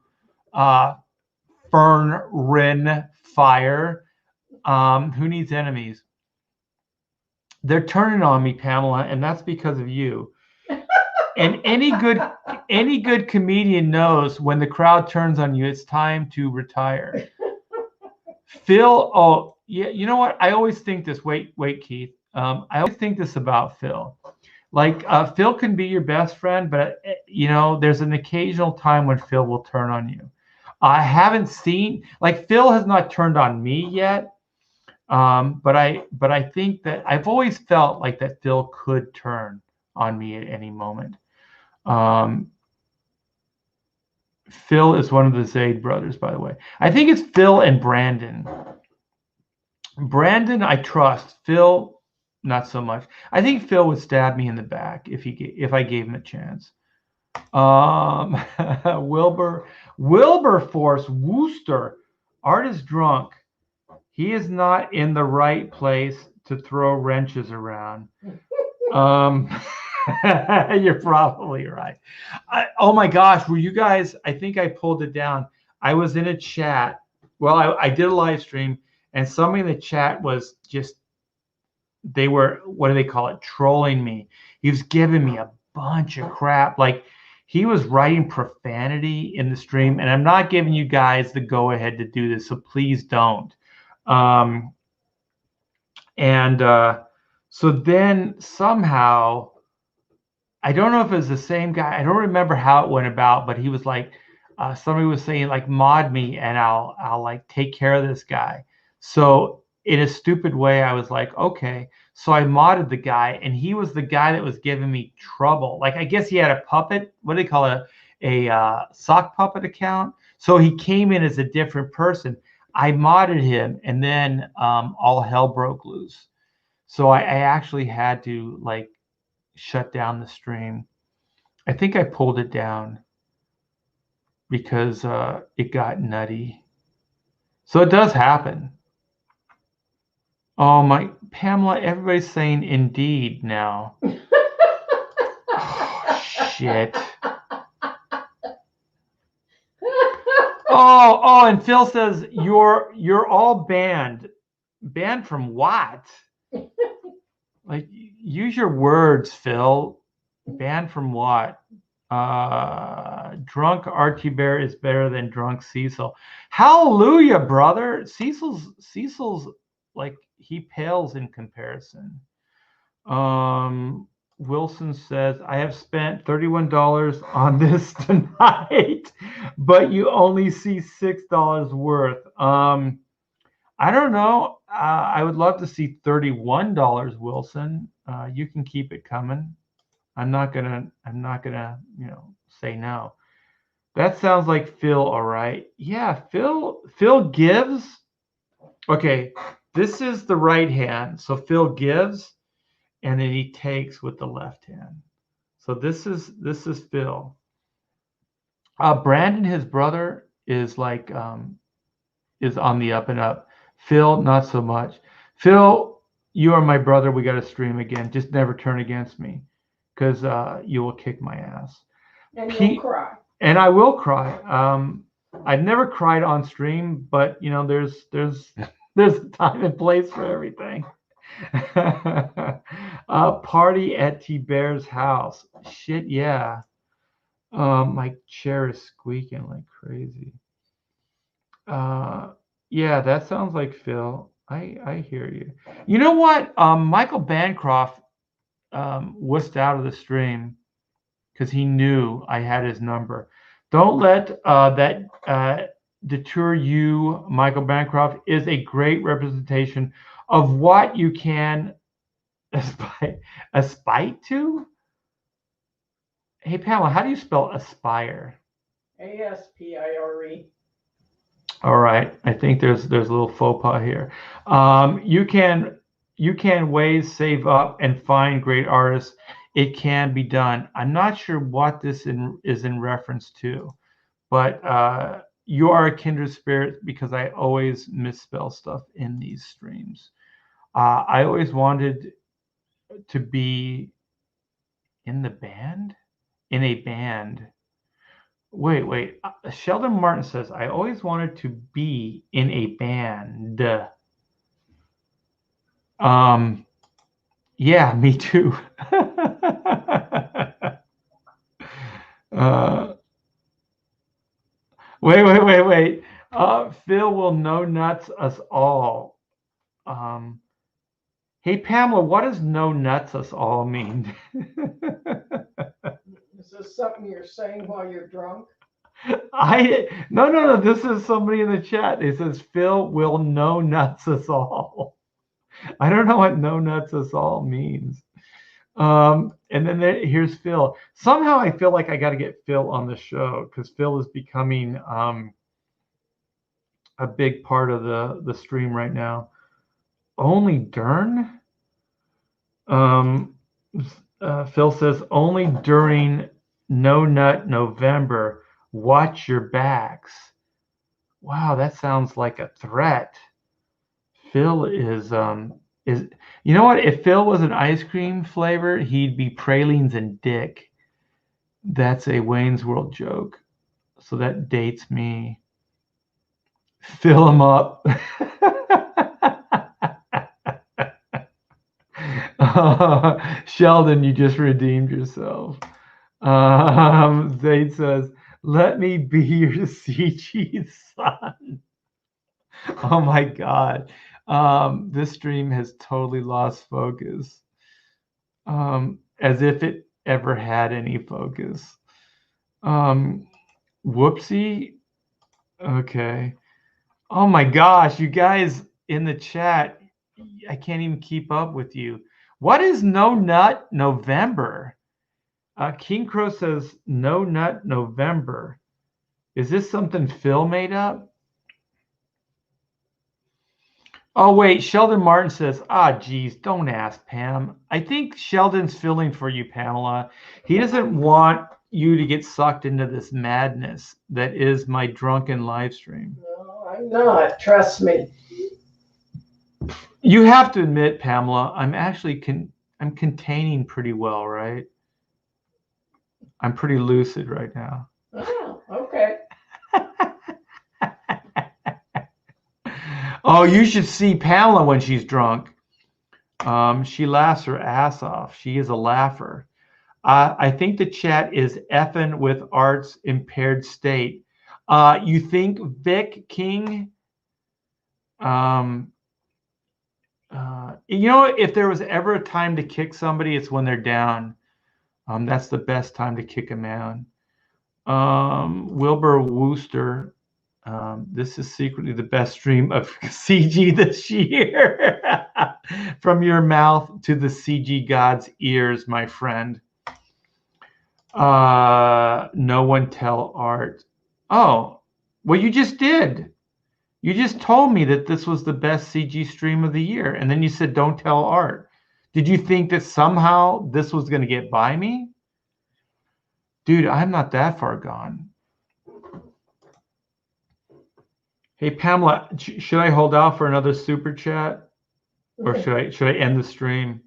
Fern Rin Fire, who needs enemies? They're turning on me, Pamela, and that's because of you. And any good comedian knows when the crowd turns on you, it's time to retire. Phil, oh yeah, you know what? I always think this. Wait, Keith. I always think this about Phil. Like Phil can be your best friend, but there's an occasional time when Phil will turn on you. I haven't seen, like, Phil has not turned on me yet. But I think that I've always felt like that Phil could turn on me at any moment. Phil is one of the Zaid brothers, by the way. I think it's Phil and Brandon. Brandon, I trust. Phil, not so much. I think Phil would stab me in the back if I gave him a chance. Wilberforce Wooster, art is drunk. He is not in the right place to throw wrenches around. You're probably right. Oh my gosh, were you guys? I think I pulled it down. I was in a chat. Well, I did a live stream, and somebody in the chat was just, they were, what do they call it, trolling me. He was giving me a bunch of crap. Like, he was writing profanity in the stream, and I'm not giving you guys the go ahead to do this, so please don't. So then somehow, I don't know if it was the same guy. I don't remember how it went about, but he was like, somebody was saying like mod me and I'll like take care of this guy. So in a stupid way, I was like, okay. So I modded the guy, and he was the guy that was giving me trouble. Like I guess he had a puppet. What do they call it? A sock puppet account. So he came in as a different person. I modded him, and then all hell broke loose. So I actually had to like shut down the stream. I think I pulled it down because it got nutty. So it does happen. Oh my, Pamela, everybody's saying indeed now. Oh, shit. Oh, and Phil says you're all banned. Banned from what? Like, use your words, Phil. Banned from what? Drunk Archie Bear is better than drunk Cecil. Hallelujah, brother. Cecil's like, he pales in comparison. Wilson says, I have spent $31 on this tonight, but you only see $6 worth. I don't know. I would love to see $31, Wilson. You can keep it coming. I'm not gonna, say no. That sounds like Phil, all right. Yeah, Phil gives. Okay, this is the right hand. So Phil gives, and then he takes with the left hand. So this is Phil. Brandon, his brother, is like is on the up and up. Phil, not so much. Phil, you are my brother. We got to stream again. Just never turn against me, because you will kick my ass.
And you'll cry.
And I will cry. I've never cried on stream, but there's a time and place for everything. Party at T Bear's house. Shit, yeah. My chair is squeaking like crazy. Yeah, that sounds like Phil. I hear you. You know what? Michael Bancroft wussed out of the stream because he knew I had his number. Don't let that deter you. Michael Bancroft is a great representation of what you can aspire to. Hey, Pamela, how do you spell aspire?
ASPIRE.
All right, I think there's a little faux pas here. You can ways save up and find great artists. It can be done. I'm not sure what this is in reference to, but you are a kindred spirit because I always misspell stuff in these streams. I always wanted to be in a band. Wait. Sheldon Martin says, I always wanted to be in a band. Yeah, me too. Wait. Phil will no nuts us all. Hey, Pamela, what does no nuts us all mean?
Is this something you're saying while you're drunk?
No. This is somebody in the chat. It says Phil will no nuts us all. I don't know what no nuts us all means. And then here's Phil. Somehow I feel like I got to get Phil on the show because Phil is becoming a big part of the stream right now. Only Dern? Phil says only during No Nut November. Watch your backs. Wow, that sounds like a threat. Phil is you know what? If Phil was an ice cream flavor, he'd be pralines and dick. That's a Wayne's World joke. So that dates me. Fill him up. Sheldon, you just redeemed yourself. Zaid says, let me be your CG son. Oh my God. This stream has totally lost focus. As if it ever had any focus. Whoopsie. Okay. Oh my gosh, you guys in the chat, I can't even keep up with you. What is No Nut November? King Crow says No Nut November. Is this something Phil made up? Oh, wait. Sheldon Martin says, geez, don't ask, Pam. I think Sheldon's feeling for you, Pamela. He doesn't want you to get sucked into this madness that is my drunken live stream.
No, I'm not. Trust me.
You have to admit, Pamela, I'm actually I'm containing pretty well, right? I'm pretty lucid right now.
Oh, okay.
Oh, you should see Pamela when she's drunk. She laughs her ass off. She is a laugher. I think the chat is effing with Art's impaired state. You think Vic King? If there was ever a time to kick somebody, it's when they're down. That's the best time to kick a man. Wilbur Wooster. This is secretly the best stream of CG this year. From your mouth to the CG god's ears, my friend. No one tell Art. Oh, well, you just did. You just told me that this was the best CG stream of the year, and then you said don't tell Art. Did you think that somehow this was going to get by me? Dude, I'm not that far gone. Hey, Pamela, should I hold out for another super chat? Or should I end the stream?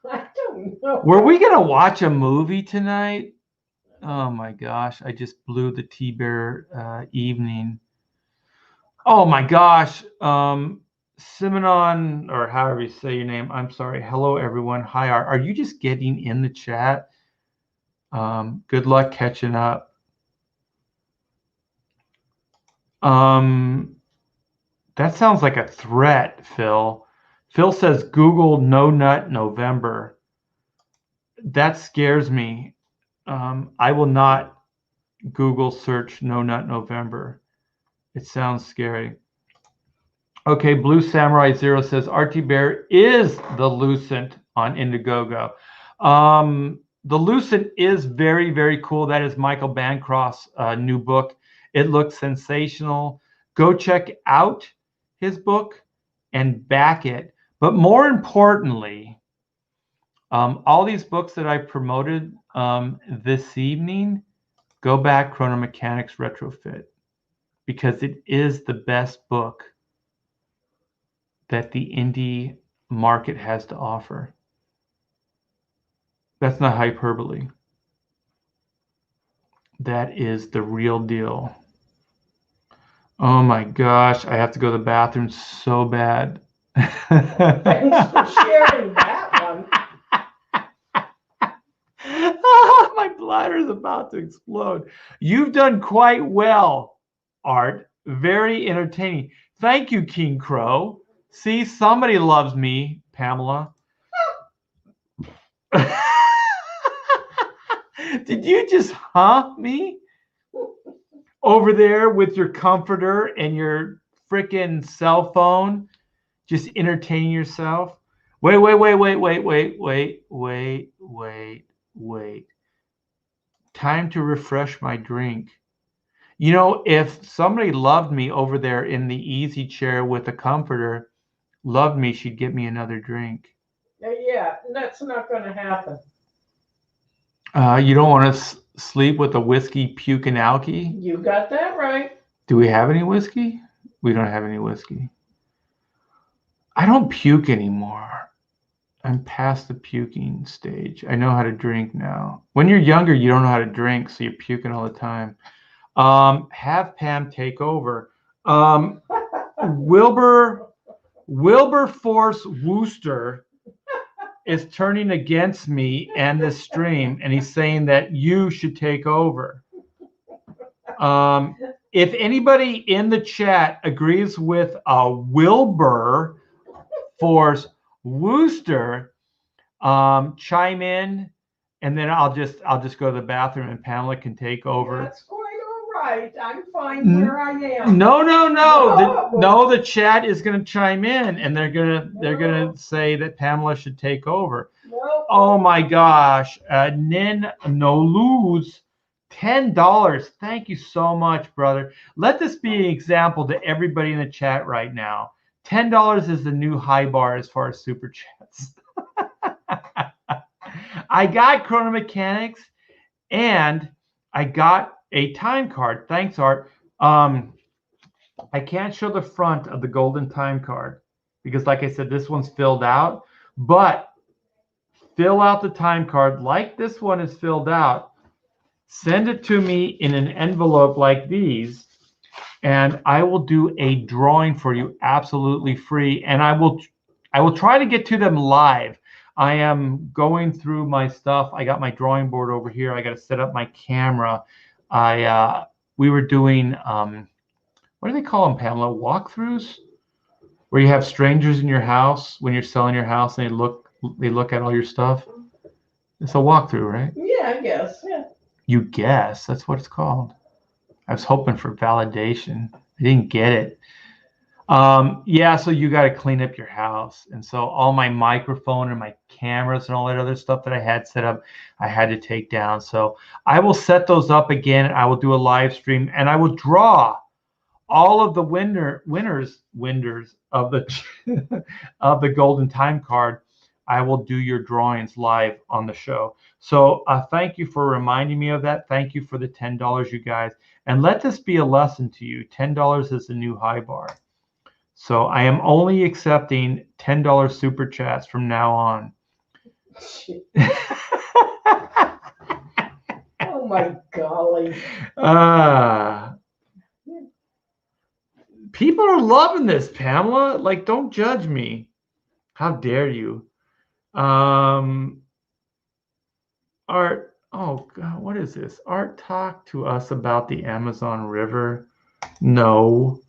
I don't know.
Were we going to watch a movie tonight? Oh, my gosh. I just blew the T-Bear evening. Oh, my gosh. Simonon, or however you say your name. I'm sorry. Hello, everyone. Hi, are you just getting in the chat? Good luck catching up. That sounds like a threat, Phil. Phil says Google No Nut November. That scares me. I will not Google search No Nut November. It sounds scary. Okay, Blue Samurai Zero says RT Bear is the Lucent on Indiegogo. The Lucent is very, very cool. That is Michael Bancroft's new book. It looks sensational. Go check out his book and back it. But more importantly, all these books that I promoted this evening, go back Chrono Mechanics Retrofit, because it is the best book that the indie market has to offer. That's not hyperbole. That is the real deal. Oh my gosh, I have to go to the bathroom so bad.
Thanks for sharing that one.
My bladder is about to explode. You've done quite well, Art. Very entertaining. Thank you, King Crow. See, somebody loves me, Pamela. Did you just me? Over there with your comforter and your freaking cell phone, just entertaining yourself? Wait. Time to refresh my drink. You know, if somebody loved me over there in the easy chair with a comforter, loved me, she'd get me another drink.
Yeah, that's not going to happen.
You don't want to sleep with a whiskey puking alky?
You got that right.
Do we have any whiskey? We don't have any whiskey. I don't puke anymore. I'm past the puking stage. I know how to drink now. When you're younger, you don't know how to drink, so you're puking all the time. Have Pam take over. Wilbur Force Wooster is turning against me and the stream, and he's saying that you should take over. If anybody in the chat agrees with Wilbur Force Wooster, chime in, and then I'll just go to the bathroom and Pamela can take over.
That's quite all right. I'm fine where I am.
No.
No.
The chat is going to chime in, and they're gonna say that Pamela should take over.
No.
Oh my gosh, Nin No Lose, $10. Thank you so much, brother. Let this be an example to everybody in the chat right now. $10 is the new high bar as far as super chats. I got Chrono Mechanics, and I got a time card. Thanks, Art. I can't show the front of the golden time card because, like I said, this one's filled out. But fill out the time card like this one is filled out. Send it to me in an envelope like these, and I will do a drawing for you absolutely free. And I will try to get to them live. I am going through my stuff. I got my drawing board over here. I got to set up my camera. We were doing what do they call them, Pamela? Walkthroughs, where you have strangers in your house when you're selling your house, and they look at all your stuff. It's a walkthrough, right?
Yeah, I guess. Yeah.
You guess that's what it's called. I was hoping for validation. I didn't get it. Yeah, so you got to clean up your house. And so all my microphone and my cameras and all that other stuff that I had set up, I had to take down. So I will set those up again. I will do a live stream, and I will draw all of the winners of the of the golden time card. I will do your drawings live on the show. So thank you for reminding me of that. Thank you for the $10, you guys. And let this be a lesson to you. $10 is the new high bar. So I am only accepting $10 super chats from now on.
Oh my golly.
People are loving this, Pamela. Like, don't judge me. How dare you? Art, oh God, what is this? Art, talk to us about the Amazon River. No.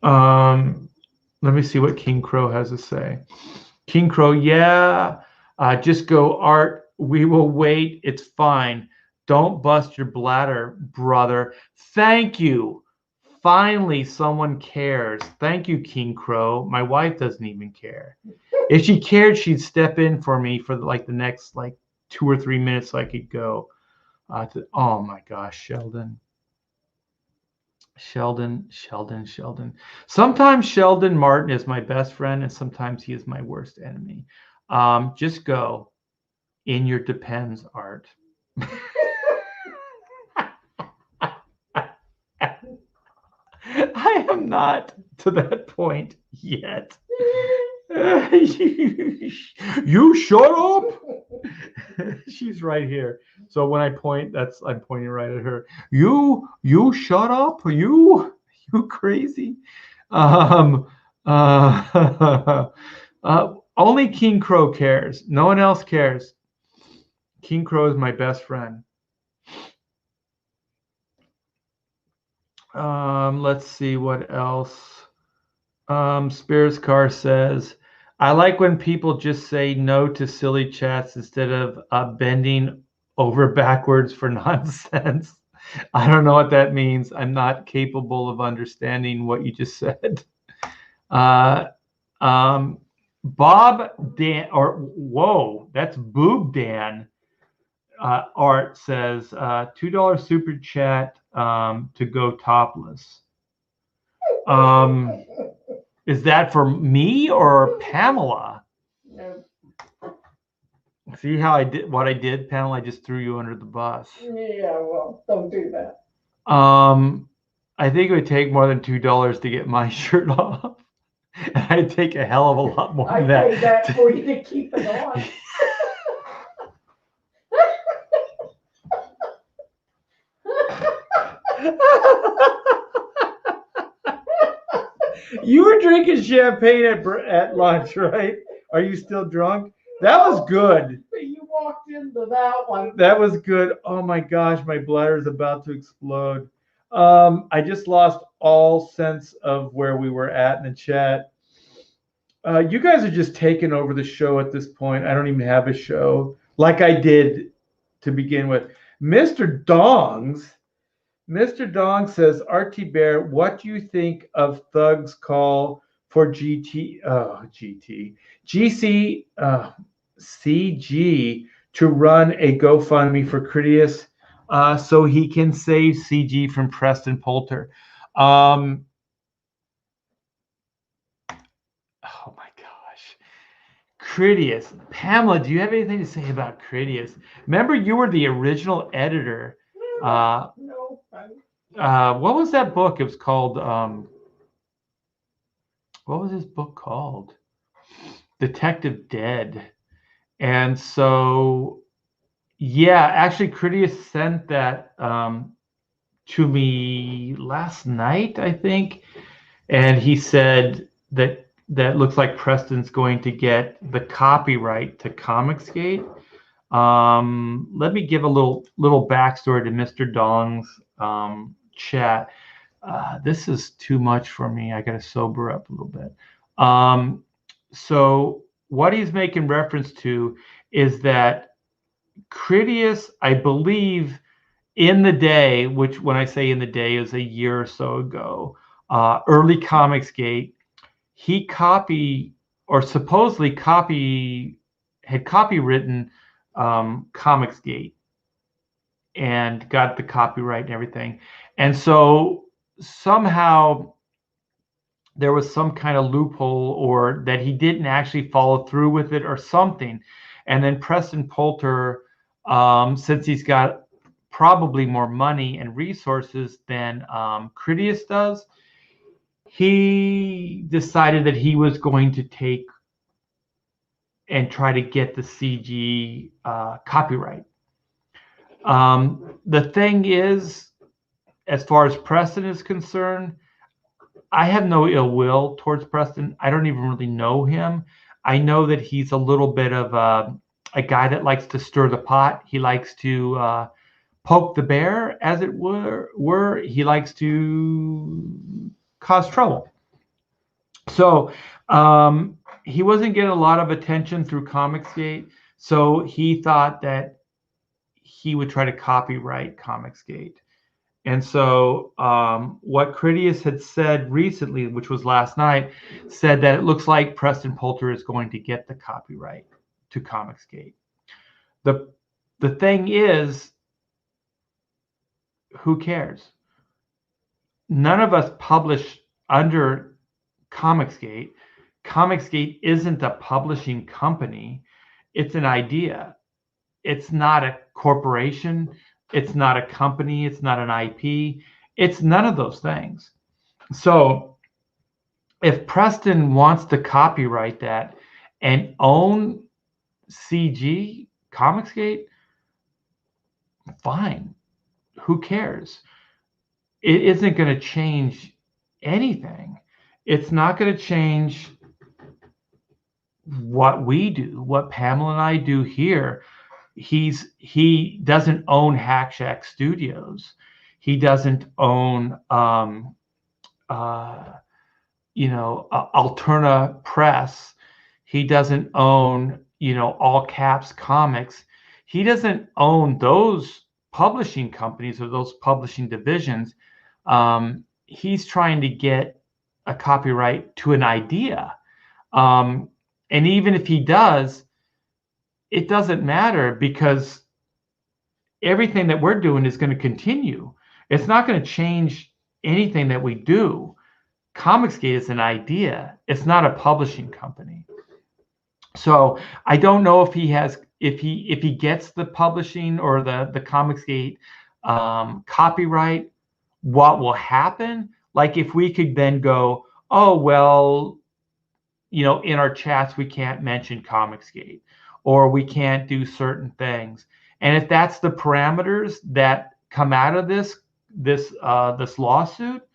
Let me see what King Crow has to say. King Crow, yeah. Just go, Art. We will wait. It's fine. Don't bust your bladder, brother. Thank you. Finally, someone cares. Thank you, King Crow. My wife doesn't even care. If she cared, she'd step in for me for like the next 2 or 3 minutes so I could go. Oh my gosh, Sheldon. Sometimes Sheldon Martin is my best friend, and sometimes he is my worst enemy. Just go. In your depends, Art. I am not to that point yet. You shut up. She's right here. So when I point, I'm pointing right at her. You shut up. You crazy. Only King Crow cares. No one else cares. King Crow is my best friend. Let's see what else. Spirits Car says, I like when people just say no to silly chats instead of bending over backwards for nonsense. I don't know what that means. I'm not capable of understanding what you just said. Bob Dan, or whoa, that's Boob Dan. Art says $2 super chat to go topless. Is that for me or Pamela?
No.
See how I did what I did, Pamela? I just threw you under the bus.
Yeah, well, don't do that.
I think it would take more than $2 to get my shirt off. And I'd take a hell of a lot more than that.
I paid that for you to keep it on.
You were drinking champagne at lunch, right? Are you still drunk? That was good.
You walked into that one.
That was good. Oh my gosh, my bladder is about to explode. I just lost all sense of where we were at in the chat. You guys are just taking over the show at this point. I don't even have a show like I did to begin with. Mr. Dongs Mr. Dong says, RT Bear, what do you think of Thug's call for GC, CG to run a GoFundMe for Critias so he can save CG from Preston Poulter? Oh my gosh. Critias. Pamela, do you have anything to say about Critias? Remember, you were the original editor.
No.
What was that book? It was called, what was his book called? Detective Dead. And so, yeah, actually, Critias sent that to me last night, I think. And he said that looks like Preston's going to get the copyright to Comicsgate. Let me give a little backstory to Mr. Dong's chat. This is too much for me. I got to sober up a little bit. So what he's making reference to is that Critias, I believe, in the day, which when I say in the day is a year or so ago, early Comicsgate, he supposedly had copywritten Comicsgate and got the copyright and everything. And so somehow there was some kind of loophole, or that he didn't actually follow through with it or something. And then Preston Poulter, since he's got probably more money and resources than Critias does, he decided that he was going to take and try to get the CG copyright. The thing is, as far as Preston is concerned, I have no ill will towards Preston. I don't even really know him. I know that he's a little bit of a guy that likes to stir the pot. He likes to poke the bear, as it were. He likes to cause trouble. So he wasn't getting a lot of attention through Comicsgate. So he thought that he would try to copyright Comicsgate. And so what Critias had said recently, which was last night, said that it looks like Preston Poulter is going to get the copyright to Comicsgate. The thing is, who cares? None of us publish under Comicsgate. Comicsgate isn't a publishing company. It's an idea. It's not a corporation. It's not a company. It's not an IP. It's none of those things. So if Preston wants to copyright that and own CG, Comicsgate, fine. Who cares? It isn't going to change anything. It's not going to change what we do, what Pamela and I do here. He doesn't own Hack Shack Studios. He doesn't own Alterna Press. He doesn't own All Caps Comics. He doesn't own those publishing companies or those publishing divisions. He's trying to get a copyright to an idea, and even if he does, it doesn't matter, because everything that we're doing is going to continue. It's not going to change anything that we do. Comicsgate is an idea. It's not a publishing company. So I don't know if he gets the publishing or the Comicsgate copyright, what will happen. Like if we could then go, oh, well, in our chats, we can't mention Comicsgate, or we can't do certain things. And if that's the parameters that come out of this lawsuit,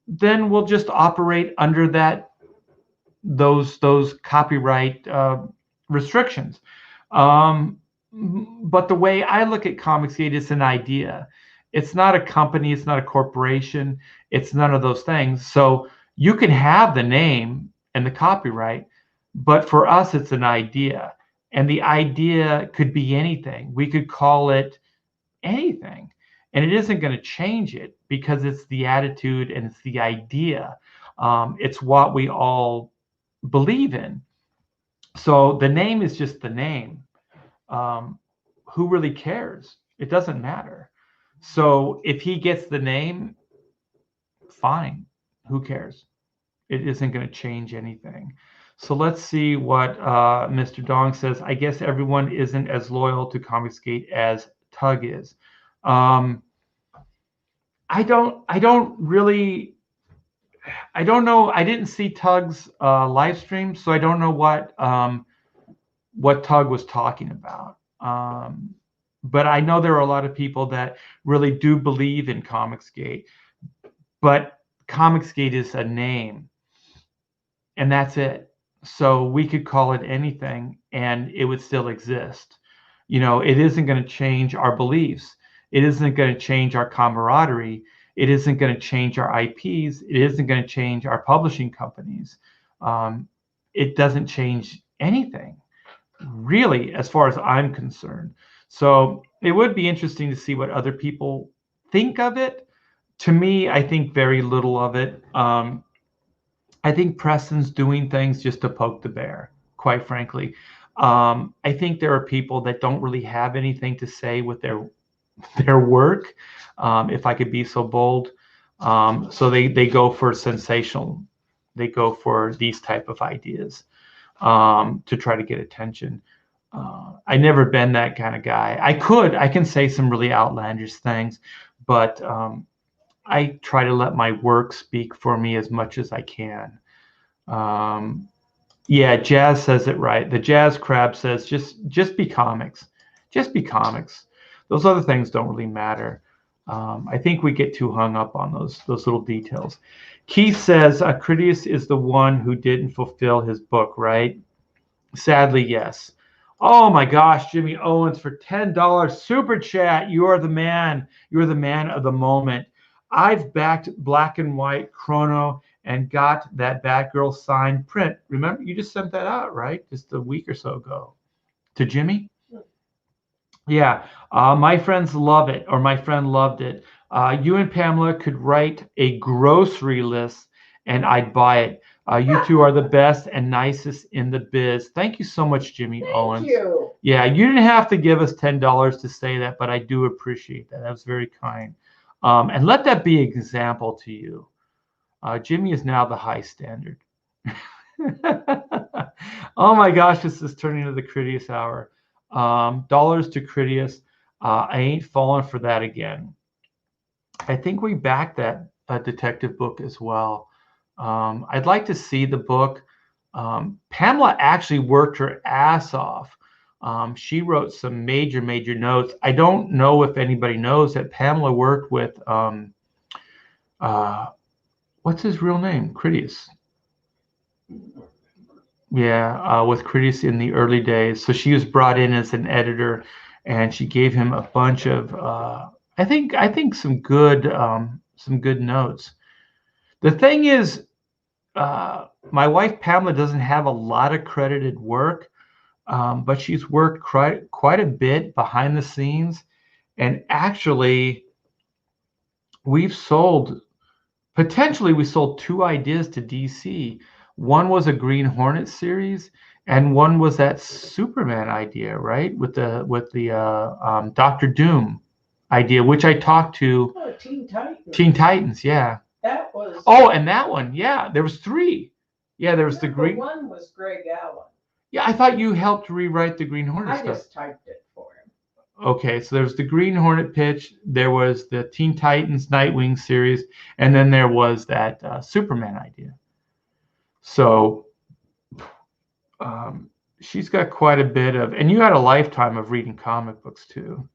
then we'll just operate under those copyright restrictions. But the way I look at Comicsgate, it's an idea. It's not a company. It's not a corporation. It's none of those things. So you can have the name and the copyright, but for us, it's an idea. And the idea could be anything. We could call it anything. and it isn't going to change it because it's the attitude and it's the idea. It's what we all believe in. So the name is just the name. Who really cares? It doesn't matter. So if he gets the name, fine. Who cares? It isn't going to change anything. So let's see what Mr. Dong says. I guess everyone isn't as loyal to Comicsgate as Tug is. I don't really. I don't know. I didn't see Tug's live stream, so I don't know what Tug was talking about. But I know there are a lot of people that really do believe in Comicsgate, but Comicsgate is a name, and that's it. So we could call it anything, and it would still exist. It isn't going to change our beliefs. It isn't going to change our camaraderie. It isn't going to change our IPs. It isn't going to change our publishing companies. It doesn't change anything, really, as far as I'm concerned. So it would be interesting to see what other people think of it. To me, I think very little of it. I think Preston's doing things just to poke the bear, quite frankly. I think there are people that don't really have anything to say with their work, if I could be so bold. So they go for sensational. They go for these type of ideas to try to get attention. I never been that kind of guy. I can say some really outlandish things, but I try to let my work speak for me as much as I can. Yeah, Jazz says it right. The Jazz Crab says just be comics. Just be comics. Those other things don't really matter. I think we get too hung up on those little details. Keith says Critias is the one who didn't fulfill his book, right? Sadly, yes. Oh my gosh, Jimmy Owens for $10 super chat. You are the man. You're the man of the moment. I've backed Black and White Chrono and got that Batgirl signed print. Remember, you just sent that out, right? Just a week or so ago to Jimmy. Yeah, my friends love it, or my friend loved it. You and Pamela could write a grocery list, and I'd buy it. You two are the best and nicest in the biz. Thank you so much, Jimmy Owens.
Thank you.
Yeah, you didn't have to give us $10 to say that, but I do appreciate that. That was very kind. And let that be an example to you. Jimmy is now the high standard. Oh my gosh, this is turning into the Critias hour. Dollars to Critias. I ain't falling for that again. I think we backed that detective book as well. I'd like to see the book. Pamela actually worked her ass off. She wrote some major notes. I don't know if anybody knows that Pamela worked with what's his real name? Critias. Yeah, with Critias in the early days. So she was brought in as an editor, and she gave him a bunch of I think some good notes. The thing is, my wife Pamela doesn't have a lot of credited work, but she's worked quite a bit behind the scenes, and actually, we sold 2 ideas to DC. One was a Green Hornet series, and one was that Superman idea, right? With the Doctor Doom idea, which I talked to.
Oh, Teen Titans.
Teen Titans, yeah.
That was.
Oh, and that one, yeah. There was 3. Yeah, there was the Green.
One was Greg Allen.
Yeah, I thought you helped rewrite the Green Hornet stuff.
I just typed it for him.
Okay, so there was the Green Hornet pitch, there was the Teen Titans Nightwing series, and then there was that Superman idea. So she's got quite a bit of, and you had a lifetime of reading comic books too.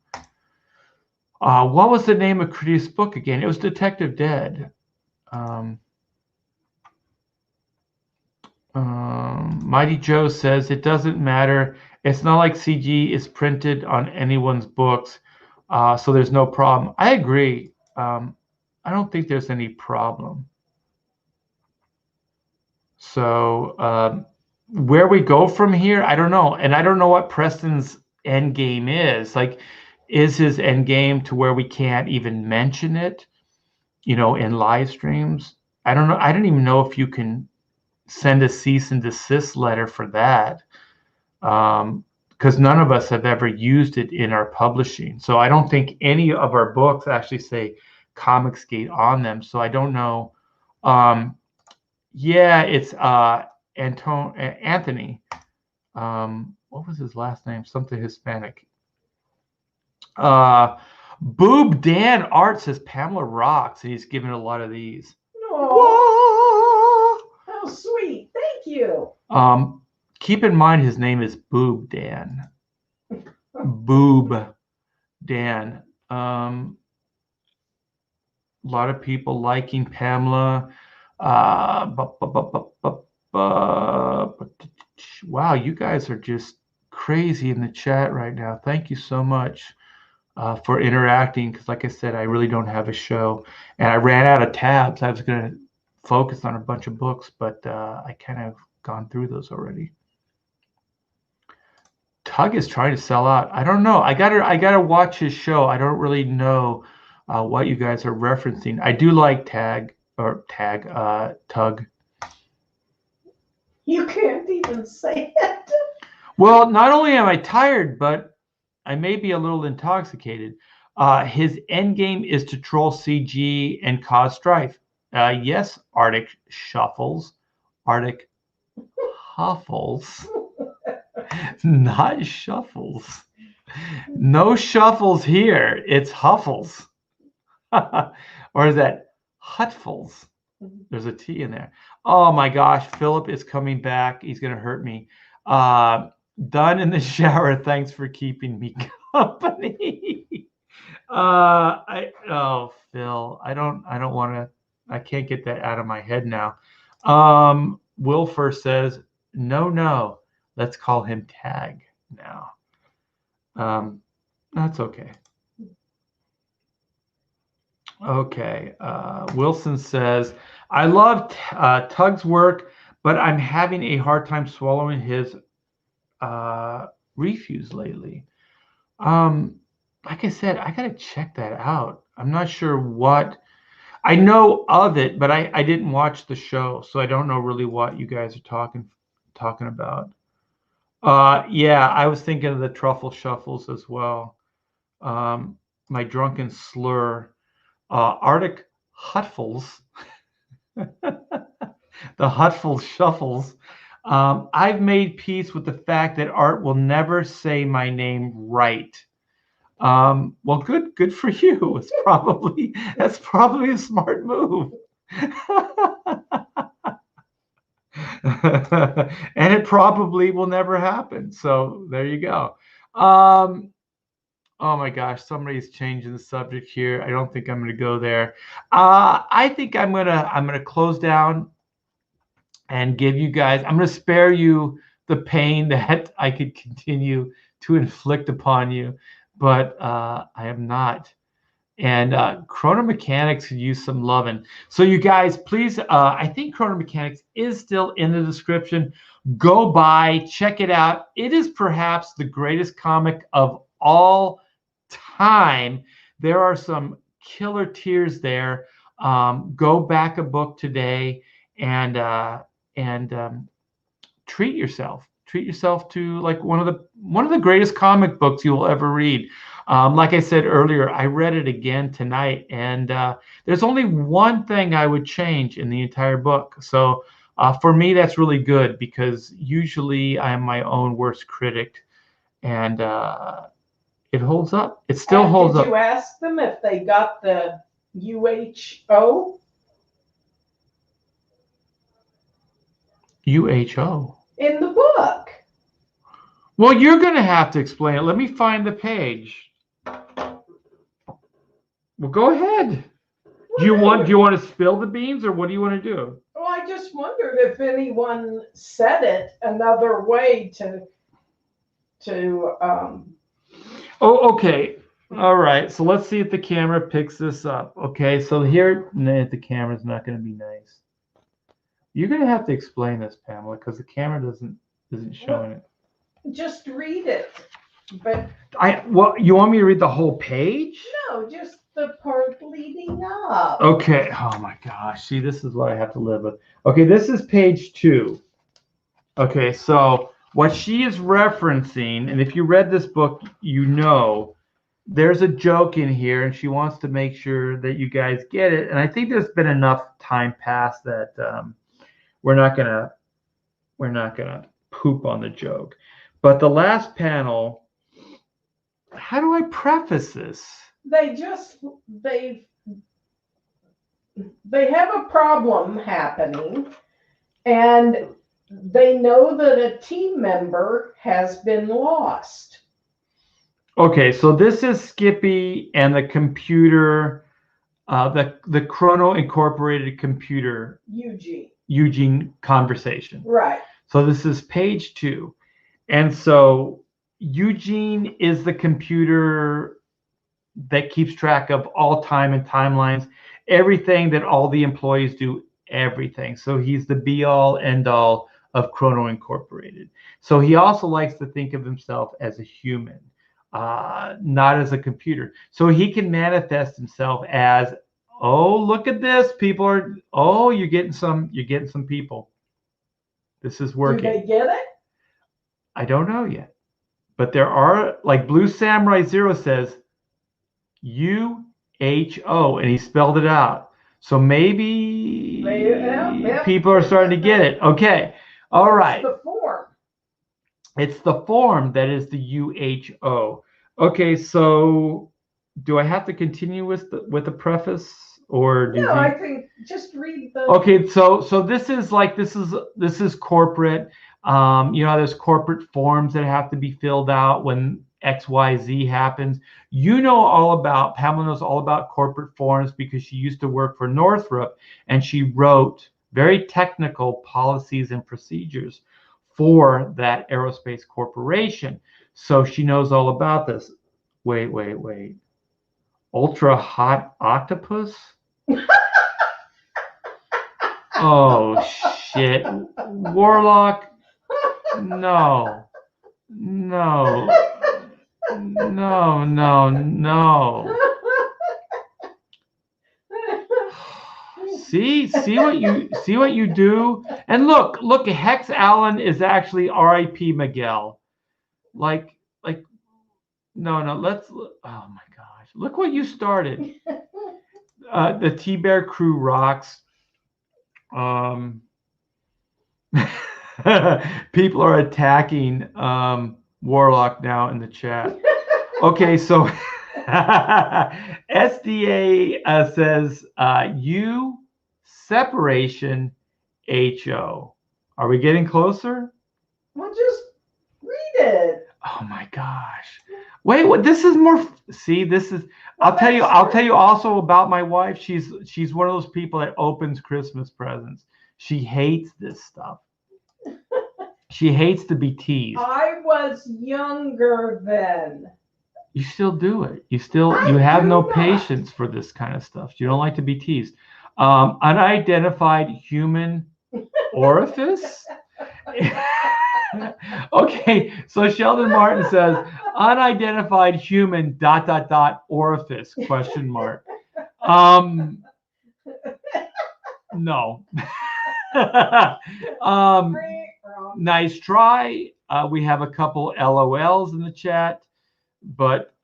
What was the name of Critias' book again? It was Detective Dead. Mighty Joe says it doesn't matter. It's not like CG is printed on anyone's books, so there's no problem. I agree. I don't think there's any problem. So where we go from here, I don't know. And I don't know what Preston's end game is. Like, is his end game to where we can't even mention it, in live streams? I don't know. I don't even know if you can send a cease and desist letter for that, because none of us have ever used it in our publishing. So I don't think any of our books actually say Comicsgate on them. So I don't know. Yeah, it's Anthony. What was his last name? Something Hispanic. Boob Dan Art says Pamela rocks, and he's given a lot of these.
Oh, how sweet. Thank you.
Keep in mind his name is Boob Dan. Boob Dan. A lot of people liking Pamela. Wow, you guys are just crazy in the chat right now. Thank you so much for interacting, because like I said, I really don't have a show, and I ran out of tabs. I was going to focus on a bunch of books, but I kind of gone through those already. Tug is trying to sell out. I don't know. I gotta watch his show. I don't really know what you guys are referencing. I do like Tug.
You can't even say it.
Well, not only am I tired, but I may be a little intoxicated. His end game is to troll CG and cause strife. Yes, Arctic Shuffles. Arctic Huffles. Not Shuffles. No shuffles here. It's Huffles. Or is that Hutfuls? There's a T in there. Oh my gosh, Philip is coming back. He's going to hurt me. Done in the shower. Thanks for keeping me company. Phil, I don't want to. I can't get that out of my head now. Wilfer says, no. Let's call him Tag now. That's okay. Okay. Wilson says, I love Tug's work, but I'm having a hard time swallowing his refuse lately. Like I said, I gotta check that out. I'm not sure what. I know of it, but I didn't watch the show, so I don't know really what you guys are talking about. Yeah, I was thinking of the Truffle Shuffles as well. My drunken slur. Arctic Hutfuls. The Hutful Shuffles. I've made peace with the fact that Art will never say my name right. Well, good for you. That's probably a smart move. And it probably will never happen. So there you go. Oh my gosh, somebody's changing the subject here. I don't think I'm going to go there. I think I'm gonna close down and give you guys. I'm going to spare you the pain that I could continue to inflict upon you, but I am not. And Chrono Mechanics could use some loving. So you guys, please, I think Chrono Mechanics is still in the description. Go by, check it out. It is perhaps the greatest comic of all time. There are some killer tears there. Go back a book today and treat yourself. Treat yourself to like one of the greatest comic books you will ever read. Like I said earlier, I read it again tonight, and there's only one thing I would change in the entire book. So for me, that's really good, because usually I am my own worst critic, and it holds up. It still holds up.
Did you ask them if they got the UHO?
UHO?
In the book.
Well, you're going to have to explain it. Let me find the page. Well, go ahead. Do you want to spill the beans, or what do you want to do?
Well, I just wondered if anyone said it another way to
Oh, okay. All right. So let's see if the camera picks this up. Okay. So here, the camera's not going to be nice. You're going to have to explain this, Pamela, because the camera isn't showing it.
Just read it. But
Well, you want me to read the whole page?
no, just the part leading up.
Okay. Oh my gosh. See, this is what I have to live with. Okay, this is page 2. Okay, so what she is referencing, and if you read this book, you know there's a joke in here, and she wants to make sure that you guys get it. And I think there's been enough time passed that we're not gonna poop on the joke. But the last panel, how do I preface this?
They have a problem happening, and they know that a team member has been lost.
Okay, so this is Skippy and the computer, the Chrono Incorporated computer Eugene conversation.
Right.
So this is page 2. And so Eugene is the computer that keeps track of all time and timelines, everything that all the employees do, everything. So he's the be all end all of Chrono Incorporated. So he also likes to think of himself as a human, not as a computer. So he can manifest himself as, oh, look at this. People are, oh, you're getting some people. This is working.
Do they get it?
I don't know yet. But there are, like Blue Samurai Zero says, UHO, and he spelled it out. So maybe people are starting to get it. Okay. All right.
It's the form.
It's the form that is the UHO. Okay, so do I have to continue with the preface, or do
No, I think just read the.
Okay, so this is corporate. There's corporate forms that have to be filled out when XYZ happens. Pamela knows all about corporate forms because she used to work for Northrop, and she wrote very technical policies and procedures for that aerospace corporation. So she knows all about this. Wait. Ultra hot octopus? Oh shit. Warlock. No. See what you do? And look, Hex Allen is actually R.I.P. Miguel. Like no, let's, oh my gosh. Look what you started. The T-Bear crew rocks. People are attacking Warlock now in the chat. Okay, so SDA says U separation HO. Are we getting closer?
Well, just read it.
Oh my gosh. Wait, what? This is more. See, this is. I'll tell you also about my wife. She's one of those people that opens Christmas presents. She hates this stuff. She hates to be teased.
I was younger then.
You still do it. You have no patience for this kind of stuff. You don't like to be teased. Unidentified human orifice. Okay, so Sheldon Martin says unidentified human ... orifice ? No. Nice try. We have a couple LOLs in the chat, but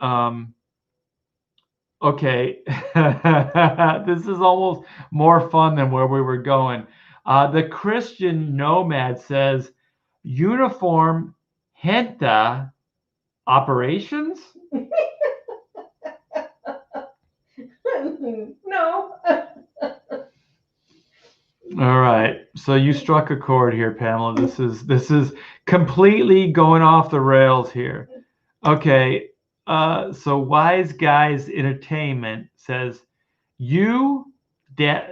okay. This is almost more fun than where we were going. The Christian Nomad says uniform Henta operations.
No.
All right, so you struck a chord here, Pamela. This is completely going off the rails here. Okay, so Wise Guys Entertainment says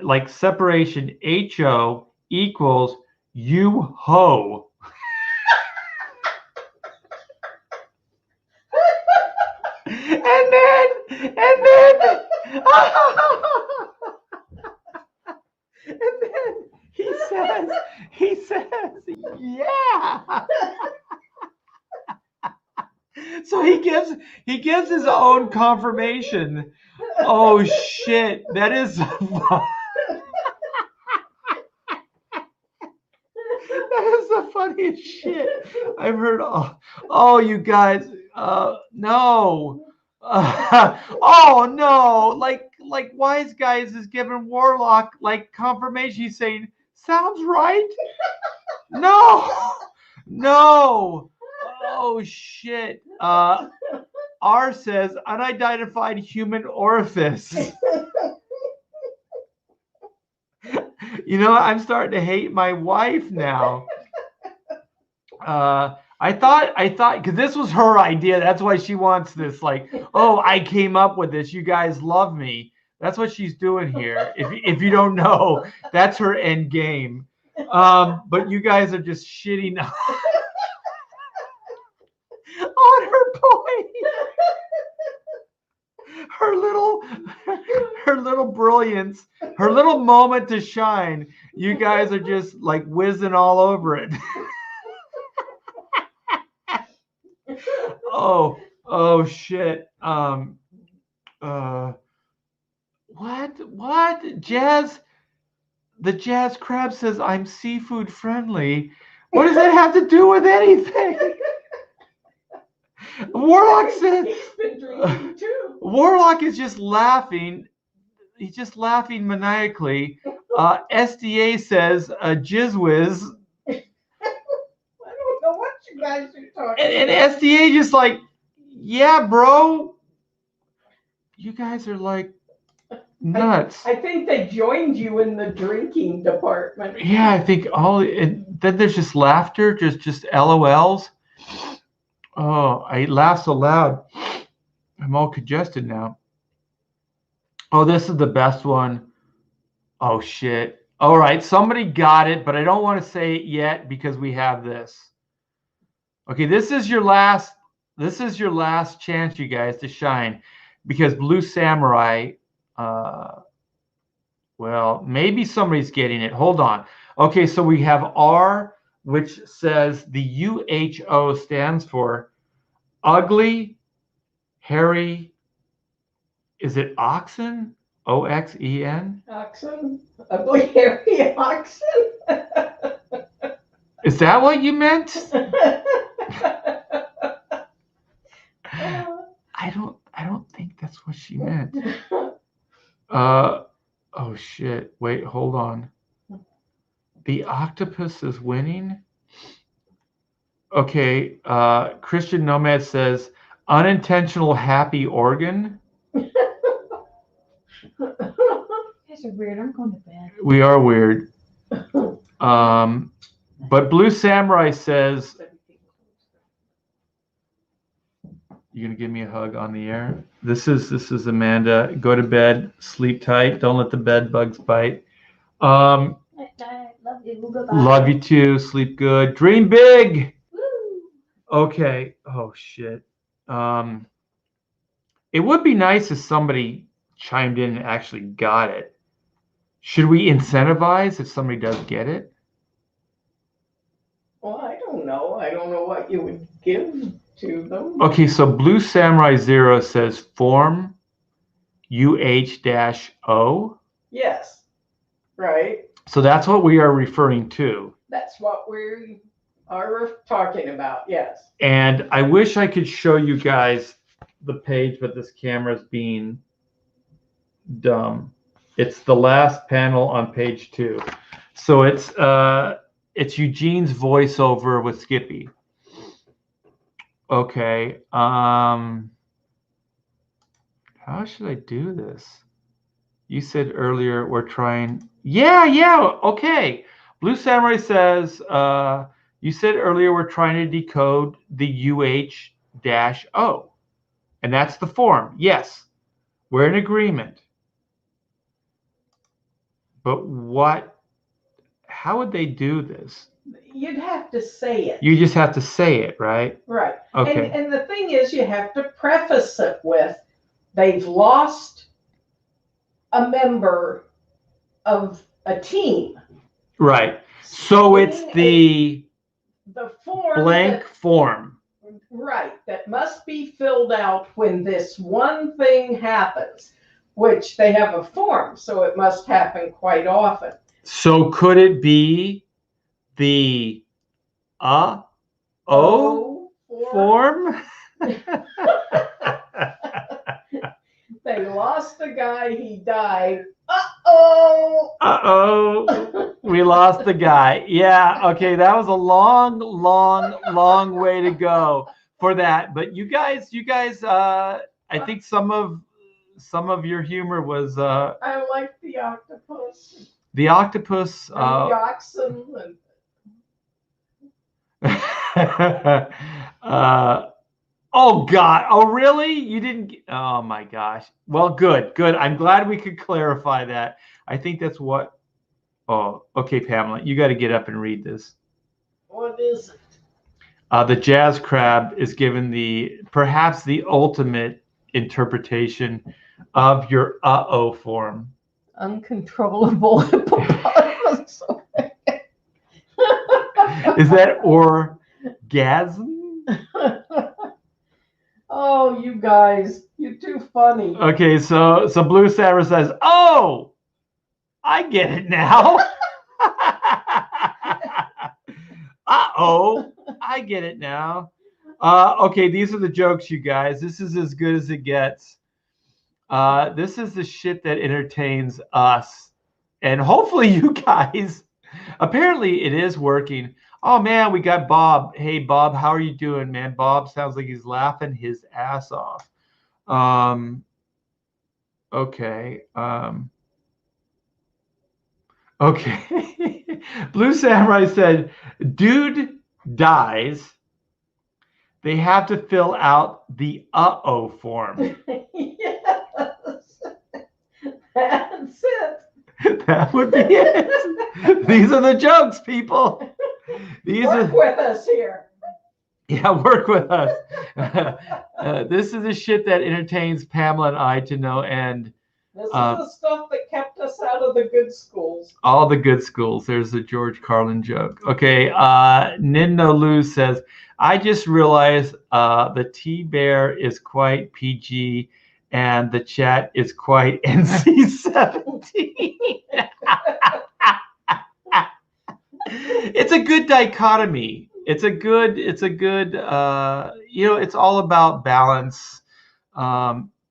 like separation HO equals you ho. and then he says, yeah. So he gives his own confirmation. Oh shit, that is that is the funniest shit I've heard. Oh, you guys, no. Oh no, like Wise Guys is giving Warlock like confirmation. He's saying, sounds right. No, no. Oh shit. R says unidentified human orifice. You know, I'm starting to hate my wife now. I thought because this was her idea. That's why she wants this. Like, oh, I came up with this. You guys love me. That's what she's doing here. If you don't know, that's her end game. But you guys are just shitting on her point. Her little brilliance, her little moment to shine. You guys are just like whizzing all over it. Oh shit. What? Jazz, the Jazz Crab says I'm seafood friendly. What does that have to do with anything? Warlock says
He's been drinking too.
Warlock is just laughing. He's just laughing maniacally. SDA says jizz whiz.
I don't know what you guys are talking
And
about.
SDA just like, yeah, bro. You guys are like nuts.
I think they joined you in the drinking department.
Yeah, I think then there's just laughter, just LOLs. Oh, I laugh so loud. I'm all congested now. Oh, this is the best one. Oh shit. All right, somebody got it, but I don't want to say it yet because we have this. Okay, this is your last chance, you guys, to shine, because Blue Samurai, well, maybe somebody's getting it. Hold on. Okay, so we have R, which says the UHO stands for ugly, hairy. Is it oxen? OXEN?
Oxen? Ugly hairy oxen?
Is that what you meant? I don't think that's what she meant. Oh shit. Wait, hold on. The octopus is winning? Okay, Christian Nomad says unintentional happy organ.
You guys are weird. I'm going to bed.
We are weird. But Blue Samurai says, you gonna give me a hug on the air? This is Amanda. Go to bed, sleep tight, don't let the bed bugs bite.
Love you. Goodbye.
Love you too. Sleep good. Dream big.
Woo.
Okay. Oh shit. It would be nice if somebody chimed in and actually got it. Should we incentivize if somebody does get it?
Well, I don't know. I don't know what you would give to them.
Okay, so Blue Samurai Zero says form UH-O.
Yes. Right.
So that's what we are referring to.
That's what we are talking about. Yes.
And I wish I could show you guys the page, but this camera's being dumb. It's the last panel on page 2. So it's Eugene's voiceover with Skippy. Okay. How should I do this? You said earlier we're trying. Yeah. Okay. Blue Samurai says, you said earlier we're trying to decode the UH-O. And that's the form. Yes. We're in agreement. But how would they do this?
You'd have to say it.
You just have to say it, right?
Right.
Okay.
And the thing is, you have to preface it with, they've lost a member of a team.
Right. So it's the
form
blank form.
Right, that must be filled out when this one thing happens, which they have a form, so it must happen quite often.
So could it be the O form?
They lost the guy, he died. Uh-oh!
Uh-oh. We lost the guy. Yeah, okay, that was a long, long, long way to go for that. But you guys, I think some of your humor was
I like the octopus.
the octopus.
And the oxen.
Oh God! Oh really? You didn't? Oh my gosh! Well, good. I'm glad we could clarify that. I think that's what. Oh, okay, Pamela, you got to get up and read this.
What is it?
The jazz crab is given perhaps the ultimate interpretation of your uh-oh form.
Uncontrollable hippopotamus.
Is that orgasm?
Oh, you guys, you're too funny.
Okay, so Blue Samurai says, "Oh, I get it now." Uh-oh, I get it now. Okay, these are the jokes, you guys. This is as good as it gets. This is the shit that entertains us. And hopefully you guys, apparently it is working. Oh man, we got Bob. Hey Bob, how are you doing, man? Bob sounds like he's laughing his ass off. Okay. Okay. Blue Samurai said, dude dies. They have to fill out the uh-oh form.
Yes. That's it.
That would be it. These are the jokes, people.
Work with us here.
Yeah, work with us. This is the shit that entertains Pamela and I to no end.
This is the stuff that kept us out of the good schools.
All the good schools. There's the George Carlin joke. Okay, Nindo Lou says, I just realized the T-Bear is quite PG and the chat is quite NC-17. It's a good dichotomy. It's a good, it's all about balance.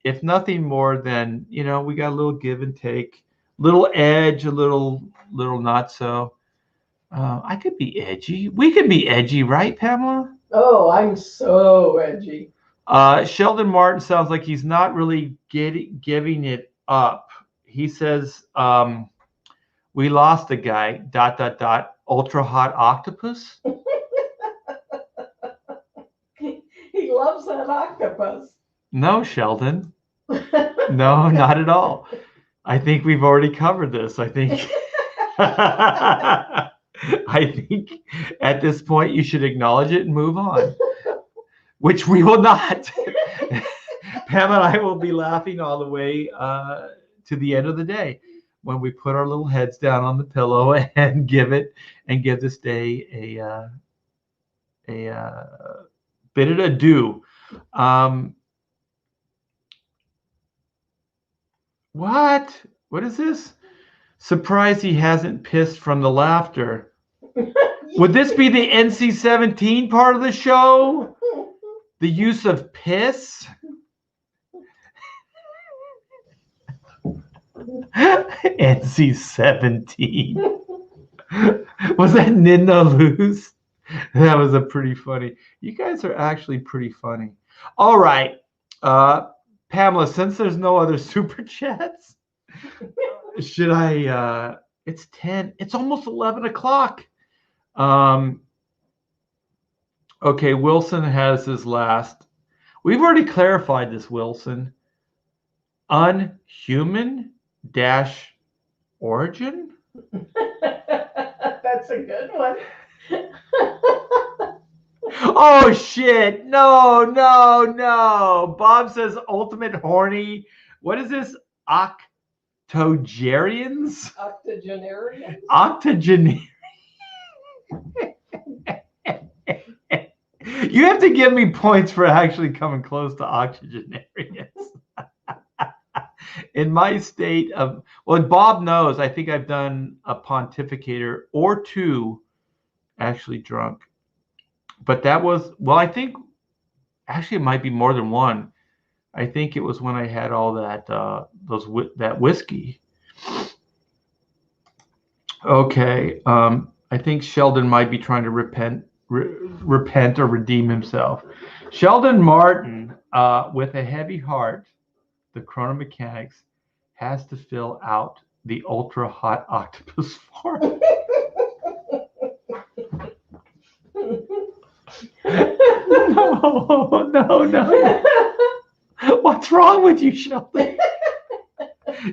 If nothing more than, we got a little give and take, little edge, a little not so. I could be edgy. We could be edgy, right, Pamela?
Oh, I'm so edgy.
Sheldon Martin sounds like he's not really giving it up. He says, we lost a guy, ... ultra hot octopus.
He loves that octopus.
No, Sheldon. No, not at all. I think we've already covered this. I think at this point you should acknowledge it and move on, which we will not. Pam and I will be laughing all the way to the end of the day when we put our little heads down on the pillow and give this day a bid it adieu. What is this? Surprised he hasn't pissed from the laughter. Would this be the NC-17 part of the show? The use of piss? NC-17. Was that Ninna Lose? That was a pretty funny. You guys are actually pretty funny. All right. Pamela, since there's no other super chats, should I it's 10. It's almost 11 o'clock. Okay, Wilson has his last. We've already clarified this, Wilson. Unhuman origin?
That's a good one.
Oh shit. No. Bob says ultimate horny. What is this? Octogenarians?
Octogenarians?
Octogenarians. You have to give me points for actually coming close to octogenarians. In my state of, well, Bob knows, I think I've done a pontificator or two actually drunk. But that was, well, I think actually it might be more than one. I think it was when I had all that that whiskey. Okay, I think Sheldon might be trying to repent or redeem himself. Sheldon Martin, with a heavy heart, the chronomechanics has to fill out the ultra hot octopus form. No. What's wrong with you, Sheldon?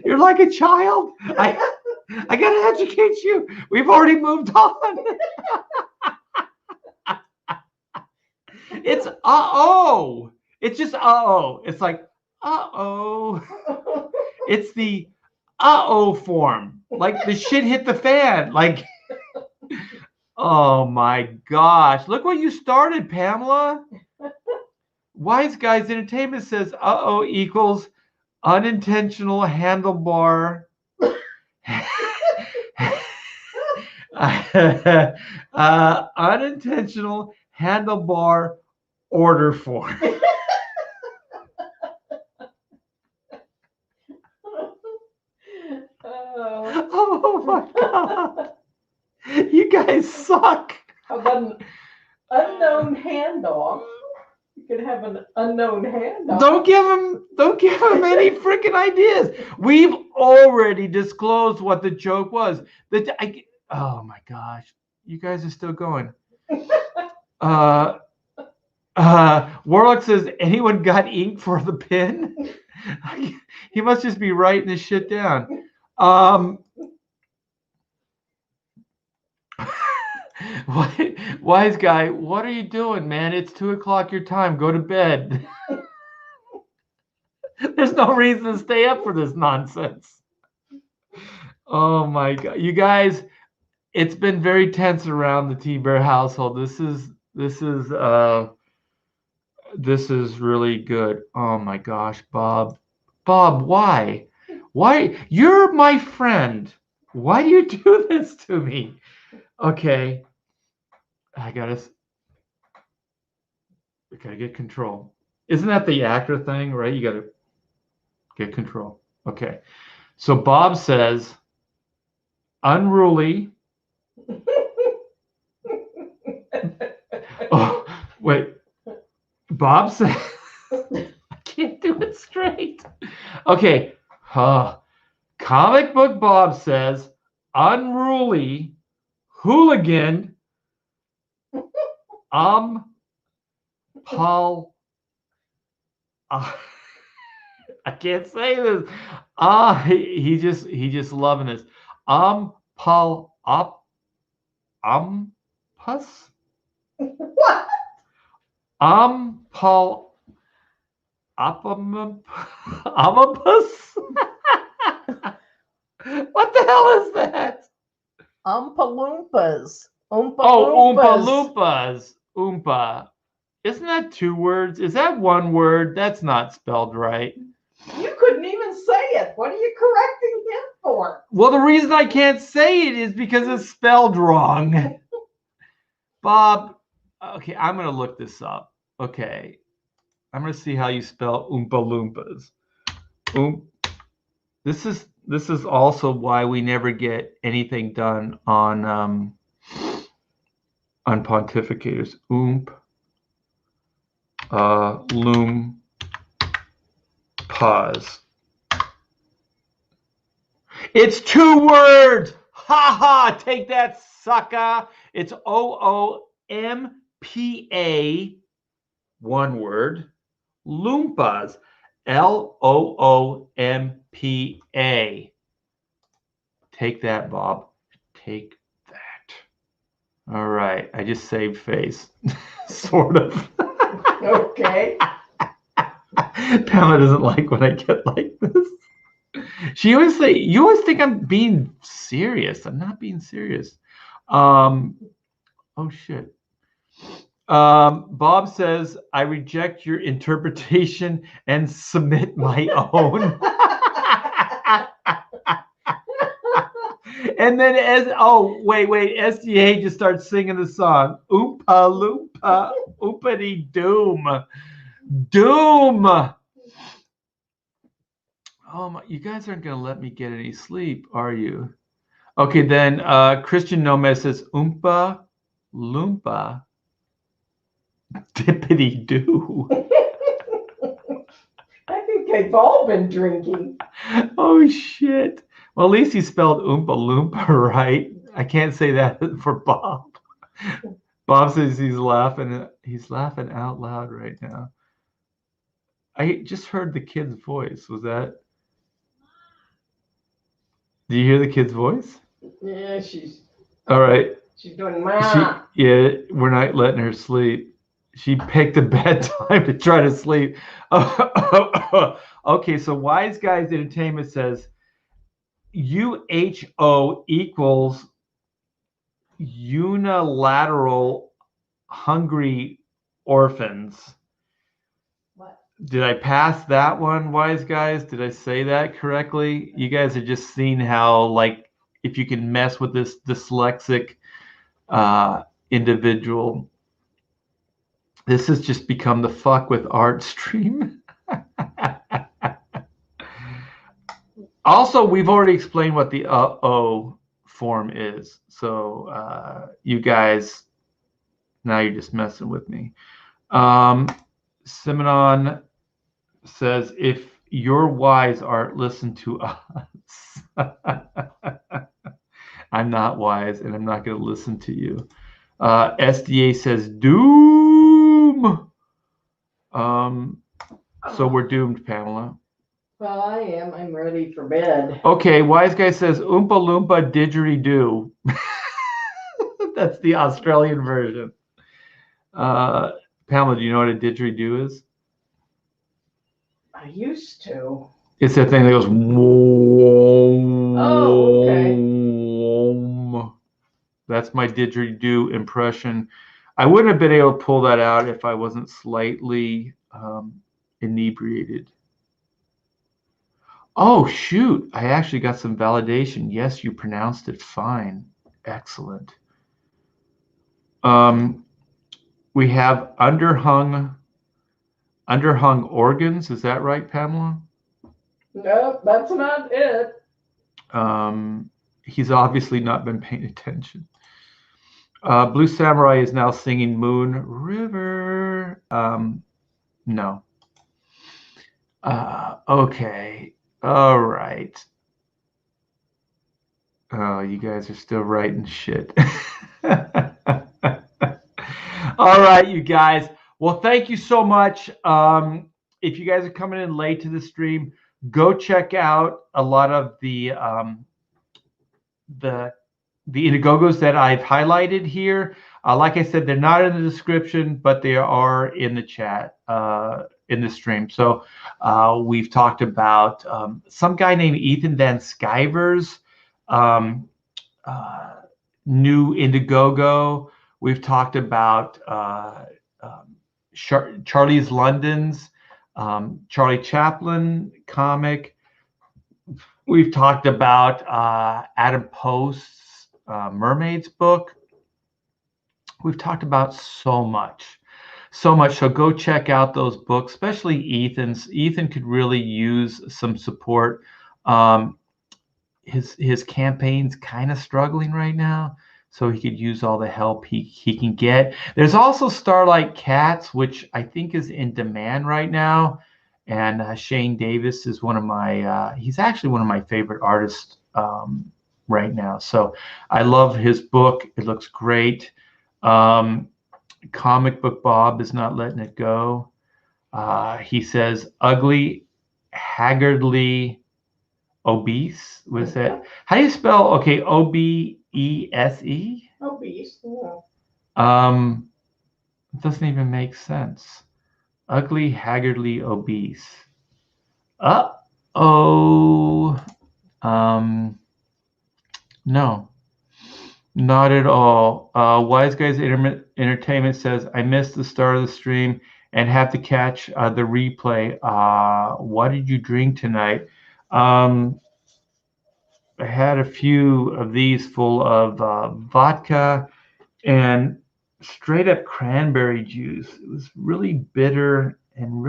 You're like a child. I gotta educate you. We've already moved on. It's uh-oh. It's just uh-oh. It's like uh-oh. It's the uh-oh form. Like the shit hit the fan. Like, oh my gosh. Look what you started, Pamela. Wise Guys Entertainment says uh-oh equals unintentional handlebar. Unintentional handlebar order form. Oh my God. You guys suck.
How about an unknown handoff? You could have an unknown handoff.
Don't give him any freaking ideas. We've already disclosed what the joke was. Oh my gosh. You guys are still going. Warlock says, anyone got ink for the pen? He must just be writing this shit down. Wise Guy, what are you doing, man? It's 2:00 your time. Go to bed. There's no reason to stay up for this nonsense. Oh my God. You guys, it's been very tense around the T-Bear household. This is really good. Oh my gosh, Bob. Bob, why? Why? You're my friend. Why do you do this to me? Okay. I gotta get control. Isn't that the actor thing, right? You gotta get control. Okay. So Bob says, unruly. Oh, wait. Bob says, I can't do it straight. Okay. Comic book Bob says, unruly, hooligan, Paul. I can't say this. He just loving this. Paul pus.
What?
Paul Amapus. What the hell is that?
Oompa Loompas.
Oompa Loompas. Oompa. Isn't that 2 words? Is that 1 word? That's not spelled right.
You couldn't even say it. What are you correcting him for?
Well, the reason I can't say it is because it's spelled wrong. Bob, okay, I'm going to look this up. Okay. I'm going to see how you spell Oompa Loompas. This is also why we never get anything done on pontificators. Loom pause. It's 2 words. Ha ha! Take that, sucker. It's OOMPA. 1 word. Loompas. LOOMPA. Take that, Bob. Take that. All right. I just saved face. Sort of.
Okay.
Pamela doesn't like when I get like this. She always say, you always think I'm being serious. I'm not being serious. Oh shit. Bob says, I reject your interpretation and submit my own. And then SDA just starts singing the song. Oompa loompa, oopity doom. Doom. Oh my, you guys aren't gonna let me get any sleep, are you? Okay, then Christian Nomez says Oompa loompa. Dippity doo.
I think they've all been drinking.
Oh shit. Well, at least he spelled Oompa Loompa right. I can't say that for Bob. Bob says he's laughing out loud right now. I just heard the kid's voice. Was that? Do you hear the kid's voice?
Yeah, she's
All right.
She's doing ma.
Yeah, we're not letting her sleep. She picked a bedtime to try to sleep. Okay, so Wise Guys Entertainment says UHO equals unilateral hungry orphans.
What?
Did I pass that one, Wise Guys? Did I say that correctly? You guys have just seen how, like, if you can mess with this dyslexic individual, this has just become the fuck with art stream. Also, we've already explained what the O form is. So you guys, now you're just messing with me. Simonon says, if you're wise, Art, listen to us. I'm not wise, and I'm not going to listen to you. SDA says, doom. So we're doomed, Pamela.
Well, I am. I'm ready for bed.
Okay, Wise Guy says, Oompa Loompa didgeridoo. That's the Australian version. Pamela, do you know what a didgeridoo is?
I used to.
It's that thing that goes, whoom.
Oh, okay.
That's my didgeridoo impression. I wouldn't have been able to pull that out if I wasn't slightly inebriated. Oh, shoot. I actually got some validation. Yes, you pronounced it fine. Excellent. We have underhung organs. Is that right, Pamela?
Nope, that's not it.
He's obviously not been paying attention. Blue Samurai is now singing Moon River. No. Okay. All right. Oh, you guys are still writing shit. All right, you guys. Well, thank you so much. If you guys are coming in late to the stream, go check out a lot of the Indiegogos that I've highlighted here. Like I said, they're not in the description, but they are in the chat in the stream. So we've talked about some guy named Ethan Van Sciver's new Indiegogo. We've talked about Charlie's London's Charlie Chaplin comic. We've talked about Adam Post's Mermaid's book. We've talked about so much. So go check out those books, especially Ethan's. Ethan could really use some support. His campaign's kind of struggling right now, so he could use all the help he can get. There's also Starlight Cats, which I think is in demand right now. And Shane Davis is one of my, he's actually one of my favorite artists right now. So I love his book. It looks great. Comic Book Bob is not letting it go. He says, ugly, haggardly obese. What is that? How do you spell, okay, O-B-E-S-E?
Obese, yeah.
It doesn't even make sense. Ugly, haggardly obese. No. Not at all. Wise Guys Entertainment says, I missed the start of the stream and have to catch the replay. What did you drink tonight? I had a few of these full of vodka and straight up cranberry juice. It was really bitter and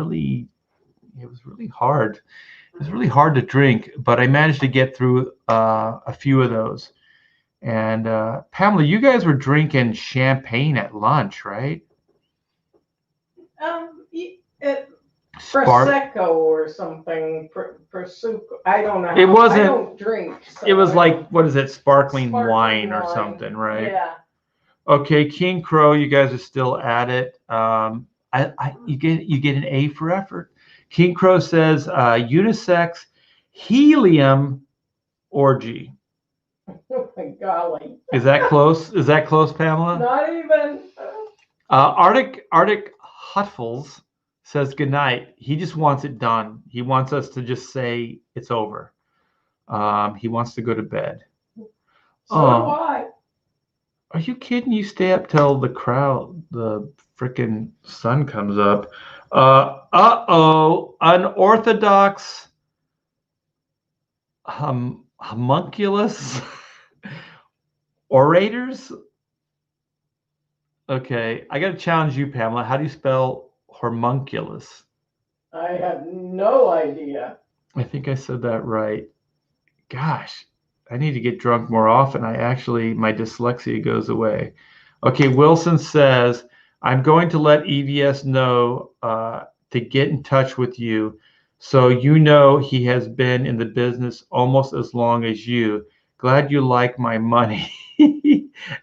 it was really hard. It was really hard to drink, but I managed to get through a few of those. And Pamela, you guys were drinking champagne at lunch, right?
Prosecco or something. Prosecco. I don't know.
It wasn't.
I don't drink. So
it was like, what is it? Sparkling wine or something, right?
Yeah.
Okay, King Crow, you guys are still at it. You get an A for effort. King Crow says unisex helium orgy.
Oh my golly.
Is that close? Is that close, Pamela?
Not even.
Arctic Hutfels says good night. He just wants it done. He wants us to just say it's over. He wants to go to bed.
So do I.
Are you kidding? You stay up till the frickin' sun comes up. Unorthodox homunculus orators. Okay, I got to challenge you, Pamela. How do you spell homunculus?
I have no idea.
I think I said that right. Gosh, I need to get drunk more often. My dyslexia goes away. Okay, Wilson says, I'm going to let EVS know to get in touch with you. So you know he has been in the business almost as long as you. Glad you like my money.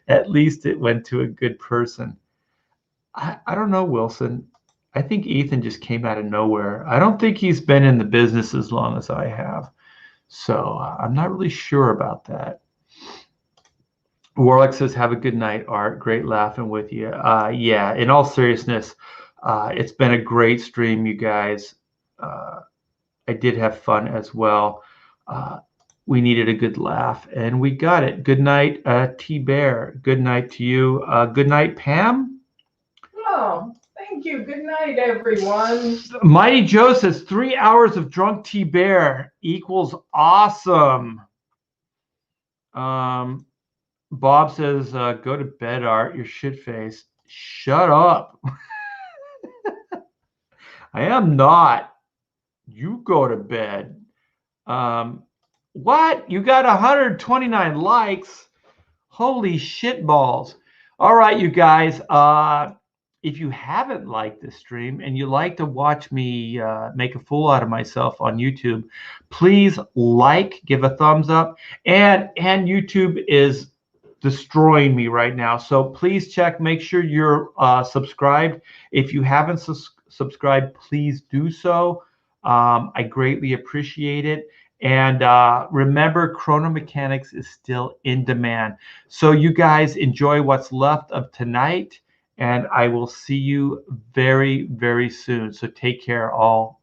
At least it went to a good person. I don't know, Wilson. I think Ethan just came out of nowhere. I don't think he's been in the business as long as I have. So I'm not really sure about that. Warlock says, have a good night, Art. Great laughing with you. Yeah, in all seriousness, it's been a great stream, you guys. I did have fun as well. We needed a good laugh, and we got it. Good night, T-Bear. Good night to you. Good night, Pam.
Oh, thank you. Good night, everyone.
Mighty Joe says 3 hours of drunk T-Bear equals awesome. Bob says, go to bed, Art. You're shit-faced. Shut up. I am not. You go to bed. What? You got 129 likes? Holy shit balls. All right, you guys. If you haven't liked this stream and you like to watch me make a fool out of myself on YouTube, please give a thumbs up. And YouTube is destroying me right now. So please make sure you're subscribed. If you haven't subscribed, please do so. I greatly appreciate it. And remember, Chrono Mechanics is still in demand. So you guys enjoy what's left of tonight, and I will see you very, very soon. So take care, all.